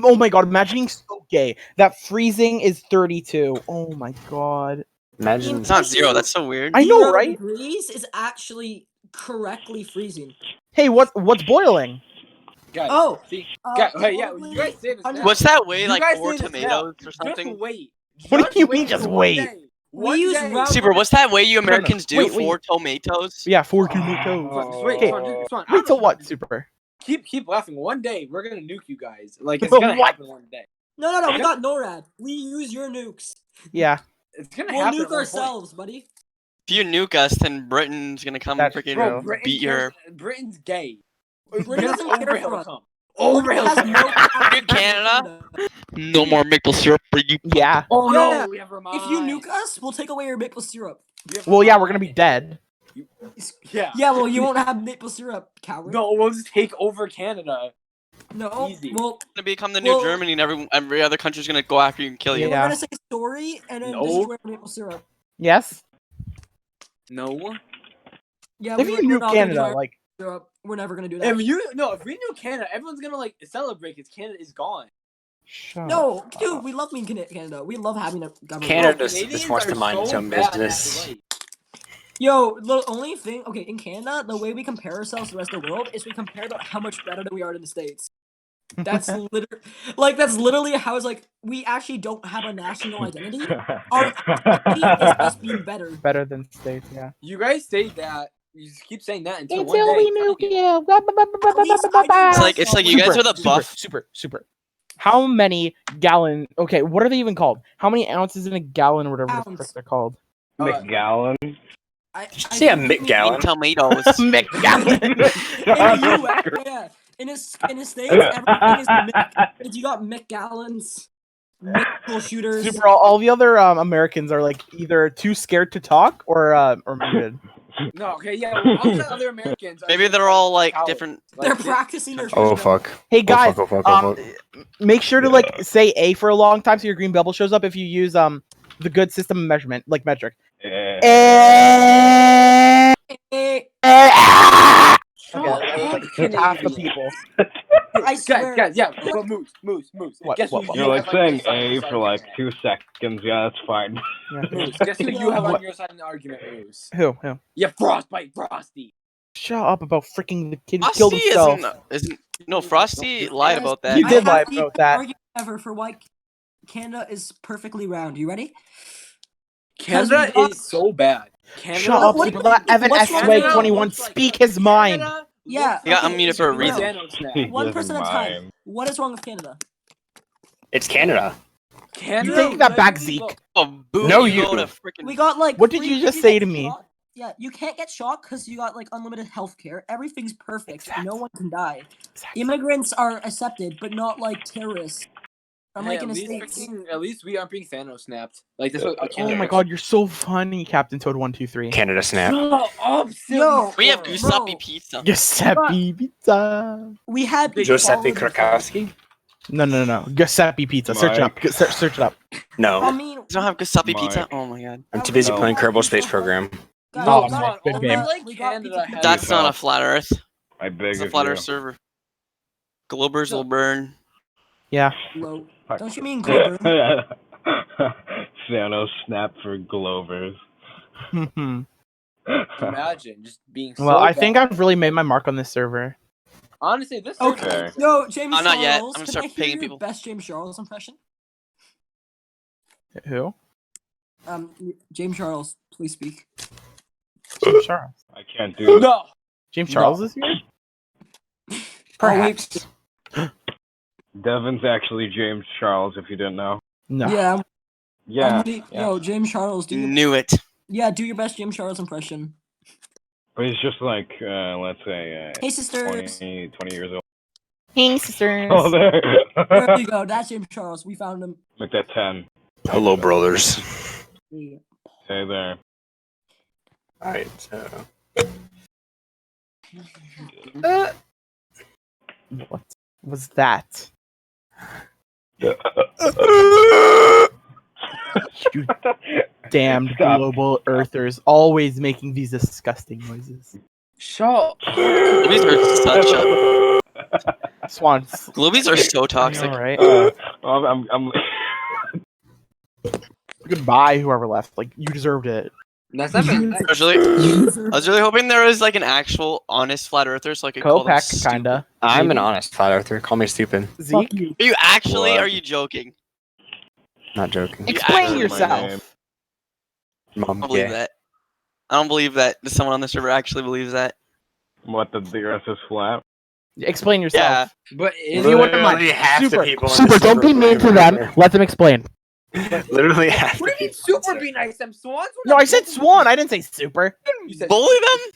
Speaker 14: oh my god, imagining so gay that freezing is 32. Oh my god.
Speaker 6: Imagine.
Speaker 13: It's not 0. That's so weird.
Speaker 14: I know,
Speaker 11: 0
Speaker 14: right?
Speaker 11: degrees is actually correctly freezing.
Speaker 14: Hey, what's boiling?
Speaker 16: Guys,
Speaker 11: Oh,
Speaker 16: see,
Speaker 11: uh,
Speaker 16: hey, yeah, you guys say this now.
Speaker 13: What's that weigh?
Speaker 16: You
Speaker 13: Like
Speaker 16: guys
Speaker 13: 4
Speaker 16: say this now.
Speaker 13: tomatoes or
Speaker 16: Just
Speaker 13: something?
Speaker 16: wait.
Speaker 14: What do you mean,
Speaker 16: wait
Speaker 14: just
Speaker 16: for one
Speaker 14: wait?
Speaker 16: day.
Speaker 11: We
Speaker 16: One
Speaker 11: use
Speaker 16: day.
Speaker 11: round-
Speaker 13: Super, what's that way you Americans do?
Speaker 14: Wait.
Speaker 13: 4 tomatoes?
Speaker 14: Yeah, 4 tomatoes.
Speaker 16: Just wait,
Speaker 14: Okay.
Speaker 16: Swan, Swan,
Speaker 14: Wait till what, Super?
Speaker 16: Keep laughing. One day we're gonna nuke you guys. Like it's gonna
Speaker 14: What?
Speaker 16: happen one day.
Speaker 11: No, we got NORAD. We use your nukes.
Speaker 14: Yeah.
Speaker 16: It's gonna
Speaker 11: We'll
Speaker 16: happen
Speaker 11: nuke
Speaker 16: at one
Speaker 11: ourselves, buddy.
Speaker 13: If you nuke us, then Britain's gonna come
Speaker 14: That's
Speaker 13: freaking
Speaker 14: true.
Speaker 16: Britain
Speaker 13: beat your.
Speaker 16: Britain's gay.
Speaker 11: Britain doesn't care for
Speaker 16: Overhill
Speaker 11: us.
Speaker 16: come.
Speaker 11: Britain
Speaker 16: Overhill
Speaker 11: has
Speaker 16: come.
Speaker 11: no capacity
Speaker 13: You Canada? No more maple syrup for you.
Speaker 14: Yeah.
Speaker 16: Oh
Speaker 11: Yeah.
Speaker 16: no, never mind.
Speaker 11: If you nuke us, we'll take away your maple syrup.
Speaker 14: Well, yeah, we're gonna be dead.
Speaker 16: Yeah.
Speaker 11: Yeah, well, you won't have maple syrup, coward.
Speaker 16: No, we'll just take over Canada.
Speaker 11: No,
Speaker 16: Easy.
Speaker 11: well,
Speaker 13: Gonna become the new Germany, and every other country's gonna go after you and kill you.
Speaker 11: we're gonna say sorry and then destroy maple syrup.
Speaker 14: Yes.
Speaker 16: No.
Speaker 11: Yeah,
Speaker 14: If
Speaker 11: we're
Speaker 14: you
Speaker 11: not
Speaker 14: nuke
Speaker 11: gonna
Speaker 14: Canada,
Speaker 11: do
Speaker 14: like,
Speaker 11: syrup. We're never gonna do that.
Speaker 16: If we nuke Canada, everyone's gonna like celebrate because Canada is gone.
Speaker 11: No, dude, we love being Canada. We love having a government.
Speaker 6: Canada just wants to mind its own business.
Speaker 11: Yo, the only thing, okay, in Canada, the way we compare ourselves to the rest of the world is we compare about how much better we are than the States. That's literally how it's like we actually don't have a national identity. Our identity is us being better.
Speaker 14: Better than states, yeah.
Speaker 16: You guys say that. You just keep saying that until
Speaker 14: Until
Speaker 16: one day.
Speaker 14: we nuke you.
Speaker 13: It's like you guys are the buff.
Speaker 14: Super. How many gallon? Okay, what are they even called? How many ounces in a gallon, or whatever the frick they're called?
Speaker 1: McGallon.
Speaker 6: See a McGallon.
Speaker 13: Tomatoes.
Speaker 14: McGallon.
Speaker 11: In the US, yeah. In the States, everything is Mick. You got McGallons, Mick shooters.
Speaker 14: Super. All the other Americans are like either too scared to talk or muted.
Speaker 16: No, okay, yeah. Well, all the other Americans.
Speaker 13: Maybe they're all like different.
Speaker 11: They're practicing their.
Speaker 6: Oh fuck.
Speaker 14: Hey guys,
Speaker 6: Oh, fuck.
Speaker 14: make sure to like say A for a long time so your green bubble shows up if you use the good system of measurement, like metric. Okay, half the people.
Speaker 11: I swear.
Speaker 16: Guys, yeah. But Moose.
Speaker 14: What,
Speaker 16: Guess
Speaker 14: what,
Speaker 16: who
Speaker 14: what?
Speaker 16: you
Speaker 1: You're like
Speaker 16: have on your
Speaker 1: saying
Speaker 16: side
Speaker 1: A for like 2 seconds. Yeah, that's fine.
Speaker 16: Moose, guess who you have on your side in the argument, Moose?
Speaker 14: Who?
Speaker 16: Yeah, Frosty.
Speaker 14: Shut up about freaking the kid who killed
Speaker 13: Frosty
Speaker 14: himself.
Speaker 13: isn't. No, Frosty lied about that.
Speaker 14: You did
Speaker 11: I
Speaker 14: lie
Speaker 11: have the
Speaker 14: about that.
Speaker 11: argument ever for why Canada is perfectly round. You ready?
Speaker 16: Canada is so bad. Canada,
Speaker 14: Shut up,
Speaker 11: what-
Speaker 14: people. Let Evan
Speaker 11: what's
Speaker 14: S.
Speaker 11: wrong
Speaker 14: Swag
Speaker 11: with
Speaker 14: 21 speak his mind.
Speaker 11: Yeah.
Speaker 13: He got
Speaker 11: okay,
Speaker 13: unmuted for a
Speaker 11: no.
Speaker 13: reason.
Speaker 11: One person at a time. What is wrong with Canada?
Speaker 6: It's Canada.
Speaker 16: Canada.
Speaker 14: You take that back, Zeke.
Speaker 13: Oh, boo!
Speaker 6: No,
Speaker 13: you
Speaker 6: you.
Speaker 13: go to freaking.
Speaker 11: We got like.
Speaker 14: What did
Speaker 11: free-
Speaker 14: you just
Speaker 11: can't
Speaker 14: say
Speaker 11: get
Speaker 14: to me?
Speaker 11: shot. Yeah, you can't get shot because you got like unlimited healthcare. Everything's perfect. No one can die. Immigrants are accepted, but not like terrorists. Unlike in the States.
Speaker 16: At least we aren't being Thanos snapped. Like this.
Speaker 14: Oh my god, you're so funny, Captain Toad 123.
Speaker 6: Canada snap.
Speaker 16: Shut up,
Speaker 11: Yo,
Speaker 13: We have
Speaker 11: bro.
Speaker 13: Giuseppe pizza.
Speaker 14: Giuseppe Pizza.
Speaker 11: We had
Speaker 6: Giuseppe
Speaker 11: followed-
Speaker 6: Krakowski?
Speaker 14: No. Giuseppe Pizza. Search it up. Search it up.
Speaker 11: I
Speaker 6: No.
Speaker 11: mean,
Speaker 13: You don't have Giuseppe
Speaker 1: Mike.
Speaker 13: pizza? Oh my god.
Speaker 6: I'm too busy
Speaker 1: No.
Speaker 6: playing Kerbal Space Program.
Speaker 11: guys,
Speaker 14: Oh,
Speaker 11: we
Speaker 14: my
Speaker 11: got-
Speaker 14: good game.
Speaker 11: we got
Speaker 16: Canada
Speaker 11: pizza-
Speaker 16: has-
Speaker 13: That's not a flat Earth.
Speaker 1: I beg
Speaker 13: It's a
Speaker 1: of
Speaker 13: flat
Speaker 1: you.
Speaker 13: Earth server. Globers will burn.
Speaker 14: Yeah.
Speaker 11: Low. Don't you mean Glover?
Speaker 1: Thanos snap for Glovers.
Speaker 16: Imagine just being. So
Speaker 14: Well, I
Speaker 16: bad.
Speaker 14: think I've really made my mark on this server.
Speaker 16: Honestly, this.
Speaker 11: Okay. Yo, James
Speaker 13: Oh,
Speaker 11: Charles.
Speaker 13: not yet. I'm gonna
Speaker 11: can
Speaker 13: start
Speaker 11: I hear
Speaker 13: paying
Speaker 11: your
Speaker 13: people.
Speaker 11: best James Charles impression?
Speaker 14: Who?
Speaker 11: James Charles, please speak.
Speaker 14: James Charles.
Speaker 1: I can't do it.
Speaker 16: No.
Speaker 14: James Charles is here?
Speaker 6: Perhaps.
Speaker 1: Devin's actually James Charles, if you didn't know.
Speaker 14: No.
Speaker 11: Yeah.
Speaker 1: Yeah.
Speaker 11: Yo, James Charles, do your,
Speaker 13: Knew it.
Speaker 11: yeah, do your best James Charles impression.
Speaker 1: But he's just like, let's say,
Speaker 11: Hey, sisters.
Speaker 1: 20 years old.
Speaker 14: Hey, sisters.
Speaker 1: Oh, there.
Speaker 11: There you go. That's James Charles. We found him.
Speaker 1: Make that 10.
Speaker 6: Hello, brothers.
Speaker 11: Yeah.
Speaker 1: Hey there.
Speaker 6: Alright, so.
Speaker 14: What was that? You damned
Speaker 1: Stop.
Speaker 14: global earthers, always making these disgusting noises.
Speaker 16: Shut.
Speaker 13: Globies are such a.
Speaker 14: Swans.
Speaker 13: Globies are so toxic.
Speaker 14: All right.
Speaker 1: I'm
Speaker 14: Goodbye, whoever left. Like you deserved it.
Speaker 16: That's not bad.
Speaker 13: I was really hoping there was like an actual honest flat earther so I could call them
Speaker 14: Kopek,
Speaker 13: stupid.
Speaker 14: kinda.
Speaker 6: I'm an honest flat earther. Call me stupid.
Speaker 14: Zeke,
Speaker 13: Are you actually?
Speaker 1: What?
Speaker 13: Are you joking?
Speaker 6: Not joking.
Speaker 13: You
Speaker 14: explain
Speaker 13: actually-
Speaker 14: yourself.
Speaker 13: I
Speaker 6: Mom,
Speaker 13: don't believe
Speaker 6: yeah.
Speaker 13: that. I don't believe that someone on the server actually believes that.
Speaker 1: what, the Earth is flat?
Speaker 14: Explain yourself.
Speaker 16: But
Speaker 14: If you wouldn't mind.
Speaker 9: Literally half the
Speaker 14: Super.
Speaker 9: people. in
Speaker 12: Super,
Speaker 9: the
Speaker 12: don't be
Speaker 9: server
Speaker 12: mean to
Speaker 9: are
Speaker 12: them.
Speaker 9: there.
Speaker 12: Let them explain.
Speaker 9: Literally half
Speaker 16: What
Speaker 9: the
Speaker 16: do you mean
Speaker 9: people.
Speaker 16: super be nice? Them swans? We're
Speaker 14: No,
Speaker 16: not
Speaker 14: I said
Speaker 16: bullying
Speaker 14: Swan. I didn't say Super.
Speaker 16: You said
Speaker 13: Bully them?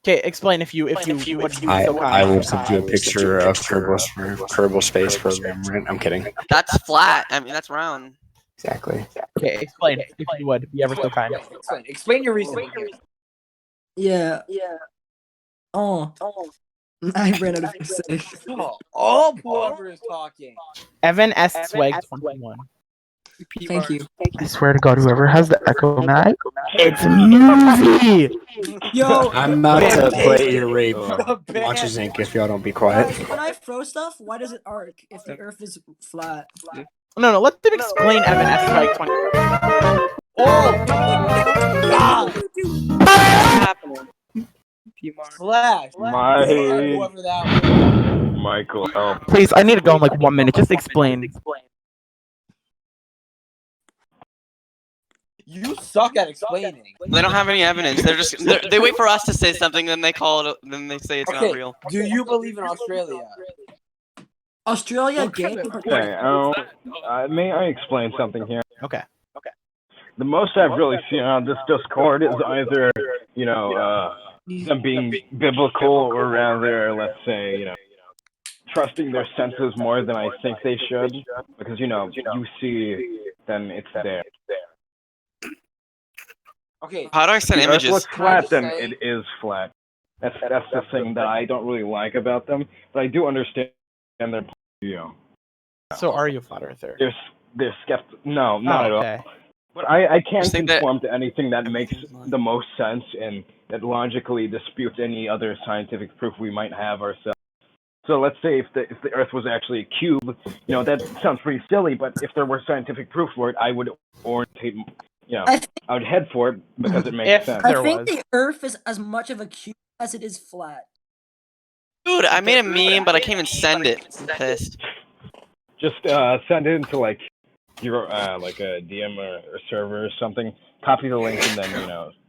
Speaker 14: Okay, explain if you would be so
Speaker 9: I
Speaker 14: kind.
Speaker 9: will send you a picture of Kerbal Space Program. Right? I'm kidding.
Speaker 13: That's flat. I mean, that's round.
Speaker 9: Exactly.
Speaker 14: Okay, explain if you would be ever so kind.
Speaker 16: Explain your reasoning.
Speaker 11: Yeah. Oh. I ran out of things to say.
Speaker 16: Oh, whoever is talking.
Speaker 14: Evan S. Swag 21.
Speaker 11: Thank you.
Speaker 12: I swear to God, whoever has the echo mic, it's Muzi.
Speaker 11: Yo,
Speaker 9: I'm about to play your rape.
Speaker 16: The band.
Speaker 9: Watches Inc. If y'all don't be quiet.
Speaker 11: when I throw stuff, why does it arc if the Earth is flat?
Speaker 14: No, let them explain Evan S. Swag 21.
Speaker 16: Oh, God. What's happening? Flash. Whoever that was.
Speaker 1: Michael, help.
Speaker 12: Please, I need to go in like 1 minute. Just explain.
Speaker 16: You suck at explaining.
Speaker 13: They don't have any evidence. They wait for us to say something, then they call it. Then they say it's not real.
Speaker 16: Do you believe in Australia?
Speaker 11: Australia gay?
Speaker 1: Okay, may I explain something here?
Speaker 14: Okay.
Speaker 1: The most I've really seen on this Discord is either, them being biblical or rather, let's say, trusting their senses more than I think they should. Because, you see, then it's there.
Speaker 16: Okay.
Speaker 13: How do I send
Speaker 1: If
Speaker 13: images?
Speaker 1: it looks flat, then it is flat. That's the thing that I don't really like about them, but I do understand their point of view.
Speaker 14: So are you a flat earther?
Speaker 1: They're skeptical. No, not at all. But I can't conform to anything that makes the most sense and that logically disputes any other scientific proof we might have ourselves. So let's say if the Earth was actually a cube, that sounds pretty silly. But if there were scientific proof for it, I would orientate. I would head for it because it makes sense.
Speaker 11: I think the Earth is as much of a cube as it is flat.
Speaker 13: Dude, I made a meme, but I can't even send it. I'm pissed.
Speaker 1: Just send it into your like a DM or server or something. Copy the link and then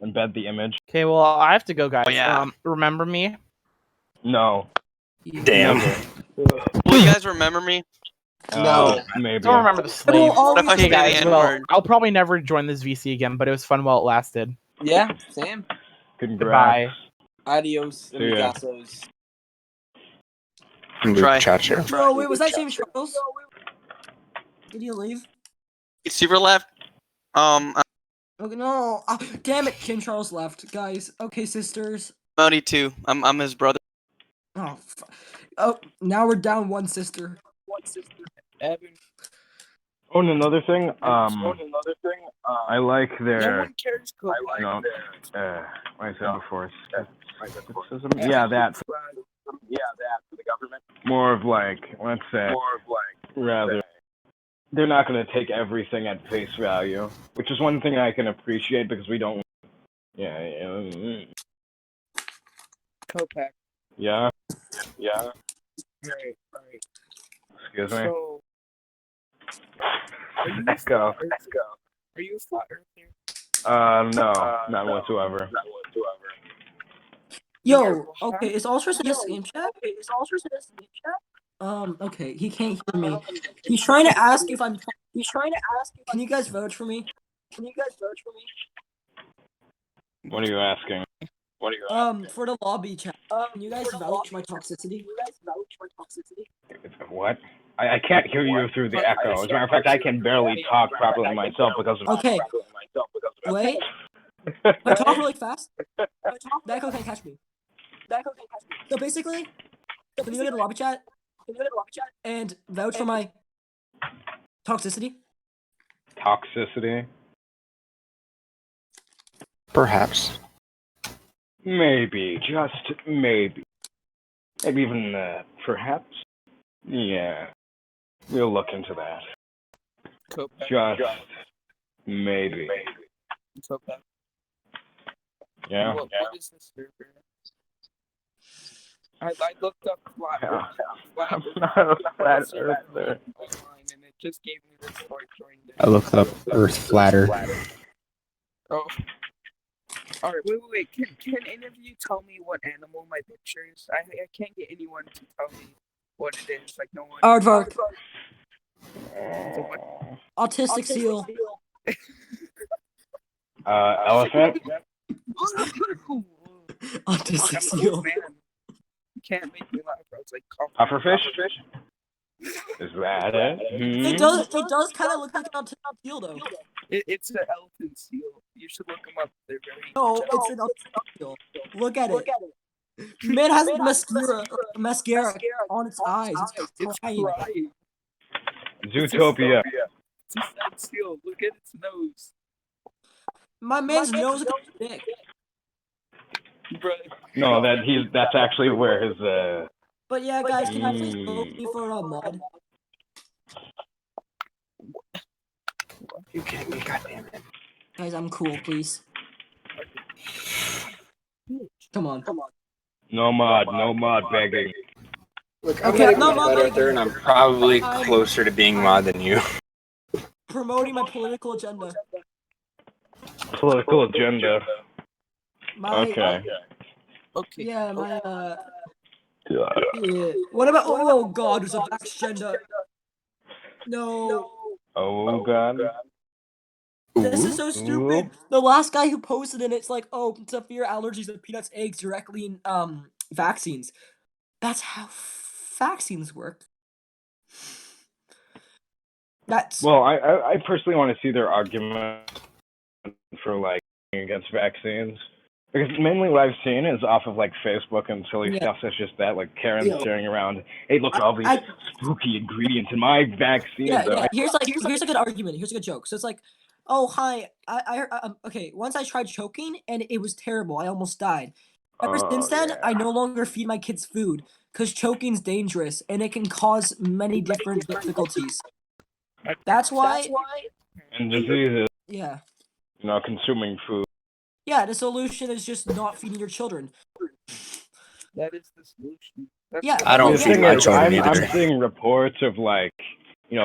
Speaker 1: embed the image.
Speaker 14: Okay, well I have to go, guys.
Speaker 13: Oh, yeah.
Speaker 14: Remember me?
Speaker 1: No.
Speaker 9: Damn.
Speaker 13: Will you guys remember me?
Speaker 1: No, maybe.
Speaker 14: Don't remember the slave.
Speaker 13: What if I say
Speaker 14: Okay,
Speaker 13: the
Speaker 14: guys. Well,
Speaker 13: N-word?
Speaker 14: I'll probably never join this VC again, but it was fun while it lasted.
Speaker 16: Yeah, Sam.
Speaker 1: Congrats.
Speaker 14: Goodbye.
Speaker 16: Adios,
Speaker 1: See ya.
Speaker 16: amigos.
Speaker 13: Try.
Speaker 11: Bro, wait, was that James Charles? Did you leave?
Speaker 13: Super left.
Speaker 11: Okay, no. Ah, damn it, Kim Charles left. Guys, okay, sisters.
Speaker 13: Modi too. I'm his brother.
Speaker 11: Oh, now we're down one sister.
Speaker 16: Evan.
Speaker 1: Oh, and another thing. I like their.
Speaker 16: No one cares.
Speaker 1: What I said before. Skepticism. Yeah, that. For the government. More of let's say. Rather. They're not going to take everything at face value, which is one thing I can appreciate because we don't.
Speaker 16: Kopak.
Speaker 1: Yeah.
Speaker 16: Right.
Speaker 1: Excuse me.
Speaker 16: So,
Speaker 1: Let's go.
Speaker 16: are you a flat earther?
Speaker 1: No, not whatsoever.
Speaker 11: Yo, okay, is Ultras in this game chat? Okay, he can't hear me. He's trying to ask if I'm. Can you guys vote for me?
Speaker 1: What are you asking?
Speaker 11: For the lobby chat. Can you guys vouch my toxicity?
Speaker 1: What? I can't hear you through the echo. As a matter of fact, I can barely talk properly myself because of.
Speaker 11: Okay. Wait. If I talk really fast, the echo can't catch me. So basically, can you go to the lobby chat and vouch for my toxicity?
Speaker 1: Toxicity?
Speaker 9: Perhaps.
Speaker 1: Maybe, just maybe. Maybe even perhaps. Yeah, we'll look into that. Just maybe. Yeah.
Speaker 16: What is this server? I looked up flat.
Speaker 1: I'm not a flat earther.
Speaker 16: And it just gave me this joined
Speaker 9: I looked up Earth flatter.
Speaker 16: Oh.
Speaker 12: All right, wait. Can any of you tell me what animal my picture is? I can't get anyone to tell me what it is. Like no one.
Speaker 11: Aardvark.
Speaker 12: So what?
Speaker 11: Autistic seal.
Speaker 1: Elephant.
Speaker 11: Autistic seal.
Speaker 12: Man. You can't make me laugh. I was like,
Speaker 1: Pufferfish. Is that it?
Speaker 11: It does kind of look like an autistic seal though.
Speaker 12: It's an elephant seal. You should look them up. They're very.
Speaker 11: No, it's an autistic seal. Look at it. Man has mascara on its eyes. It's crying.
Speaker 1: Zootopia.
Speaker 12: It's a sad seal. Look at its nose.
Speaker 11: My man's nose is big.
Speaker 1: No, that's actually where his
Speaker 11: But yeah, guys, can I please vote me for a mod?
Speaker 9: You kidding me? God damn it.
Speaker 11: Guys, I'm cool, please. Come on.
Speaker 1: no mod begging.
Speaker 6: Look, I'm
Speaker 11: Okay,
Speaker 6: not
Speaker 11: no,
Speaker 6: flat earther, and I'm probably
Speaker 11: I'm-
Speaker 6: closer to being mod than you.
Speaker 11: Promoting my political agenda.
Speaker 1: Political agenda.
Speaker 11: My,
Speaker 1: Okay.
Speaker 11: Yeah, my yeah. What about? Oh God, there's a vax agenda. No.
Speaker 1: Oh god.
Speaker 11: This is so stupid. The last guy who posted it, it's like, oh, severe allergies to peanuts, eggs directly in vaccines. That's how vaccines work. That's
Speaker 1: Well, I personally want to see their argument for like against vaccines. Because mainly what I've seen is off of like Facebook and silly
Speaker 11: Yeah.
Speaker 1: stuff such as that, like Karen's
Speaker 11: Yeah.
Speaker 1: sharing around, hey, look at all these spooky ingredients in my vaccine.
Speaker 11: yeah. Here's a good argument. Here's a good joke. So it's like, oh hi, okay. Once I tried choking and it was terrible. I almost died. Ever since then, I no longer feed my kids food because choking's dangerous and it can cause many different difficulties. That's why.
Speaker 1: And diseases,
Speaker 11: Yeah.
Speaker 1: consuming food.
Speaker 11: Yeah, the solution is just not feeding your children.
Speaker 12: That is the solution.
Speaker 11: Yeah.
Speaker 6: I don't
Speaker 1: The
Speaker 6: feed
Speaker 1: thing
Speaker 6: my
Speaker 1: is,
Speaker 6: children
Speaker 1: I'm
Speaker 6: either.
Speaker 1: seeing reports of like,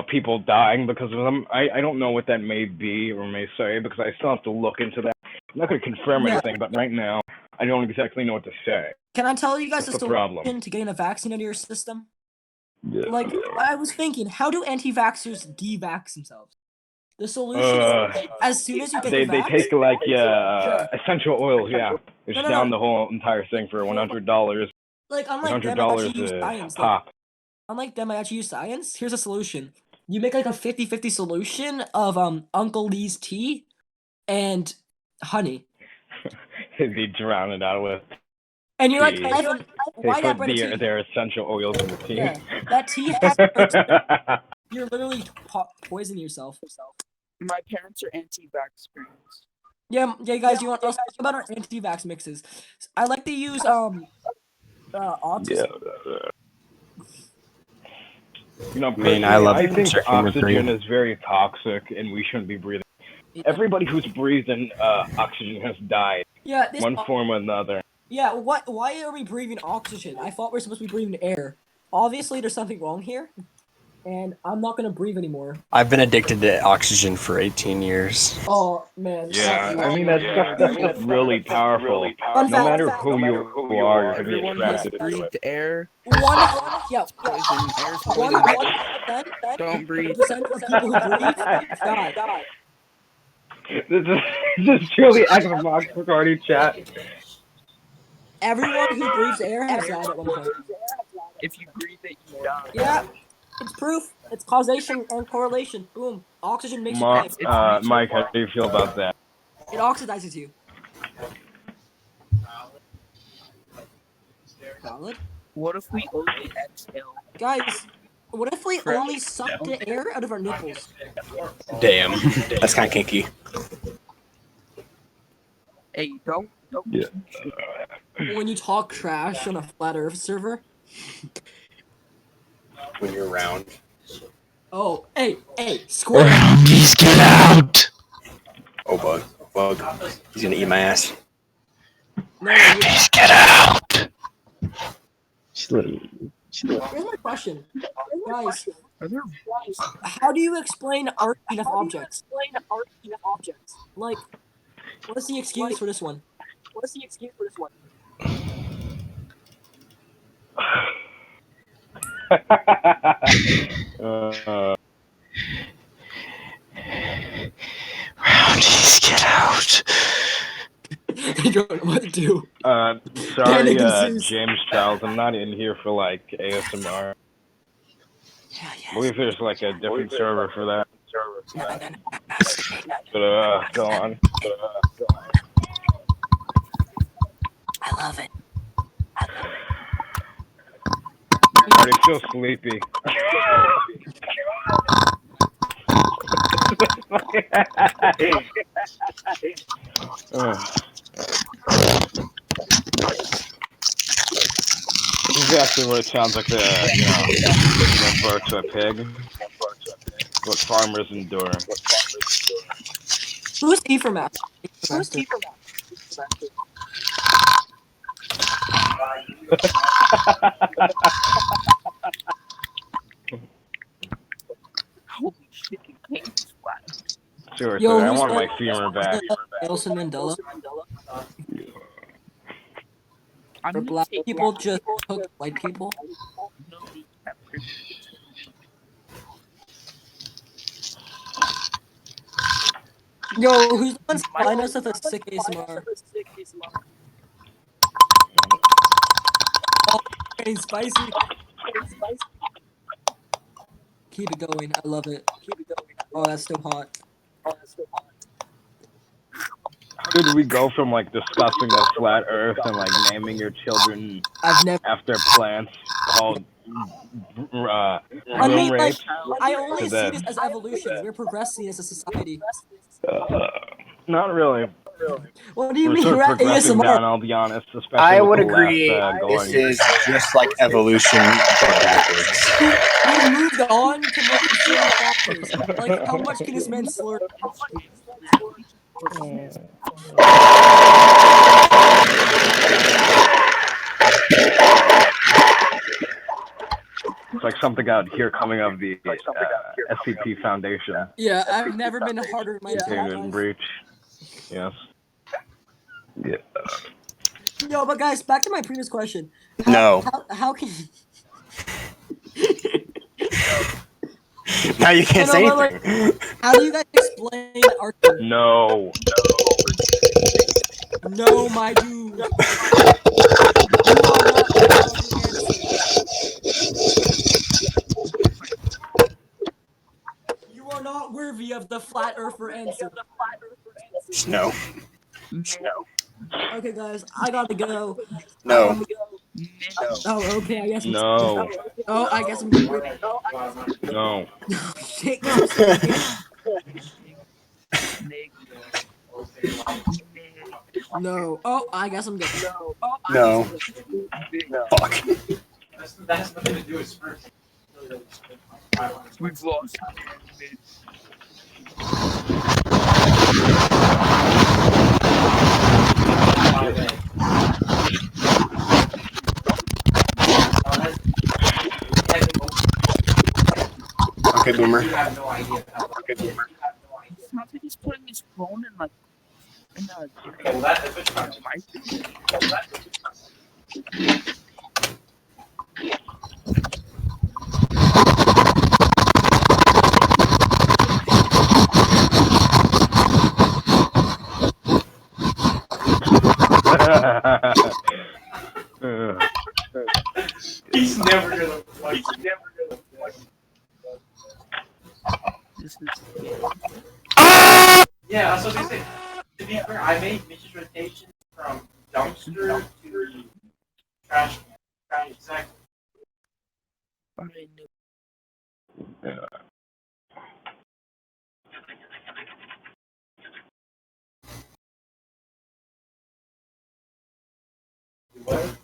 Speaker 1: people dying because of them. I don't know what that may be or may say because I still have to look into that. I'm not going to confirm
Speaker 11: Yeah.
Speaker 1: anything, but right now I don't exactly know what to say.
Speaker 11: Can I tell you guys
Speaker 1: What's
Speaker 11: the
Speaker 1: the problem?
Speaker 11: solution to getting a vaccine into your system?
Speaker 1: Yeah.
Speaker 11: Like, I was thinking, how do anti-vaxxers de-vax themselves? The solution is, as soon as you get
Speaker 1: They
Speaker 11: the vax,
Speaker 1: take like essential oils, yeah. It's
Speaker 11: No.
Speaker 1: down the whole entire thing for $100.
Speaker 11: like, unlike them, I actually use
Speaker 1: $100
Speaker 11: science.
Speaker 1: a pop.
Speaker 11: Unlike them, I actually use science. Here's a solution. You make like a 50-50 solution of Uncle Lee's tea and honey.
Speaker 1: They drown it out with.
Speaker 11: And you're like,
Speaker 1: tea.
Speaker 11: Evan,
Speaker 1: They
Speaker 11: why not
Speaker 1: put
Speaker 11: bread tea?
Speaker 1: their essential oils in the tea.
Speaker 11: Yeah, that tea has protein. You're literally poisoning yourself.
Speaker 12: My parents are anti-vax parents.
Speaker 11: Yeah, guys, you want us to talk about our anti-vax mixes? I like to use autism.
Speaker 1: Personally,
Speaker 6: I love
Speaker 1: I think
Speaker 6: chicken with
Speaker 1: oxygen
Speaker 6: green.
Speaker 1: is very toxic, and we shouldn't be breathing. Everybody who's breathed in oxygen has died,
Speaker 11: Yeah, this
Speaker 1: one form or another.
Speaker 11: Yeah, what? Why are we breathing oxygen? I thought we were supposed to be breathing air. Obviously, there's something wrong here, and I'm not gonna breathe anymore.
Speaker 6: I've been addicted to oxygen for 18 years.
Speaker 11: Oh man.
Speaker 1: Yeah, I mean that's really powerful.
Speaker 11: Fun
Speaker 1: No
Speaker 11: fact,
Speaker 1: matter
Speaker 11: fun
Speaker 1: who you are, you're gonna be
Speaker 12: Everyone has
Speaker 1: attracted to it.
Speaker 12: breathed air.
Speaker 11: Yeah.
Speaker 12: Poison. Air's
Speaker 11: One
Speaker 12: poison. Don't breathe.
Speaker 11: percent of people who breathe die.
Speaker 1: This is truly Xbox Bacardi chat.
Speaker 11: Everyone who breathes air has died at one point.
Speaker 12: If you breathe it, you die.
Speaker 11: Yeah, it's proof. It's causation and correlation. Boom. Oxygen makes you die.
Speaker 1: Mike, how do you feel about that?
Speaker 11: It oxidizes you. Valid.
Speaker 12: What if we only exhale?
Speaker 11: Guys, what if we only suck the air out of our nipples?
Speaker 6: Damn, that's kind of kinky.
Speaker 12: Hey, don't.
Speaker 1: Yeah.
Speaker 11: When you talk trash on a flat Earth server?
Speaker 6: When you're round.
Speaker 11: Oh, hey, square.
Speaker 12: Roundies, get out!
Speaker 6: Oh, bug. He's gonna eat my ass.
Speaker 12: Roundies, get out!
Speaker 11: Here's my question, guys. How do you explain arcing of objects? Like, what is the excuse for this one? What's the excuse for this one?
Speaker 13: Roundies, get out.
Speaker 11: I don't know what to do.
Speaker 1: Sorry,
Speaker 11: Panic ensues.
Speaker 1: James Charles, I'm not in here for like ASMR. I believe there's like a different server for that. But go on.
Speaker 11: I love it.
Speaker 1: I already feel sleepy. This is actually what it sounds like give birth to a pig. What farmers endure.
Speaker 11: Who's T for Master? Who's T for
Speaker 12: Holy shit, you can't fly.
Speaker 1: Seriously, I want my femur back.
Speaker 11: Nelson Mandela.
Speaker 12: I'm
Speaker 11: Or
Speaker 12: gonna
Speaker 11: black
Speaker 12: take
Speaker 11: people
Speaker 12: that.
Speaker 11: just took white people.
Speaker 12: No, we have privilege.
Speaker 11: Yo, who's the one supplying us with a sick ASMR? Oh, getting spicy. Keep it going. I love it. Keep it going. Oh, that's still hot.
Speaker 1: How did we go from like discussing the flat Earth and like naming your children after plants called
Speaker 11: I
Speaker 1: room
Speaker 11: mean, like,
Speaker 1: rape
Speaker 11: I only
Speaker 1: to
Speaker 11: see
Speaker 1: this?
Speaker 11: this as evolution. We're progressing as a society.
Speaker 1: Not really.
Speaker 11: What do you
Speaker 1: We're
Speaker 11: mean?
Speaker 1: sort
Speaker 11: We're
Speaker 1: of
Speaker 11: at
Speaker 1: progressing
Speaker 11: ASMR.
Speaker 1: down, I'll be honest. Especially
Speaker 6: I
Speaker 1: with
Speaker 6: would
Speaker 1: the
Speaker 6: agree.
Speaker 1: last,
Speaker 6: This
Speaker 1: going.
Speaker 6: is just like evolution, but backwards.
Speaker 11: We've moved on to more concerning factors. Like, how much can this man slur?
Speaker 1: It's like something out here coming out of the SCP Foundation.
Speaker 11: Yeah, I've never been harder in my entire
Speaker 1: Containment
Speaker 11: life.
Speaker 1: breach. Yes. Yeah.
Speaker 11: Yo, but guys, back to my previous question.
Speaker 6: No.
Speaker 11: How can...
Speaker 6: Now you can't say
Speaker 11: No, but,
Speaker 6: anything.
Speaker 11: like, how do you guys explain our...
Speaker 1: No.
Speaker 11: No, my dude. You are not worthy of the flat earther answer.
Speaker 6: No.
Speaker 11: Okay, guys, I gotta go.
Speaker 6: No.
Speaker 11: Oh, okay, I guess I'm...
Speaker 1: No.
Speaker 11: Oh, I guess I'm good.
Speaker 1: No.
Speaker 11: Shit, no, no. Oh, I guess I'm good.
Speaker 6: No. Fuck.
Speaker 12: That's nothing to do with Spurs. We've lost.
Speaker 6: Okay, boomer.
Speaker 12: Okay, boomer. It's not that he's putting his phone in like in
Speaker 7: He's never gonna play.
Speaker 12: This is...
Speaker 7: Yeah, that's what they say. To be fair, I made Mitch's rotations from dumpster to trash can. Exactly. What?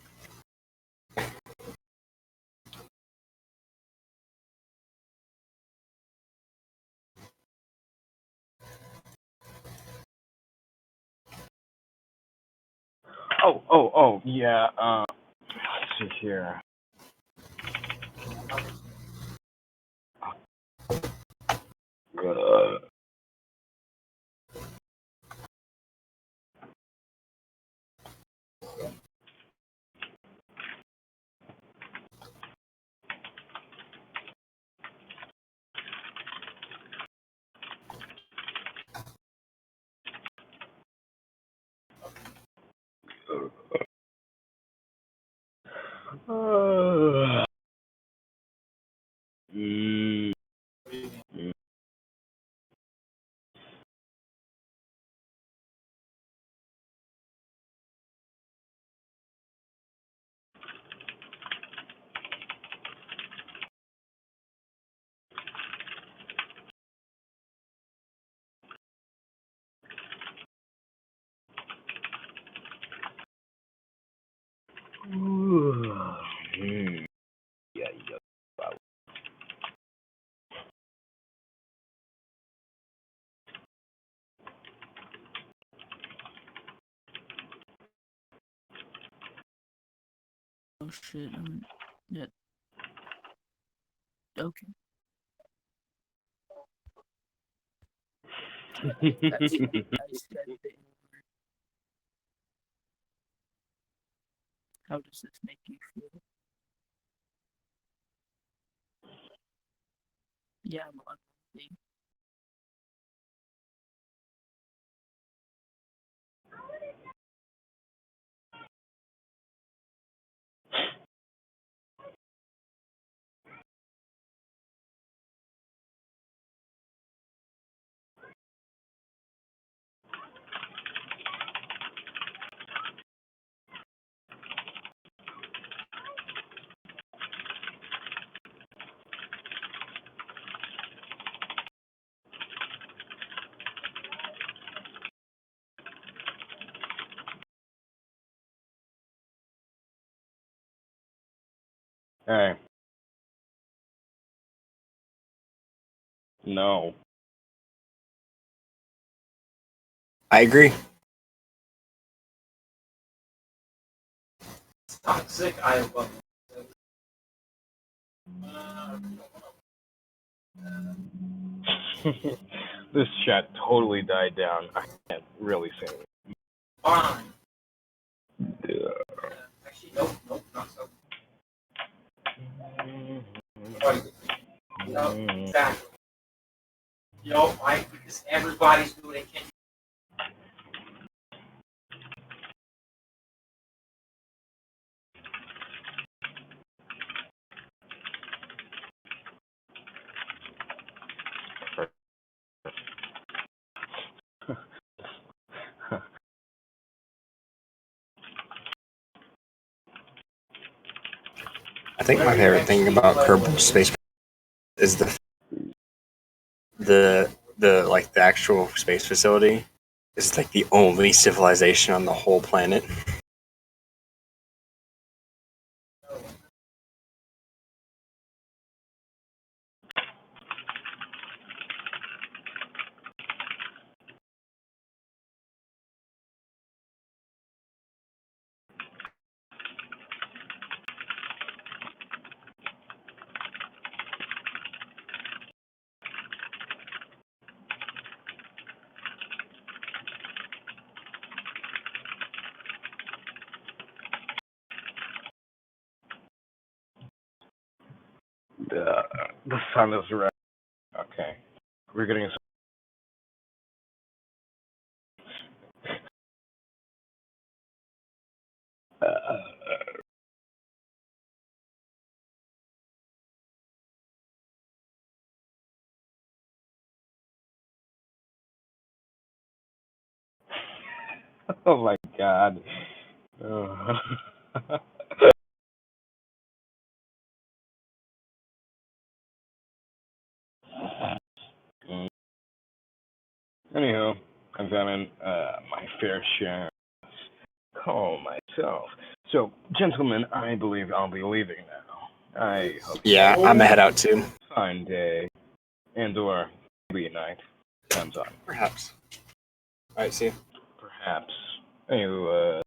Speaker 1: Oh, yeah, let's see here. Yeah, yeah. Wow.
Speaker 12: Oh shit! Yeah. Okay. That's really nice that they- How does this make you feel? Yeah, I'm unhappy.
Speaker 1: Hey. No.
Speaker 6: I agree.
Speaker 7: Toxic, I love
Speaker 1: This chat totally died down. I can't really say it.
Speaker 7: fine.
Speaker 1: Yeah.
Speaker 7: Actually, nope, not so. Right. Exactly. You know why? Because everybody's doing it. Can't
Speaker 6: I think my favorite thing about Kerbal Space is the like the actual space facility is like the only civilization on the whole planet.
Speaker 1: The sun is red. Okay. We're getting some. Oh my god. Anywho, I've gotten my fair share. Call myself. So, gentlemen, I believe I'll be leaving now. I hope
Speaker 6: Yeah, I'm gonna head out too.
Speaker 1: fine day and or maybe night. Depends on.
Speaker 6: Perhaps. All right, see you.
Speaker 1: Perhaps. Anyway,